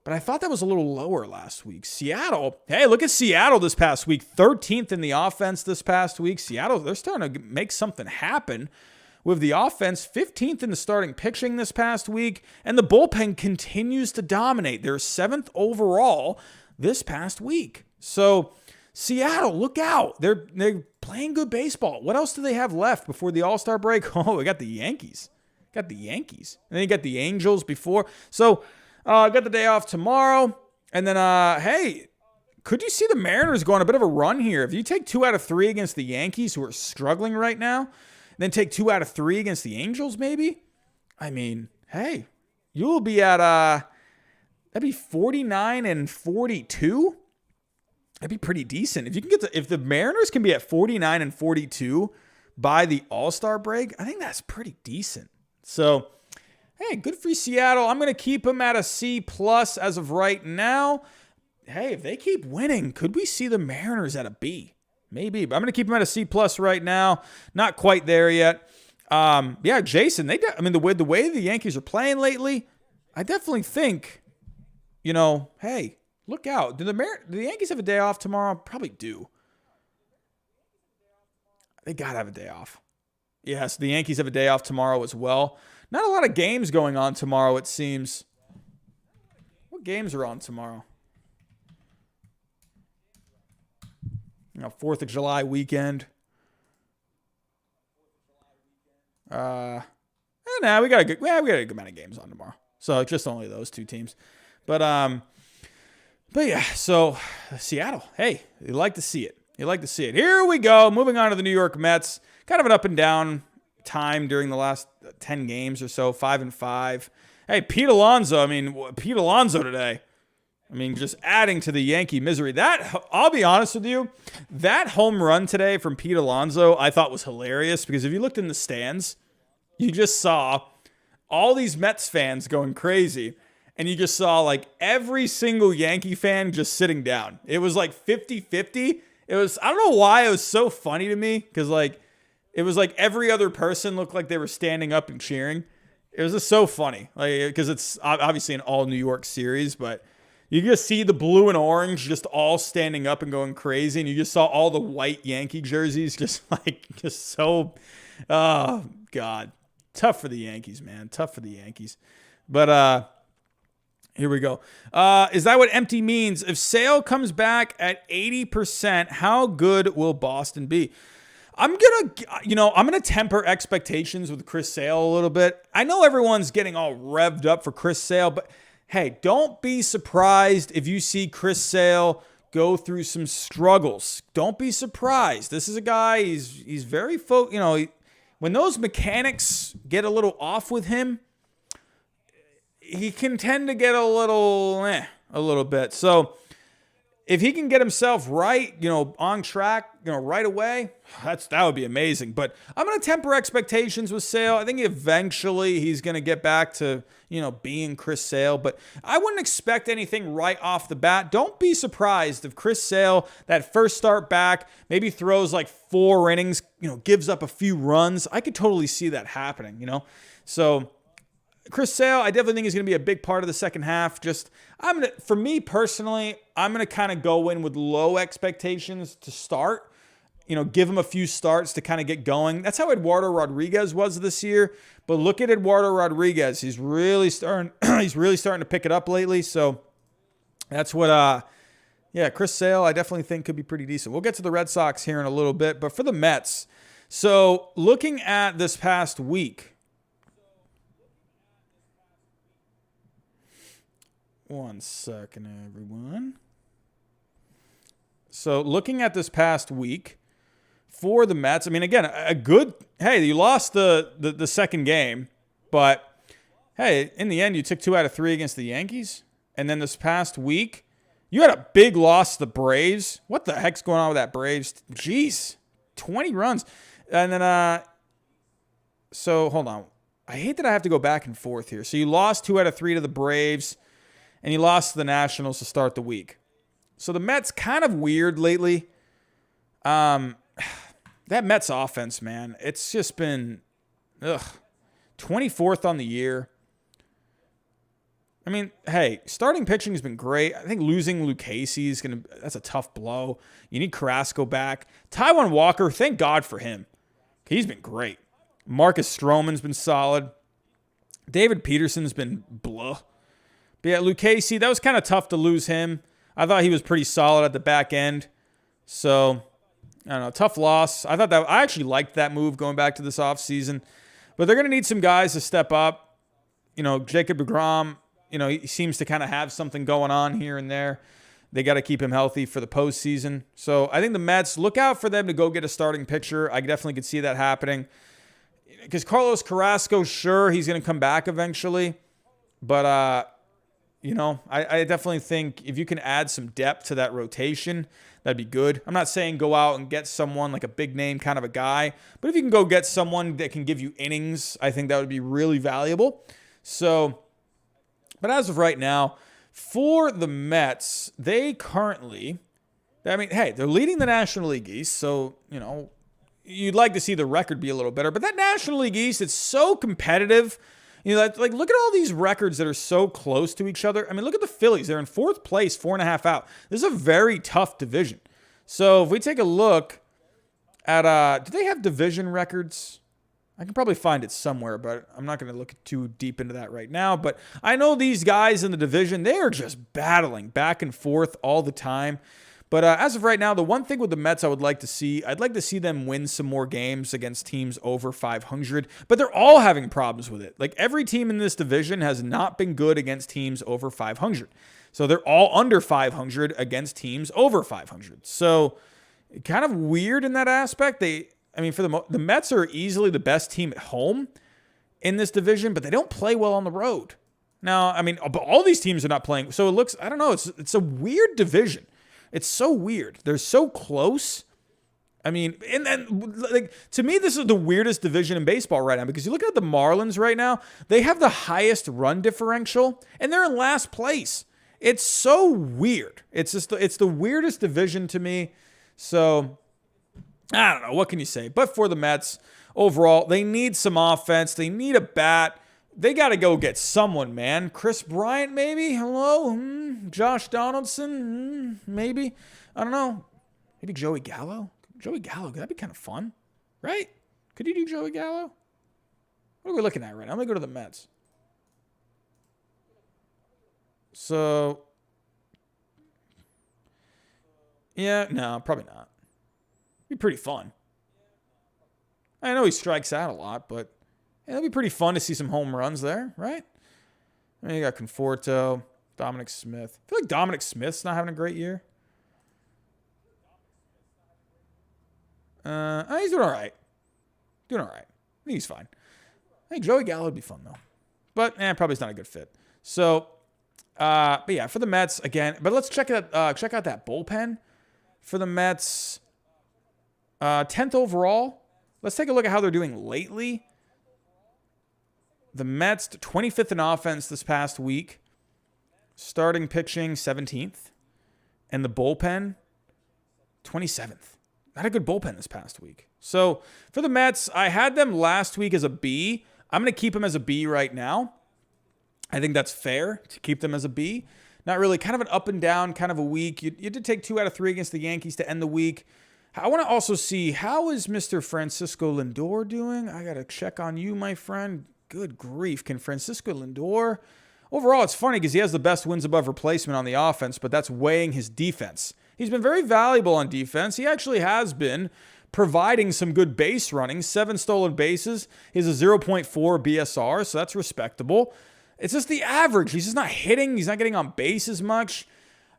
S1: But I thought that was a little lower last week. Seattle, hey, look at Seattle this past week. 13th in the offense this past week. Seattle, they're starting to make something happen with the offense. 15th in the starting pitching this past week. And the bullpen continues to dominate. They're 7th overall this past week. So Seattle, look out. They're playing good baseball. What else do they have left before the All Star break? Oh, we got the Yankees. And then you got the Angels before. So, I got the day off tomorrow. And then, hey, could you see the Mariners go on a bit of a run here? If you take 2 out of 3 against the Yankees, who are struggling right now, and then take 2 out of 3 against the Angels, maybe? I mean, hey, you'll be at, that'd be 49 and 42. That'd be pretty decent. If you can if the Mariners can be at 49 and 42 by the All-Star break, I think that's pretty decent. So, hey, good for Seattle. I'm going to keep them at a C+ as of right now. Hey, if they keep winning, could we see the Mariners at a B? Maybe, but I'm going to keep them at a C+ right now. Not quite there yet. Yeah, Jason, the way the Yankees are playing lately, I definitely think, hey, look out. Do the Yankees have a day off tomorrow? Probably do. They got to have a day off. Yes, the Yankees have a day off tomorrow as well. Not a lot of games going on tomorrow, it seems. What games are on tomorrow? 4th of July weekend. We got a good amount of games on tomorrow. So just only those 2 teams. But But yeah, so Seattle, hey, you like to see it. You like to see it. Here we go. Moving on to the New York Mets. Kind of an up and down time during the last 10 games or so, 5-5. Hey, Pete Alonso today. Just adding to the Yankee misery. I'll be honest with you, that home run today from Pete Alonso I thought was hilarious because if you looked in the stands, you just saw all these Mets fans going crazy. And you just saw like every single Yankee fan just sitting down. It was like 50-50. I don't know why it was so funny to me because it was like every other person looked like they were standing up and cheering. It was just so funny because it's obviously an all New York series, but you just see the blue and orange just all standing up and going crazy. And you just saw all the white Yankee jerseys just so, oh God, tough for the Yankees, man. Tough for the Yankees. But, here we go. Is that what empty means? If Sale comes back at 80%, how good will Boston be? I'm gonna temper expectations with Chris Sale a little bit. I know everyone's getting all revved up for Chris Sale, but hey, don't be surprised if you see Chris Sale go through some struggles. Don't be surprised. This is a guy. He's very when those mechanics get a little off with him, he can tend to get a little bit. So if he can get himself right, on track, right away, that would be amazing. But I'm going to temper expectations with Sale. I think eventually he's going to get back to, being Chris Sale. But I wouldn't expect anything right off the bat. Don't be surprised if Chris Sale, that first start back, maybe throws like 4 innings, gives up a few runs. I could totally see that happening, So Chris Sale, I definitely think is going to be a big part of the second half. For me personally, I'm going to kind of go in with low expectations to start. Give him a few starts to kind of get going. That's how Eduardo Rodriguez was this year. But look at Eduardo Rodriguez. He's really starting to pick it up lately. So that's what Chris Sale, I definitely think could be pretty decent. We'll get to the Red Sox here in a little bit. But for the Mets, so looking at this past week, one second, everyone. So looking at this past week for the Mets, again, you lost the second game, but hey, in the end, you took 2 out of 3 against the Yankees. And then this past week, you had a big loss to the Braves. What the heck's going on with that Braves? Jeez, 20 runs. And then, so hold on. I hate that I have to go back and forth here. So you lost 2 out of 3 to the Braves. And you lost to the Nationals to start the week. So the Mets kind of weird lately. That Mets offense, man, it's just been 24th on the year. Starting pitching has been great. I think losing Lucchesi that's a tough blow. You need Carrasco back. Taijuan Walker, thank God for him. He's been great. Marcus Stroman's been solid. David Peterson's been blah. But yeah, Lucchesi, that was kind of tough to lose him. I thought he was pretty solid at the back end. So, I don't know, tough loss. I actually liked that move going back to this offseason. But they're going to need some guys to step up. Jacob deGrom, he seems to kind of have something going on here and there. They got to keep him healthy for the postseason. So, I think the Mets, look out for them to go get a starting pitcher. I definitely could see that happening. Because Carlos Carrasco, sure, he's going to come back eventually. But, I definitely think if you can add some depth to that rotation, that'd be good. I'm not saying go out and get someone like a big name kind of a guy, but if you can go get someone that can give you innings, I think that would be really valuable. So, but as of right now, for the Mets, they're leading the National League East, so, you'd like to see the record be a little better, but that National League East, it's so competitive. Look at all these records that are so close to each other. Look at the Phillies. They're in 4th place, 4.5 out. This is a very tough division. So if we take a look at, do they have division records? I can probably find it somewhere, but I'm not going to look too deep into that right now. But I know these guys in the division, they are just battling back and forth all the time. But as of right now, the one thing with the Mets I'd like to see them win some more games against teams over 500. But they're all having problems with it. Like every team in this division has not been good against teams over 500. So they're all under 500 against teams over 500. So kind of weird in that aspect. The Mets are easily the best team at home in this division, but they don't play well on the road. Now, but all these teams are not playing. So it looks, I don't know, it's a weird division. It's so weird. They're so close. To me, this is the weirdest division in baseball right now, because you look at the Marlins right now, they have the highest run differential, and they're in last place. It's so weird. It's the weirdest division to me. So I don't know. What can you say? But for the Mets, overall, they need some offense. They need a bat. They got to go get someone, man. Chris Bryant, maybe? Hello? Josh Donaldson? Maybe? I don't know. Maybe Joey Gallo? Joey Gallo, that'd be kind of fun, right? Could you do Joey Gallo? What are we looking at right now? Let me go to the Mets. So, yeah, no, probably not. Be pretty fun. I know he strikes out a lot, but it'll be pretty fun to see some home runs there, right? You got Conforto, Dominic Smith. I feel like Dominic Smith's not having a great year. He's doing all right. I think he's fine. I think Joey Gallo would be fun, though. But, probably is not a good fit. So, but yeah, for the Mets, again, but let's check out that bullpen for the Mets. 10th overall. Let's take a look at how they're doing lately. The Mets, 25th in offense this past week. Starting pitching, 17th. And the bullpen, 27th. Not a good bullpen this past week. So for the Mets, I had them last week as a B. I'm going to keep them as a B right now. I think that's fair to keep them as a B. Not really, kind of an up and down kind of a week. You did take 2 out of 3 against the Yankees to end the week. I want to also see, how is Mr. Francisco Lindor doing? I got to check on you, my friend. Good grief. Can Francisco Lindor... Overall, it's funny because he has the best wins above replacement on the offense, but that's weighing his defense. He's been very valuable on defense. He actually has been providing some good base running. 7 stolen bases. He has a 0.4 BSR, so that's respectable. It's just the average. He's just not hitting. He's not getting on base as much.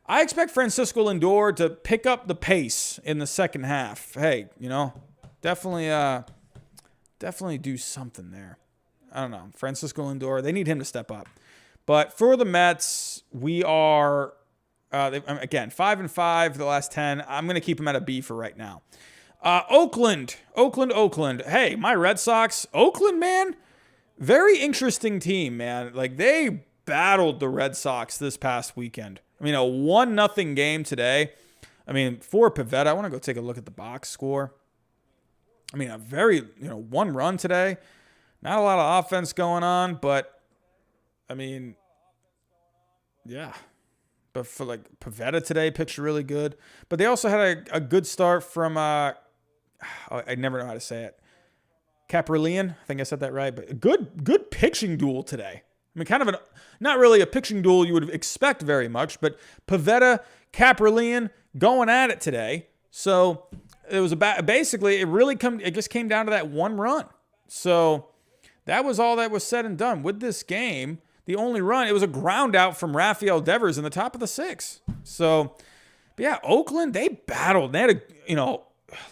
S1: I expect Francisco Lindor to pick up the pace in the second half. Hey, definitely do something there. I don't know. Francisco Lindor, they need him to step up. But for the Mets, we are, again, 5-5 the last 10. I'm going to keep them at a B for right now. Oakland. Hey, my Red Sox. Oakland, man, very interesting team, man. Like, they battled the Red Sox this past weekend. A 1-0 game today. For Pivetta, I want to go take a look at the box score. A very, 1 run today. Not a lot of offense going on, but yeah. But for Pivetta today, pitched really good. But they also had a good start from, I never know how to say it. Caprillion, I think I said that right. But a good pitching duel today. Kind of not really a pitching duel you would expect very much, but Pivetta, Caprillion going at it today. So it was it just came down to that 1 run. So that was all that was said and done with this game. The only run, it was a ground out from Rafael Devers in the top of the 6th. So, but yeah, Oakland, they battled. They had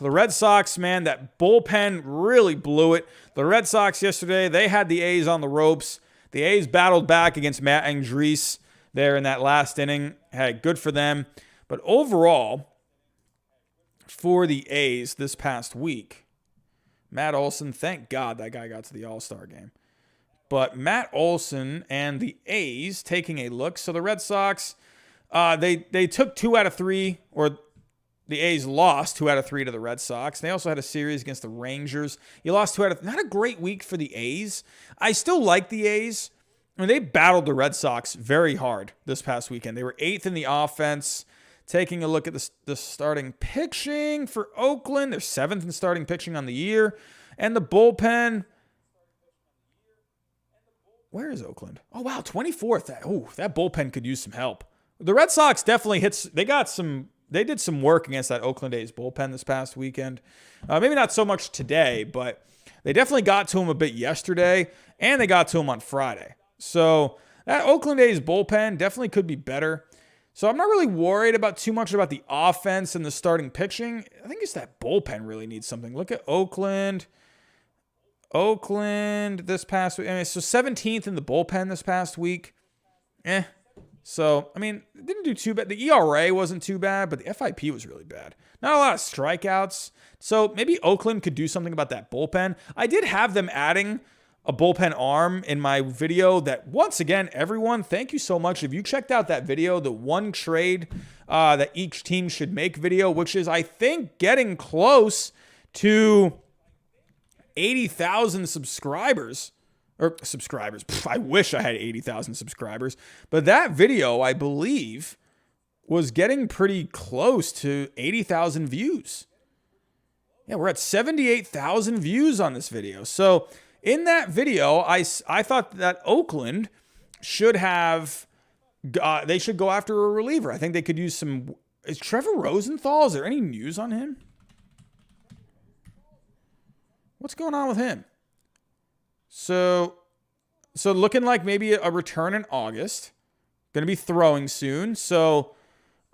S1: the Red Sox, man, that bullpen really blew it. The Red Sox yesterday, they had the A's on the ropes. The A's battled back against Matt Andriese there in that last inning. Hey, good for them. But overall, for the A's this past week, Matt Olson, thank God that guy got to the All Star game. But Matt Olson and the A's taking a look. So the Red Sox, they took 2 out of 3, or the A's lost 2 out of 3 to the Red Sox. They also had a series against the Rangers. You lost 2 out of 3. Not a great week for the A's. I still like the A's. They battled the Red Sox very hard this past weekend. They were 8th in the offense. Taking a look at the starting pitching for Oakland, they're 7th in starting pitching on the year. And the bullpen, where is Oakland? Oh, wow, 24th. That bullpen could use some help. The Red Sox definitely they did some work against that Oakland A's bullpen this past weekend. Maybe not so much today, but they definitely got to him a bit yesterday, and they got to him on Friday. So that Oakland A's bullpen definitely could be better. So I'm not really worried about too much about the offense and the starting pitching. I think it's that bullpen really needs something. Look at Oakland. Oakland this past week. I mean, so 17th in the bullpen this past week. So, I mean, it didn't do too bad. The ERA wasn't too bad, but the FIP was really bad. Not a lot of strikeouts. So maybe Oakland could do something about that bullpen. I did have them adding a bullpen arm in my video that, once again, everyone, thank you so much. If you checked out that video, the one trade that each team should make video, which is, I think, getting close to 80,000 subscribers. Or subscribers. I wish I had 80,000 subscribers. But that video, I believe, was getting pretty close to 80,000 views. Yeah, we're at 78,000 views on this video. So in that video, I thought that Oakland should have, they should go after a reliever. I think they could use some, is Trevor Rosenthal, is there any news on him? What's going on with him? So looking like maybe a return in August. Going to be throwing soon. So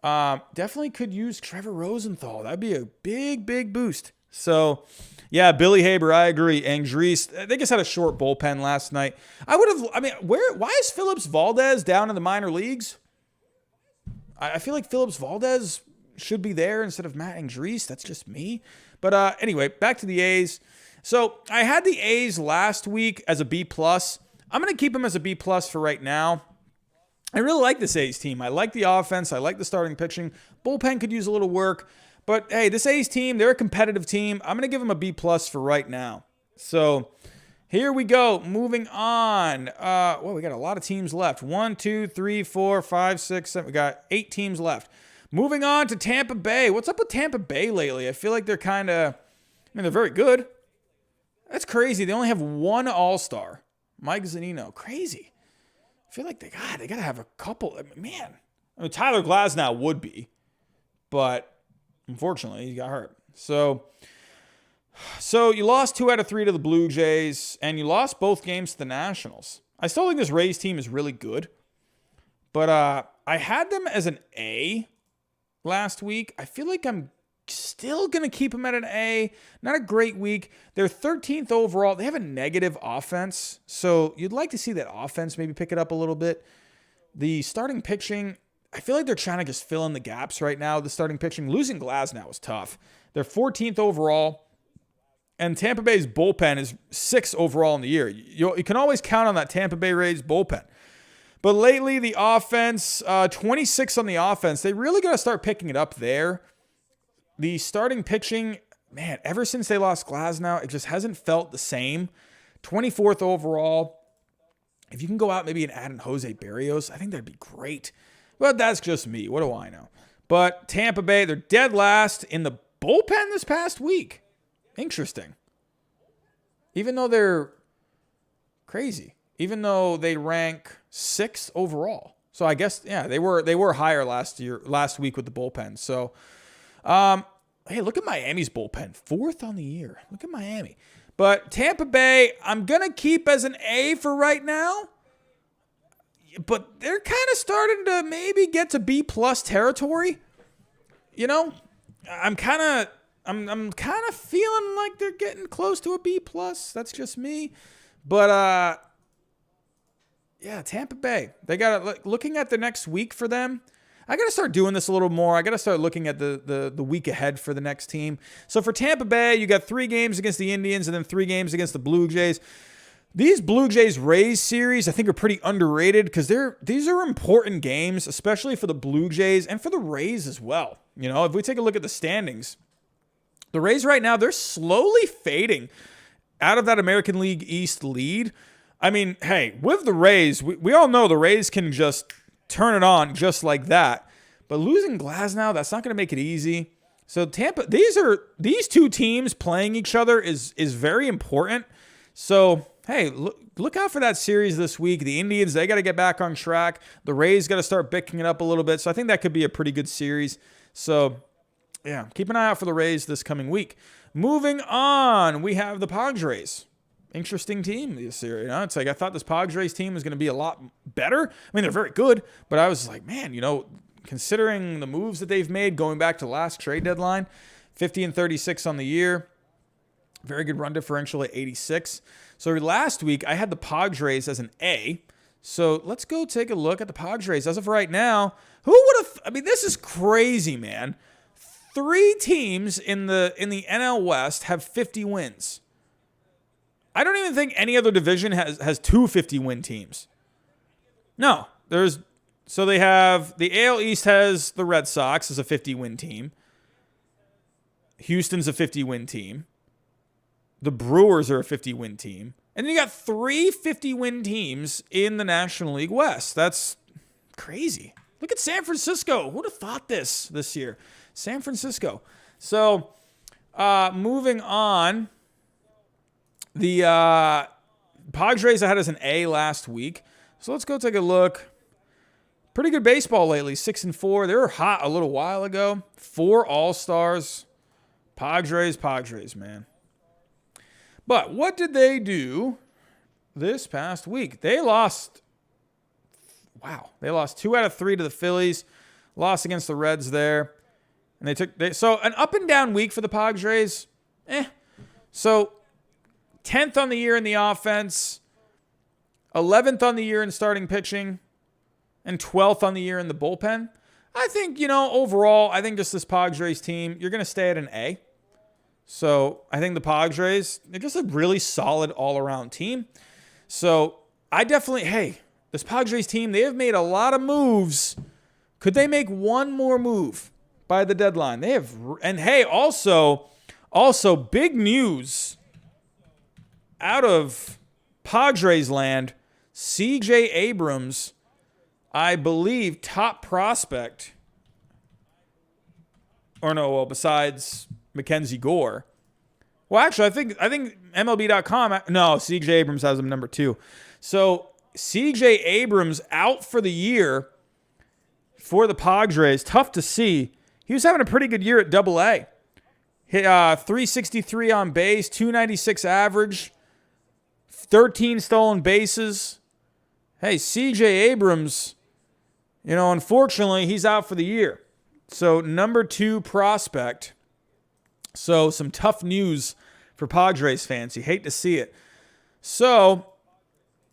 S1: definitely could use Trevor Rosenthal. That'd be a big, big boost. So, yeah, Billy Haber, I agree. Andres, they just had a short bullpen last night. Why is Phillips Valdez down in the minor leagues? I feel like Phillips Valdez should be there instead of Matt Andres. That's just me. But anyway, back to the A's. So I had the A's last week as a B+. I'm going to keep them as a B+ for right now. I really like this A's team. I like the offense. I like the starting pitching. Bullpen could use a little work. But, hey, this A's team, they're a competitive team. I'm going to give them a B+ for right now. So here we go. Moving on. We got a lot of teams left. 1, 2, 3, 4, 5, 6, 7. We got 8 teams left. Moving on to Tampa Bay. What's up with Tampa Bay lately? I feel like they're kind of, they're very good. That's crazy. They only have one All-Star. Mike Zunino. Crazy. I feel like they got to have a couple. Tyler Glasnow would be. But unfortunately, he got hurt. So you lost 2 out of 3 to the Blue Jays, and you lost both games to the Nationals. I still think this Rays team is really good. But I had them as an A last week. I feel like I'm still going to keep them at an A. Not a great week. They're 13th overall. They have a negative offense. So you'd like to see that offense maybe pick it up a little bit. The starting pitching, I feel like they're trying to just fill in the gaps right now. The starting pitching, losing Glasnow was tough. They're 14th overall. And Tampa Bay's bullpen is 6th overall in the year. You can always count on that Tampa Bay Rays bullpen. But lately, the offense, 26 on the offense, they really got to start picking it up there. The starting pitching, man, ever since they lost Glasnow, it just hasn't felt the same. 24th overall. If you can go out maybe and add in Jose Barrios, I think that'd be great. But that's just me. What do I know? But Tampa Bay, they're dead last in the bullpen this past week. Interesting. Even though they're crazy. Even though they rank 6th overall. So I guess, yeah, they were higher last week with the bullpen. So, hey, look at Miami's bullpen. 4th on the year. Look at Miami. But Tampa Bay, I'm going to keep as an A for right now. But they're kind of starting to maybe get to B+ territory. You know, I'm kind of feeling like they're getting close to a B+. That's just me. But, yeah, Tampa Bay. They got looking at the next week for them. I got to start doing this a little more. I got to start looking at the week ahead for the next team. So for Tampa Bay, you got 3 games against the Indians and then 3 games against the Blue Jays. These Blue Jays Rays series, I think, are pretty underrated because these are important games, especially for the Blue Jays and for the Rays as well. You know, if we take a look at the standings, the Rays right now, they're slowly fading out of that American League East lead. I mean, hey, with the Rays, we all know the Rays can just turn it on just like that. But losing Glasnow, that's not going to make it easy. So Tampa, these 2 teams playing each other is very important. So, hey, look out for that series this week. The Indians, they got to get back on track. The Rays got to start picking it up a little bit. So I think that could be a pretty good series. So, yeah, keep an eye out for the Rays this coming week. Moving on, we have the Padres. Interesting team this year. You know, it's like I thought this Padres team was going to be a lot better. I mean, they're very good, but I was like, man, you know, considering the moves that they've made going back to last trade deadline, 50-36 on the year. Very good run differential at 86. So last week, I had the Padres as an A. So let's go take a look at the Padres. As of right now, who would have... I mean, this is crazy, man. 3 teams in the NL West have 50 wins. I don't even think any other division has 2 50-win teams. No. So they have... The AL East has the Red Sox as a 50-win team. Houston's a 50-win team. The Brewers are a 50-win team. And then you got 3 50-win teams in the National League West. That's crazy. Look at San Francisco. Who would have thought this year? San Francisco. So, moving on. The Padres I had as an A last week. So let's go take a look. Pretty good baseball lately. 6-4. They were hot a little while ago. 4 All-Stars. Padres, man. But what did they do this past week? They lost. Wow. They lost 2 out of 3 to the Phillies. Lost against the Reds there. And so an up and down week for the Padres. So 10th on the year in the offense. 11th on the year in starting pitching. And 12th on the year in the bullpen. I think, overall, I think just this Padres team, you're going to stay at an A. So I think the Padres, they're just a really solid all-around team. So I definitely, this Padres team, they have made a lot of moves. Could they make one more move by the deadline? They have, and also big news out of Padres land. C.J. Abrams, I believe, top prospect. Besides Mackenzie Gore. Well, actually, I think MLB.com. No, C.J. Abrams has him number 2. So C.J. Abrams out for the year for the Padres. Tough to see. He was having a pretty good year at Double-A. Hit 363 on base, 296 average, 13 stolen bases. C.J. Abrams, unfortunately, he's out for the year. So number 2 prospect. So some tough news for Padres fans. You hate to see it. So,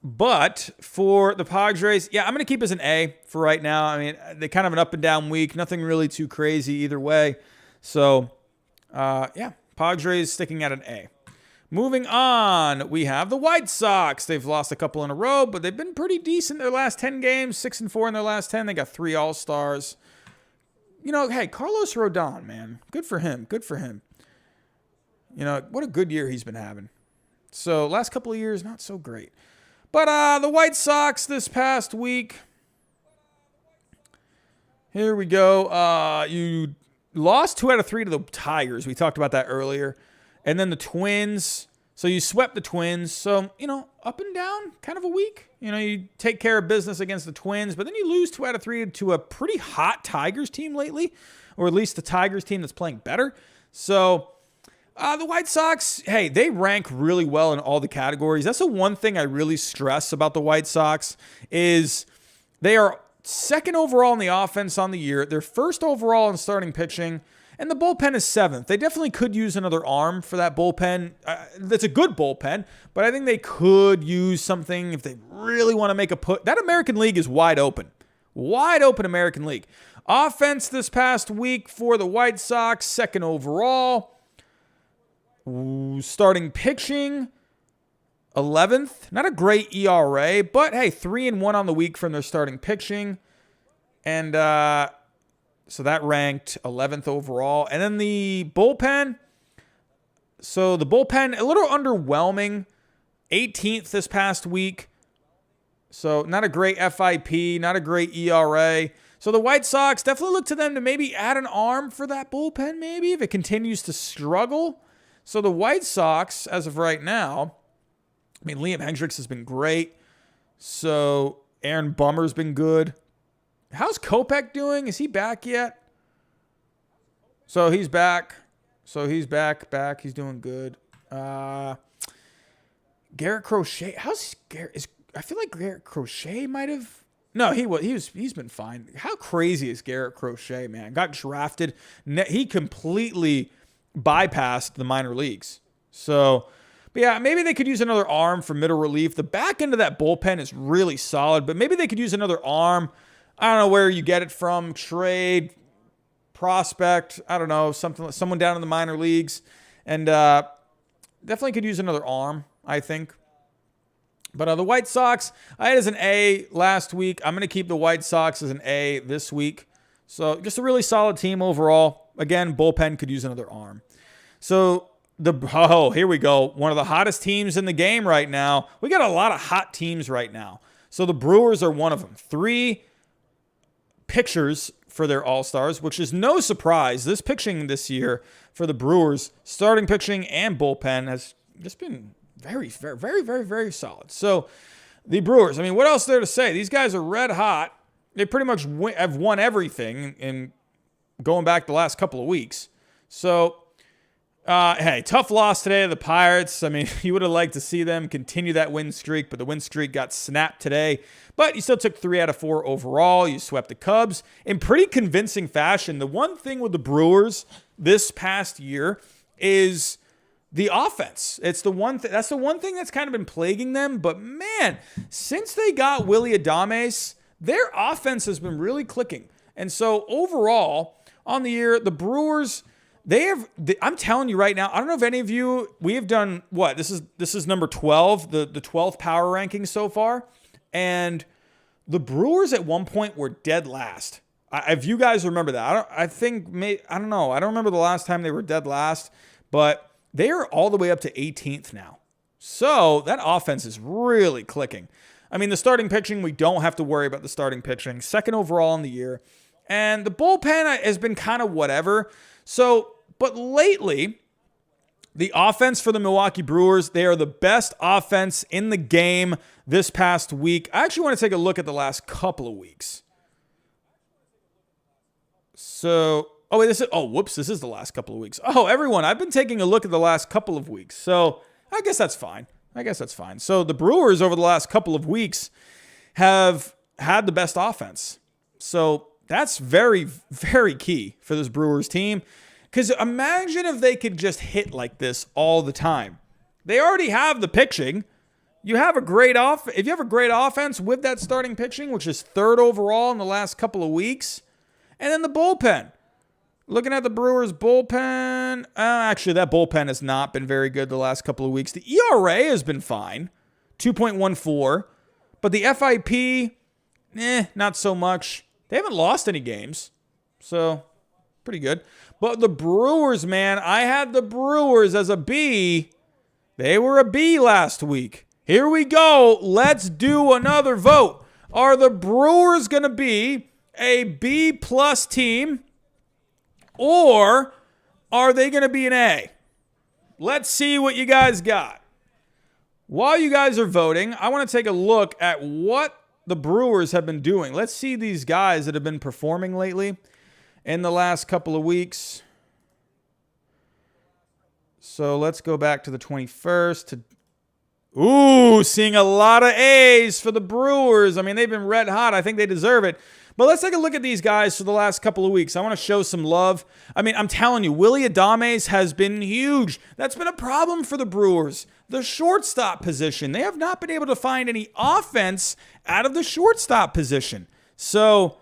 S1: but for the Padres, I'm going to keep as an A for right now. I mean, they kind of an up and down week. Nothing really too crazy either way. So, Padres sticking at an A. Moving on, we have the White Sox. They've lost a couple in a row, but they've been pretty decent their last 10 games. 6-4 in their last 10. They got 3 All-Stars. Carlos Rodon, man. Good for him. What a good year he's been having. So, last couple of years, not so great. But the White Sox this past week. Here we go. You lost 2 out of 3 to the Tigers. We talked about that earlier. And then the Twins. So, you swept the Twins. So, up and down kind of a week. You take care of business against the Twins. But then you lose 2 out of 3 to a pretty hot Tigers team lately. Or at least the Tigers team that's playing better. So, the White Sox, they rank really well in all the categories. That's the one thing I really stress about the White Sox is they are 2nd overall in the offense on the year. They're 1st overall in starting pitching. And the bullpen is 7th. They definitely could use another arm for that bullpen. That's a good bullpen, but I think they could use something if they really want to make a put. That American League is wide open. Wide open American League. Offense this past week for the White Sox, 2nd overall. Starting pitching, 11th. Not a great ERA, but 3-1 on the week from their starting pitching. And so that ranked 11th overall. And then the bullpen. So the bullpen, a little underwhelming. 18th this past week. So not a great FIP, not a great ERA. So the White Sox, definitely look to them to maybe add an arm for that bullpen maybe if it continues to struggle. So the White Sox, as of right now, Liam Hendricks has been great. So Aaron Bummer's been good. How's Kopech doing? Is he back yet? So he's back. He's He's doing good. Garrett Crochet. How's Garrett? I feel like Garrett Crochet might have No, he's been fine. How crazy is Garrett Crochet, man? Got drafted. He completely bypassed the minor leagues. So, but yeah, maybe they could use another arm for middle relief. The back end of that bullpen is really solid, but maybe they could use another arm. I don't know where you get it from. Trade, prospect, I don't know, someone down in the minor leagues. And definitely could use another arm, I think. But the White Sox, I had as an A last week. I'm going to keep the White Sox as an A this week. So just a really solid team overall. Again, bullpen could use another arm. So here we go. One of the hottest teams in the game right now. We got a lot of hot teams right now. So the Brewers are one of them. 3 pitchers for their All-Stars, which is no surprise. This pitching this year for the Brewers, starting pitching and bullpen, has just been very, very, very, very, very solid. So the Brewers, I mean, what else is there to say? These guys are red hot. They pretty much have won everything in going back the last couple of weeks. So, hey, tough loss today to the Pirates. I mean, you would have liked to see them continue that win streak, but the win streak got snapped today. But you still took 3 out of 4 overall. You swept the Cubs in pretty convincing fashion. The one thing with the Brewers this past year is the offense. It's the one that's the one thing that's kind of been plaguing them. But man, since they got Willy Adames, their offense has been really clicking. And so overall, on the year, the Brewers, I'm telling you right now, I don't know if any of you, we have done what? This is number 12, the 12th power ranking so far. And the Brewers at one point were dead last. If you guys remember that, I don't know. I don't remember the last time they were dead last, but they are all the way up to 18th now. So that offense is really clicking. I mean, the starting pitching, we don't have to worry about the starting pitching. Second overall in the year. And the bullpen has been kind of whatever. So, but lately, the offense for the Milwaukee Brewers, they are the best offense in the game this past week. I actually want to take a look at the last couple of weeks. So, this is the last couple of weeks. Oh, everyone, I've been taking a look at the last couple of weeks. So, I guess that's fine. So, the Brewers over the last couple of weeks have had the best offense. So, that's very, very key for this Brewers team. Because imagine if they could just hit like this all the time. They already have the pitching. You have a great if you have a great offense with that starting pitching, which is 3rd overall in the last couple of weeks, and then the bullpen. Looking at the Brewers bullpen, actually that bullpen has not been very good the last couple of weeks. The ERA has been fine, 2.14, but the FIP, not so much. They haven't lost any games, so pretty good. But the Brewers, man, I had the Brewers as a B. They were a B last week. Here we go. Let's do another vote. Are the Brewers going to be a B+ team, or are they going to be an A? Let's see what you guys got. While you guys are voting, I want to take a look at what the Brewers have been doing. Let's see these guys that have been performing lately in the last couple of weeks. So let's go back to the 21st. Seeing a lot of A's for the Brewers. I mean, they've been red hot. I think they deserve it. But let's take a look at these guys for the last couple of weeks. I want to show some love. I mean, I'm telling you, Willy Adames has been huge. That's been a problem for the Brewers. The shortstop position. They have not been able to find any offense out of the shortstop position. So,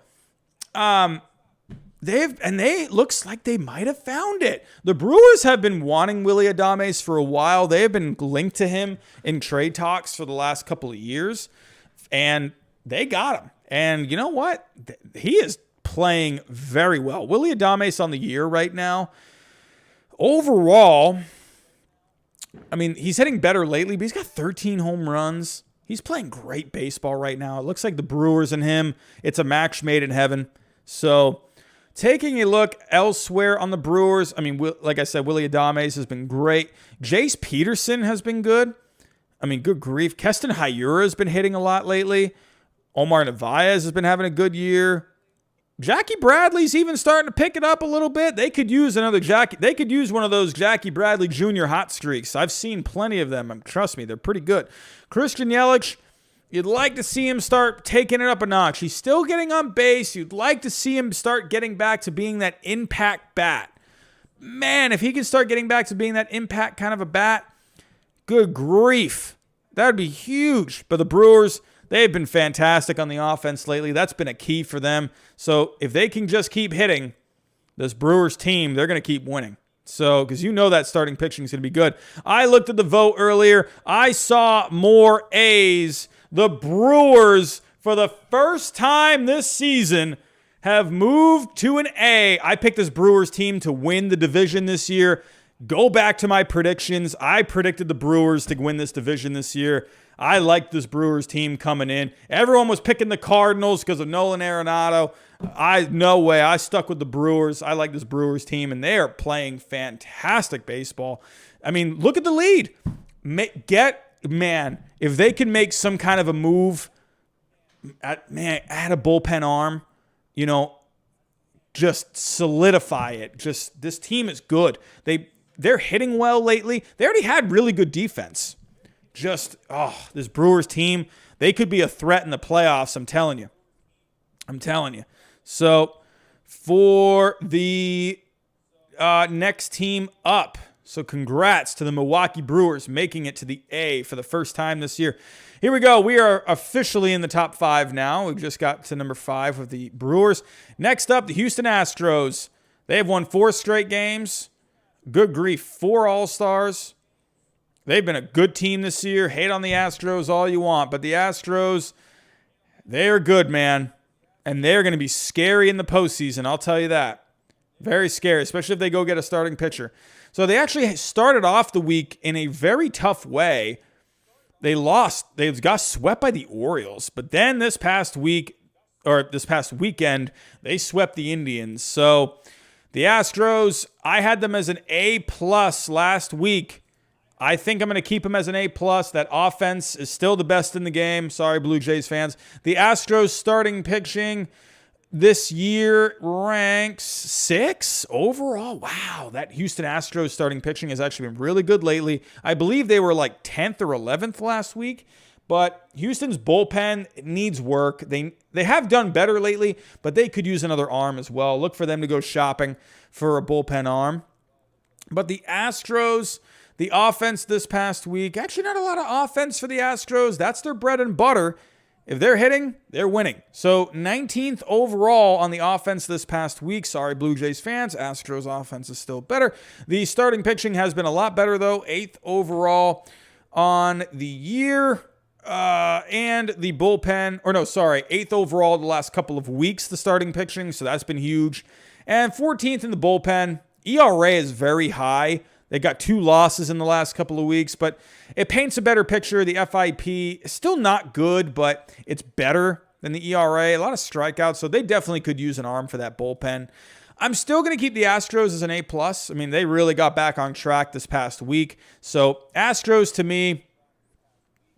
S1: looks like they might have found it. The Brewers have been wanting Willy Adames for a while. They have been linked to him in trade talks for the last couple of years, and they got him. And you know what? He is playing very well. Willy Adames on the year right now. Overall, I mean, he's hitting better lately, but he's got 13 home runs. He's playing great baseball right now. It looks like the Brewers and him, it's a match made in heaven. So, taking a look elsewhere on the Brewers, I mean, like I said, Willy Adames has been great. Jace Peterson has been good. I mean, good grief. Keston Hiura has been hitting a lot lately. Omar Narvaez has been having a good year. Jackie Bradley's even starting to pick it up a little bit. They could use They could use one of those Jackie Bradley Jr. hot streaks. I've seen plenty of them. Trust me, they're pretty good. Christian Yelich, You'd like to see him start taking it up a notch. He's still getting on base. You'd like to see him start getting back to being that impact bat. Man, if he can start getting back to being that impact kind of a bat, good grief. That would be huge. But the Brewers, they've been fantastic on the offense lately. That's been a key for them. So if they can just keep hitting, this Brewers team, they're going to keep winning. So, because you know that starting pitching is going to be good. I looked at the vote earlier. I saw more A's. The Brewers, for the first time this season, have moved to an A. I picked this Brewers team to win the division this year. Go back to my predictions. I predicted the Brewers to win this division this year. I liked this Brewers team coming in. Everyone was picking the Cardinals because of Nolan Arenado. No way. I stuck with the Brewers. I like this Brewers team, and they are playing fantastic baseball. I mean, look at the lead. If they can make some kind of a move, add a bullpen arm, just solidify it. Just this team is good. They're hitting well lately. They already had really good defense. This Brewers team, they could be a threat in the playoffs, I'm telling you. So, for the next team up, so congrats to the Milwaukee Brewers making it to the A for the first time this year. Here we go. We are officially in the top 5 now. We just got to number 5 with the Brewers. Next up, the Houston Astros. They have won 4 straight games. Good grief, 4 All-Stars. They've been a good team this year. Hate on the Astros all you want, but the Astros, they are good, man. And they're going to be scary in the postseason, I'll tell you that. Very scary, especially if they go get a starting pitcher. So they actually started off the week in a very tough way. They got swept by the Orioles, but then this past weekend, they swept the Indians. So the Astros, I had them as an A+ last week. I think I'm going to keep them as an A+. That offense is still the best in the game. Sorry, Blue Jays fans. The Astros starting pitching this year ranks 6 overall. Wow, that Houston Astros starting pitching has actually been really good lately. I believe they were like 10th or 11th last week, but Houston's bullpen needs work. They have done better lately, but they could use another arm as well. Look for them to go shopping for a bullpen arm. But the Astros, the offense this past week, actually not a lot of offense for the Astros. That's their bread and butter. If they're hitting, they're winning. So 19th overall on the offense this past week. Sorry, Blue Jays fans. Astros offense is still better. The starting pitching has been a lot better, though. 8th overall on the year. And the bullpen, 8th overall the last couple of weeks, the starting pitching. So that's been huge. And 14th in the bullpen. ERA is very high. They got 2 losses in the last couple of weeks, but it paints a better picture. The FIP is still not good, but it's better than the ERA. A lot of strikeouts, so they definitely could use an arm for that bullpen. I'm still going to keep the Astros as an A+. I mean, they really got back on track this past week. So Astros, to me,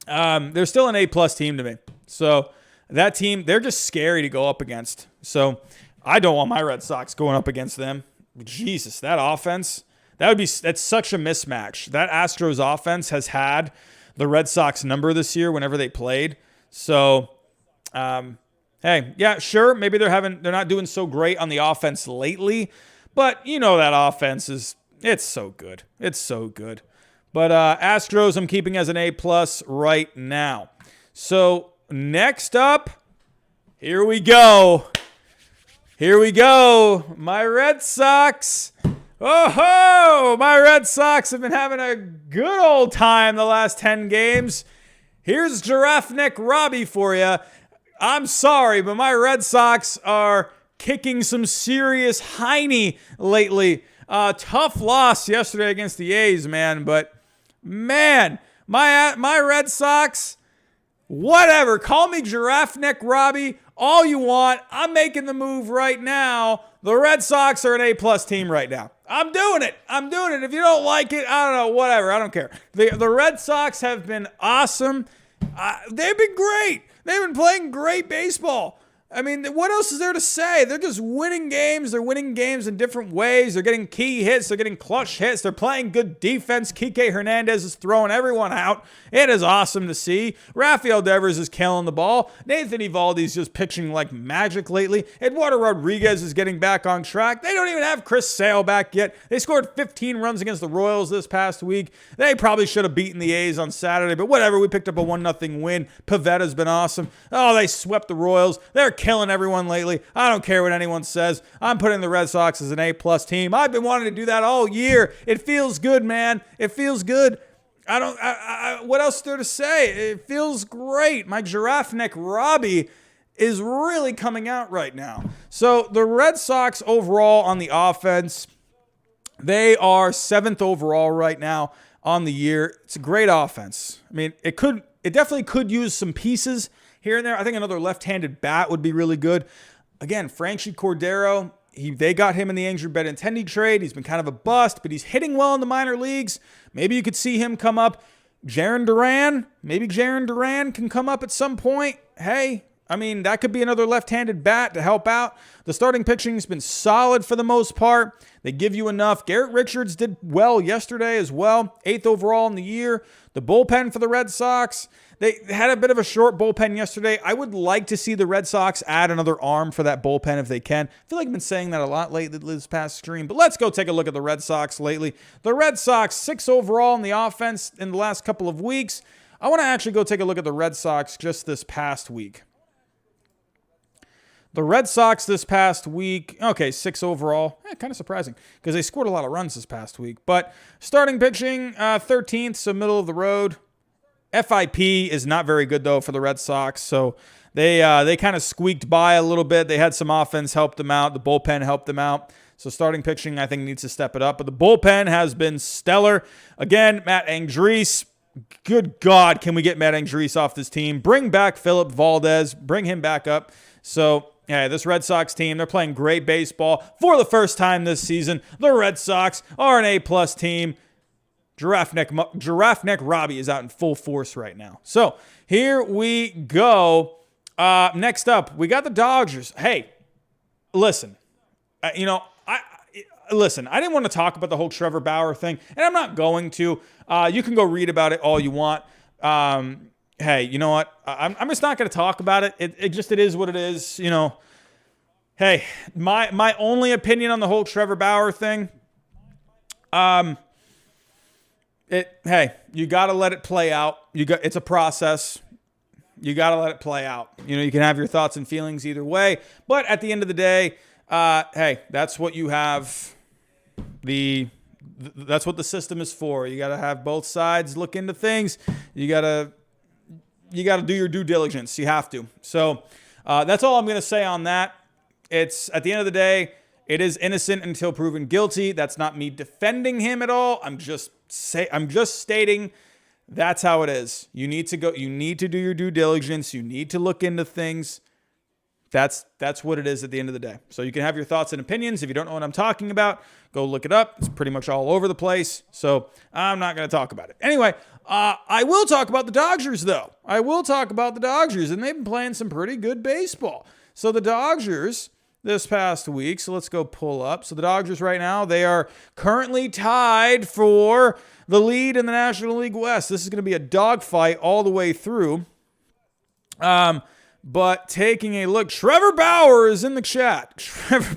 S1: they're still an A+ team to me. So that team, they're just scary to go up against. So I don't want my Red Sox going up against them. Jesus, that offense... That's such a mismatch. That Astros offense has had the Red Sox number this year whenever they played. So, hey, yeah, sure, maybe they're not doing so great on the offense lately, but that offense it's so good. It's so good. But Astros I'm keeping as an A+ right now. So, next up, here we go. My Red Sox. Oh, my Red Sox have been having a good old time the last 10 games. Here's Giraffe Neck Robbie for you. I'm sorry, but my Red Sox are kicking some serious hiney lately. Tough loss yesterday against the A's, man. But, man, my Red Sox, whatever. Call me Giraffe Neck Robbie all you want. I'm making the move right now. The Red Sox are an A+ team right now. I'm doing it. If you don't like it, I don't know, whatever. I don't care. The Red Sox have been awesome. They've been great. They've been playing great baseball. I mean, what else is there to say? They're just winning games. They're winning games in different ways. They're getting key hits. They're getting clutch hits. They're playing good defense. Kike Hernandez is throwing everyone out. It is awesome to see. Rafael Devers is killing the ball. Nathan Eovaldi is just pitching like magic lately. Eduardo Rodriguez is getting back on track. They don't even have Chris Sale back yet. They scored 15 runs against the Royals this past week. They probably should have beaten the A's on Saturday, but whatever. We picked up a 1-0 win. Pavetta's been awesome. Oh, they swept the Royals. They're killing everyone lately. I don't care what anyone says. I'm putting the Red Sox as an A-plus team. I've been wanting to do that all year. It feels good, man. It feels good. What else is there to say? It feels great. My giraffe neck Robbie is really coming out right now. So the Red Sox overall on the offense, they are 7th overall right now on the year. It's a great offense. I mean, it definitely could use some pieces here and there. I think another left-handed bat would be really good. Again, Franchy Cordero, they got him in the Andrew Benintendi trade. He's been kind of a bust, but he's hitting well in the minor leagues. Maybe you could see him come up. Jarren Duran can come up at some point. Hey, I mean, that could be another left-handed bat to help out. The starting pitching has been solid for the most part. They give you enough. Garrett Richards did well yesterday as well. 8th overall in the year. The bullpen for the Red Sox, they had a bit of a short bullpen yesterday. I would like to see the Red Sox add another arm for that bullpen if they can. I feel like I've been saying that a lot lately this past stream, but let's go take a look at the Red Sox lately. The Red Sox, 6 overall in the offense in the last couple of weeks. I want to actually go take a look at the Red Sox just this past week. The Red Sox this past week, okay, 6 overall. Kind of surprising because they scored a lot of runs this past week. But starting pitching, 13th, so middle of the road. FIP is not very good, though, for the Red Sox. So they kind of squeaked by a little bit. They had some offense help them out. The bullpen helped them out. So starting pitching, I think, needs to step it up. But the bullpen has been stellar. Again, Matt Andriese. Good God, can we get Matt Andriese off this team? Bring back Philip Valdez. Bring him back up. So, yeah, this Red Sox team, they're playing great baseball for the first time this season. The Red Sox are an A-plus team. Giraffe neck Robbie is out in full force right now. So, here we go. Next up, we got the Dodgers. Hey, listen. I didn't want to talk about the whole Trevor Bauer thing, and I'm not going to. You can go read about it all you want. Hey, you know what? I'm just not going to talk about it. It is what it is. You know. Hey, my only opinion on the whole Trevor Bauer thing. Hey, you got to let it play out. It's a process. You got to let it play out. You know, you can have your thoughts and feelings either way, but at the end of the day, hey, that's what you have. That's what the system is for. You got to have both sides look into things. You got to do your due diligence. You have to. So that's all I'm going to say on that. It's at the end of the day, it is innocent until proven guilty. That's not me defending him at all. I'm just stating that's how it is. You need to do your due diligence. You need to look into things. That's what it is at the end of the day. So you can have your thoughts and opinions. If you don't know what I'm talking about, go look it up. It's pretty much all over the place. So I'm not going to talk about it. Anyway, I will talk about the Dodgers, though. I will talk about the Dodgers, and they've been playing some pretty good baseball. So the Dodgers this past week, so let's go pull up. So the Dodgers right now, they are currently tied for the lead in the National League West. This is going to be a dogfight all the way through. But taking a look, Trevor Bauer is in the chat. Trevor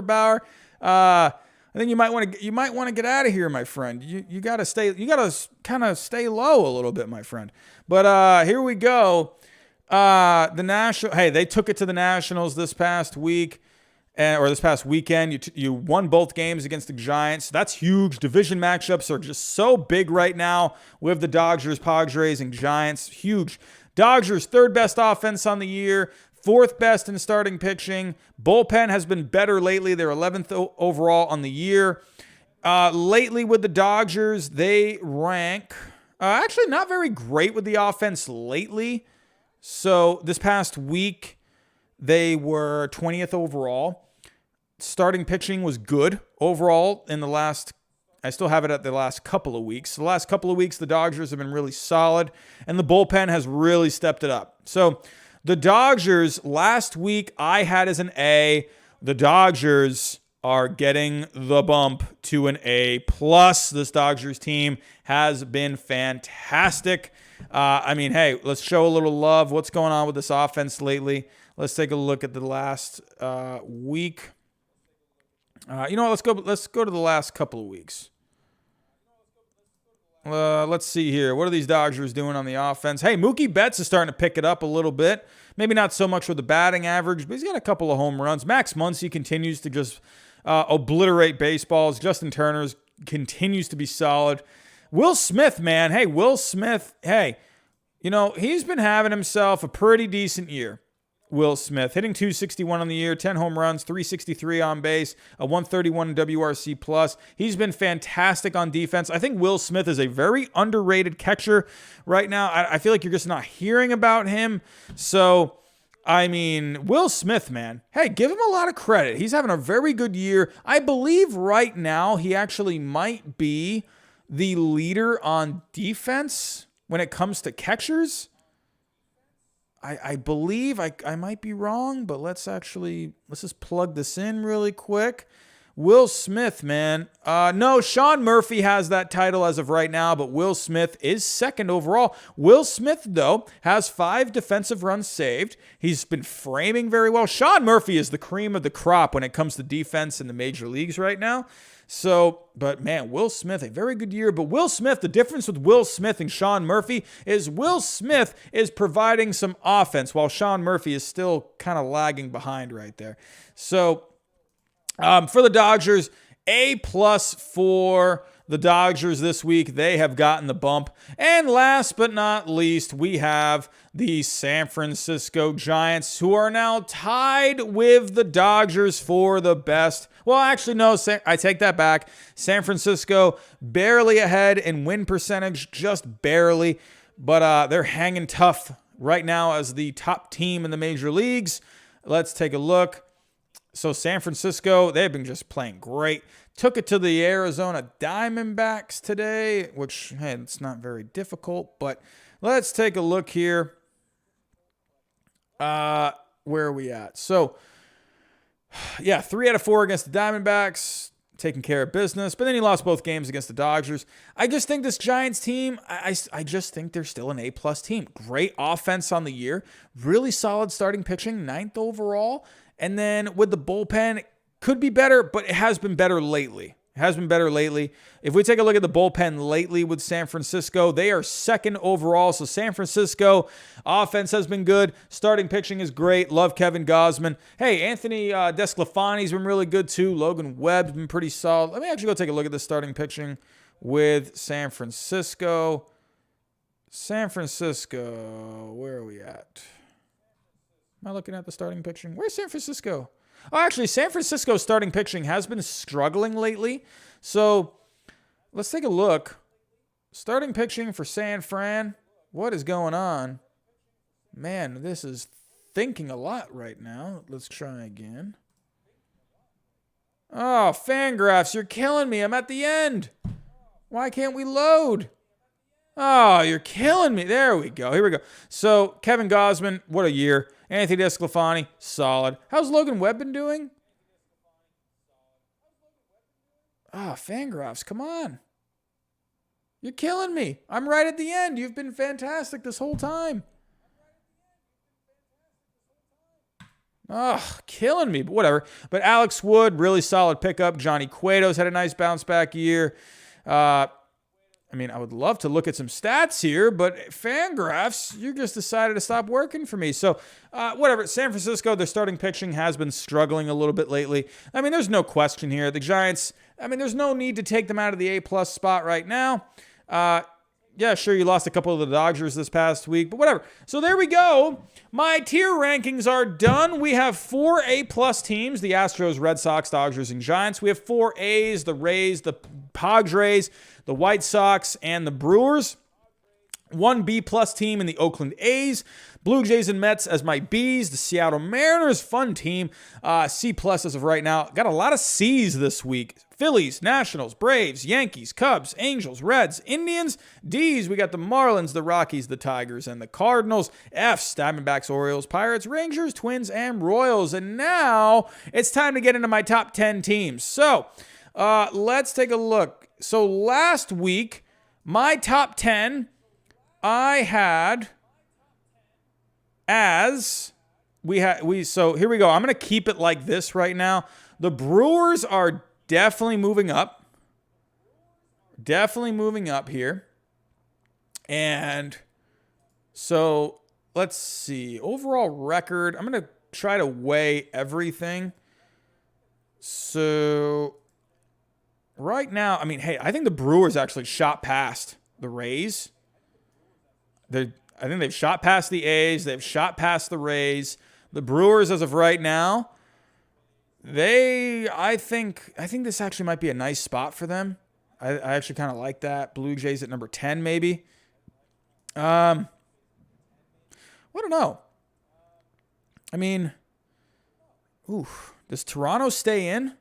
S1: Bauer, I think you might want to get out of here, my friend. You got to kind of stay low a little bit, my friend. But here we go. They took it to the Nationals this past week, or this past weekend. You won both games against the Giants. That's huge. Division matchups are just so big right now with the Dodgers, Padres, and Giants. Huge. Dodgers, 3rd best offense on the year, 4th best in starting pitching. Bullpen has been better lately. They're 11th overall on the year. Lately with the Dodgers, they rank actually not very great with the offense lately. So this past week, they were 20th overall. Starting pitching was good overall in the last, I still have it at the last couple of weeks. The last couple of weeks, the Dodgers have been really solid, and the bullpen has really stepped it up. So The Dodgers, last week I had as an A. The Dodgers are getting the bump to an A+. This Dodgers team has been fantastic. Hey, let's show a little love. What's going on with this offense lately? Let's take a look at the last week. Let's go to the last couple of weeks. Let's see here. What are these Dodgers doing on the offense? Hey, Mookie Betts is starting to pick it up a little bit. Maybe not so much with the batting average, but he's got a couple of home runs. Max Muncy continues to just obliterate baseballs. Justin Turner continues to be solid. Will Smith, man. Hey, Will Smith. Hey, he's been having himself a pretty decent year. Will Smith hitting .261 on the year, 10 home runs, 363 on base, a 131 WRC plus. He's been fantastic on defense. I think Will Smith is a very underrated catcher right now. I feel like you're just not hearing about him. So, Will Smith, man, hey, give him a lot of credit. He's having a very good year. I believe right now he actually might be the leader on defense when it comes to catchers. I believe, I might be wrong, but let's just plug this in really quick. Will Smith, man. No, Sean Murphy has that title as of right now, but Will Smith is second overall. Will Smith, though, has 5 defensive runs saved. He's been framing very well. Sean Murphy is the cream of the crop when it comes to defense in the major leagues right now. So, but man, Will Smith, a very good year. But Will Smith, the difference with Will Smith and Sean Murphy is Will Smith is providing some offense while Sean Murphy is still kind of lagging behind right there. So, for the Dodgers, A+ for the Dodgers this week. They have gotten the bump. And last but not least, we have the San Francisco Giants, who are now tied with the Dodgers for the best. Well, actually, no, I take that back. San Francisco barely ahead in win percentage, just barely. But they're hanging tough right now as the top team in the major leagues. Let's take a look. So San Francisco, they've been just playing great. Took it to the Arizona Diamondbacks today, which, hey, it's not very difficult. But let's take a look here. Where are we at? So, yeah, 3 out of 4 against the Diamondbacks, taking care of business. But then he lost both games against the Dodgers. I just think this Giants team, I just think they're still an A+ team. Great offense on the year. Really solid starting pitching, 9th overall. And then with the bullpen, it could be better, but it has been better lately. If we take a look at the bullpen lately with San Francisco, they are 2nd overall. So San Francisco offense has been good. Starting pitching is great. Love Kevin Gausman. Hey, Anthony DeSclafani's been really good too. Logan Webb's been pretty solid. Let me actually go take a look at the starting pitching with San Francisco. San Francisco, where are we at? Am I looking at the starting pitching? Where's San Francisco? Oh, actually, San Francisco's starting pitching has been struggling lately. So let's take a look. Starting pitching for San Fran. What is going on? Man, this is thinking a lot right now. Let's try again. Oh, Fangraphs, you're killing me. I'm at the end. Why can't we load? Oh, you're killing me. There we go. Here we go. So, Kevin Gausman, what a year. Anthony DeSclafani, solid. How's Logan Webb been doing? Fangraphs, come on. You're killing me. I'm right at the end. You've been fantastic this whole time. Killing me, but whatever. But Alex Wood, really solid pickup. Johnny Cueto's had a nice bounce back year. I would love to look at some stats here, but Fangraphs, you just decided to stop working for me. So, whatever. San Francisco, their starting pitching has been struggling a little bit lately. There's no question here. The Giants, there's no need to take them out of the A+ spot right now. Yeah, sure, you lost a couple of the Dodgers this past week, but whatever. So there we go. My tier rankings are done. We have 4 A+ teams, the Astros, Red Sox, Dodgers, and Giants. We have 4 A's, the Rays, the Padres, the White Sox, and the Brewers. One B-plus team in the Oakland A's. Blue Jays and Mets as my Bs. The Seattle Mariners, fun team. C-plus as of right now. Got a lot of Cs this week. Phillies, Nationals, Braves, Yankees, Cubs, Angels, Reds, Indians. Ds, we got the Marlins, the Rockies, the Tigers, and the Cardinals. Fs, Diamondbacks, Orioles, Pirates, Rangers, Twins, and Royals. And now it's time to get into my top 10 teams. So let's take a look. So last week, my top 10... I had so here we go. I'm going to keep it like this right now. The Brewers are definitely moving up. Definitely moving up here. And so let's see. Overall record. I'm going to try to weigh everything. So right now, I mean, hey, I think the Brewers actually shot past the Rays. I think they've shot past the A's. They've shot past the Rays. The Brewers, as of right now, I think this actually might be a nice spot for them. I actually kind of like that. Blue Jays at number 10, maybe. I don't know. I mean, does Toronto stay in?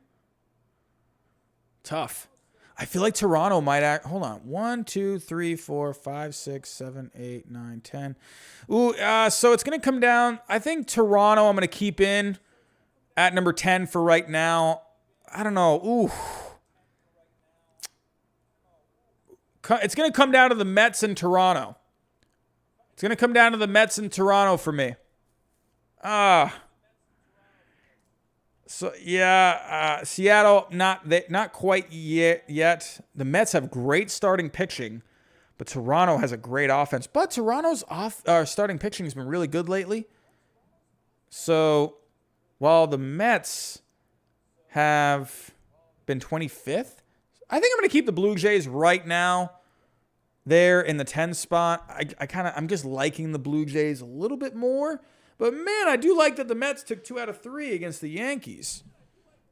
S1: Tough. I feel like Toronto might act. Hold on. 1, 2, 3, 4, 5, 6, 7, 8, 9, 10. So it's going to come down. I think Toronto I'm going to keep in at number 10 for right now. I don't know. It's going to come down to the Mets and Toronto. It's going to come down to the Mets and Toronto for me. So, yeah, Seattle, not quite yet. The Mets have great starting pitching, but Toronto has a great offense. But Toronto's starting pitching has been really good lately. So, while the Mets have been 25th, I think I'm going to keep the Blue Jays right now there in the 10 spot. I'm just liking the Blue Jays a little bit more. But, man, I do like that the Mets took 2 out of 3 against the Yankees.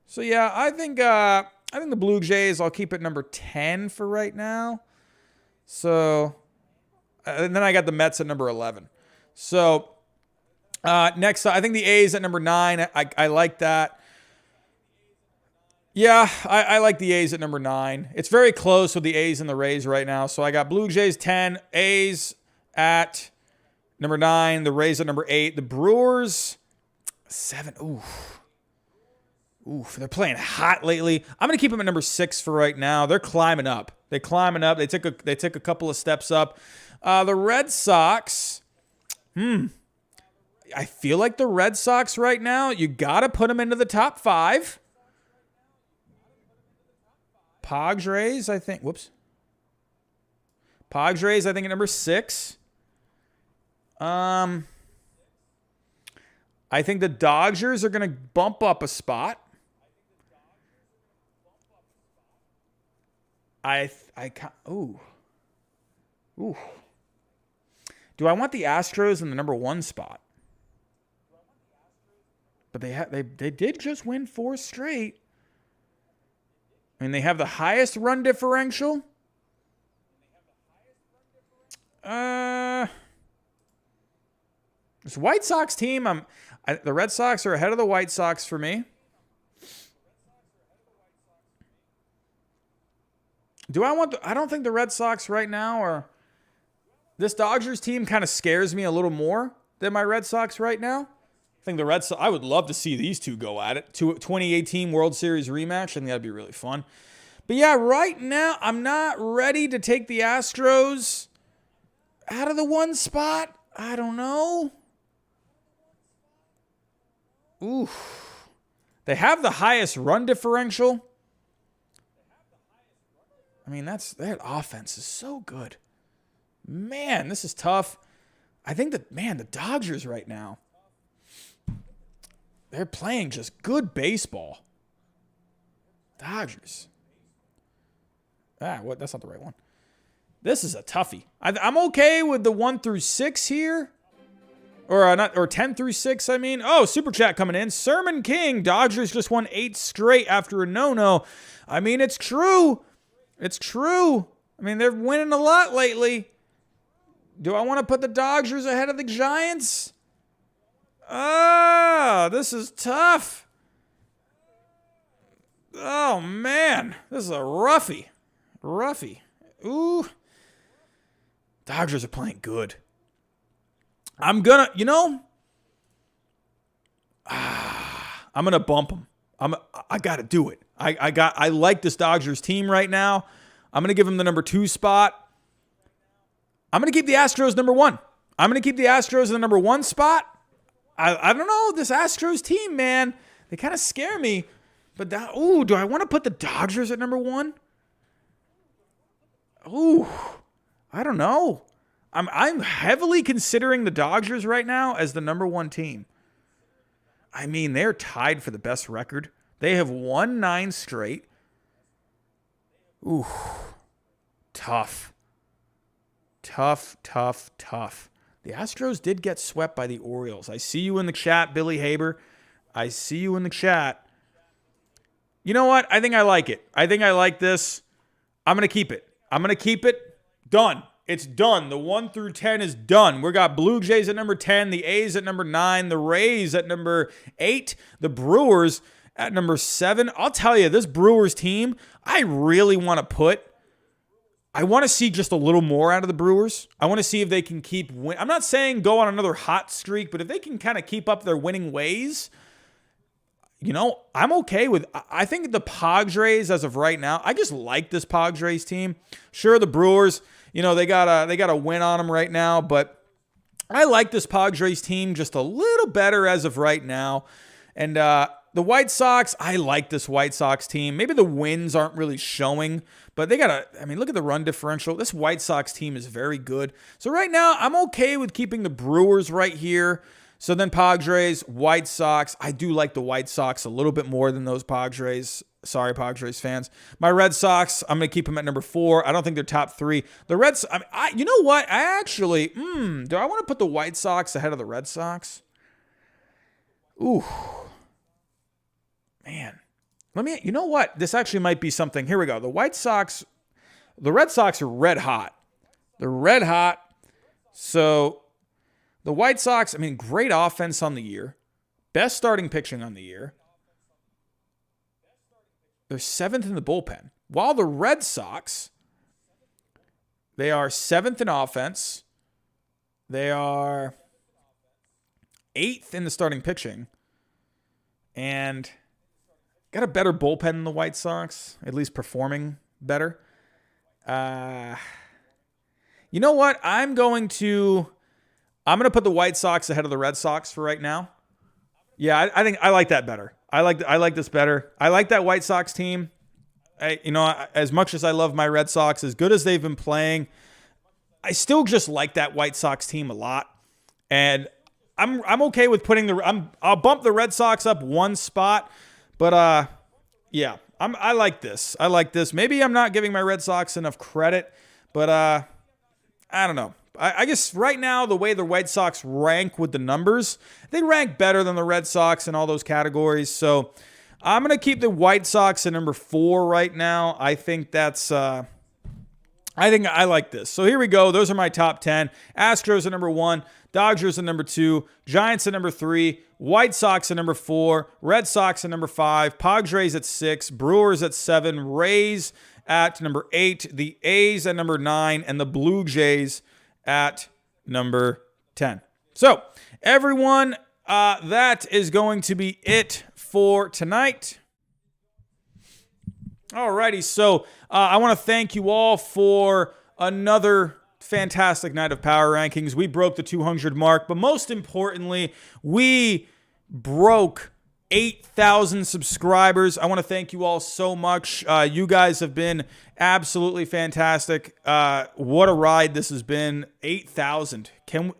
S1: So, yeah, I think the Blue Jays, I'll keep at number 10 for right now. So, and then I got the Mets at number 11. So, next, I think the A's at number 9. I like that. Yeah, I like the A's at number 9. It's very close with the A's and the Rays right now. So, I got Blue Jays 10, A's at number 9, the Rays at number 8, the Brewers 7. They're playing hot lately. I'm gonna keep them at number 6 for right now. They're climbing up. They took a couple of steps up. The Red Sox. I feel like the Red Sox right now. You gotta put them into the top 5. Padres, I think. Padres, I think at number 6. I think the Dodgers are going to bump up a spot. Do I want the Astros in the number 1 spot? But they did just win 4 straight. I mean, they have the highest run differential. This White Sox team, the Red Sox are ahead of the White Sox for me. I don't think the Red Sox right now are. This Dodgers team kind of scares me a little more than my Red Sox right now. I think the Red Sox, I would love to see these two go at it. 2018 World Series rematch. I think that'd be really fun. But yeah, right now, I'm not ready to take the Astros out of the 1 spot. I don't know. They have the highest run differential. I mean, their offense is so good. Man, this is tough. I think the Dodgers right now, they're playing just good baseball. Dodgers. That's not the right one. This is a toughie. I'm okay with the 1 through 6 here. Or 10 through 6, I mean. Oh, Super Chat coming in. Sermon King, Dodgers just won 8 straight after a no-no. I mean, it's true. It's true. I mean, they're winning a lot lately. Do I want to put the Dodgers ahead of the Giants? Ah, this is tough. Oh, man. This is a roughie. Ooh. Dodgers are playing good. I'm going to, I'm going to bump them. I got to do it. I like this Dodgers team right now. I'm going to give them the number 2 spot. I'm going to keep the Astros number 1. I'm going to keep the Astros in the number 1 spot. I don't know. This Astros team, man, they kind of scare me. But do I want to put the Dodgers at number 1? Ooh, I don't know. I'm heavily considering the Dodgers right now as the number 1 team. I mean, they're tied for the best record. They have won 9 straight. Ooh, tough. The Astros did get swept by the Orioles. I see you in the chat, Billy Haber. I see you in the chat. You know what? I think I like it. I think I like this. I'm going to keep it. Done. It's done. The 1 through 10 is done. We got Blue Jays at number 10, the A's at number 9, the Rays at number 8, the Brewers at number 7. I'll tell you, this Brewers team, I really want to see just a little more out of the Brewers. I want to see if they can keep win. I'm not saying go on another hot streak, but if they can kind of keep up their winning ways, I'm okay with. I think the Padres, as of right now, I just like this Padres team. Sure, the Brewers, they got a win on them right now, but I like this Padres team just a little better as of right now. And the White Sox, I like this White Sox team. Maybe the wins aren't really showing, but look at the run differential. This White Sox team is very good. So right now, I'm okay with keeping the Brewers right here. So then Padres, White Sox. I do like the White Sox a little bit more than those Padres. Sorry, Padres fans. My Red Sox, I'm going to keep them at number 4. I don't think they're top 3. The Reds, you know what? I actually, do I want to put the White Sox ahead of the Red Sox? Ooh. Man. You know what? This actually might be something. Here we go. The Red Sox are red hot. They're red hot. So the White Sox, great offense on the year. Best starting pitching on the year. They're 7th in the bullpen. While the Red Sox, they are 7th in offense. They are 8th in the starting pitching. And got a better bullpen than the White Sox, at least performing better. You know what? I'm going to put the White Sox ahead of the Red Sox for right now. Yeah, I think I like that better. I like this better. I like that White Sox team. As much as I love my Red Sox, as good as they've been playing, I still just like that White Sox team a lot. And I'm okay with I'll bump the Red Sox up 1 spot. But yeah, I like this. Maybe I'm not giving my Red Sox enough credit, but I don't know. I guess right now, the way the White Sox rank with the numbers, they rank better than the Red Sox in all those categories. So I'm going to keep the White Sox at number 4 right now. I think I like this. So here we go. Those are my top 10. Astros at number 1, Dodgers at number 2, Giants at number 3, White Sox at number 4, Red Sox at number 5, Padres at 6, Brewers at 7, Rays at number 8, the A's at number 9, and the Blue Jays at number 10. So, everyone, that is going to be it for tonight. Alrighty, so I want to thank you all for another fantastic night of Power Rankings. We broke the 200 mark, but most importantly, we broke 8,000 subscribers. I want to thank you all so much. You guys have been absolutely fantastic. What a ride this has been. 8,000.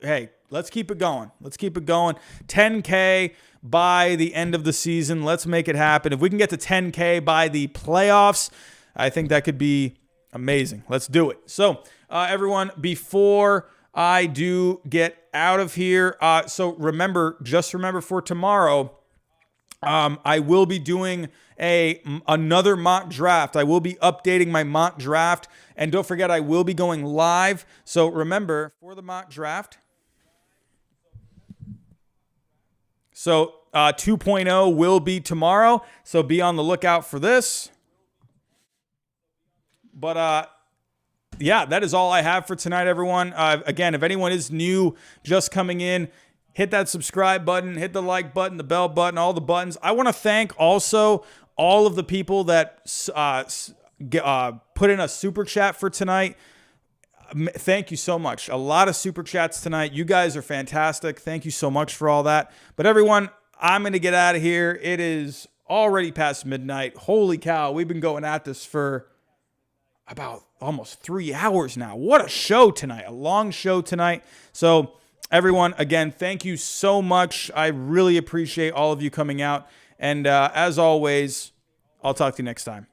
S1: Hey, let's keep it going. 10K by the end of the season. Let's make it happen. If we can get to 10K by the playoffs, I think that could be amazing. Let's do it. So, everyone, before I do get out of here, so remember for tomorrow, I will be doing another mock draft. I will be updating my mock draft. And don't forget, I will be going live. So remember, for the mock draft, so 2.0 will be tomorrow. So be on the lookout for this. But yeah, that is all I have for tonight, everyone. Again, if anyone is new, just coming in, hit that subscribe button, hit the like button, the bell button, all the buttons. I want to thank also all of the people that put in a super chat for tonight. Thank you so much. A lot of super chats tonight. You guys are fantastic. Thank you so much for all that. But everyone, I'm going to get out of here. It is already past midnight. Holy cow. We've been going at this for about almost 3 hours now. What a show tonight. A long show tonight. So everyone, again, thank you so much. I really appreciate all of you coming out. And as always, I'll talk to you next time.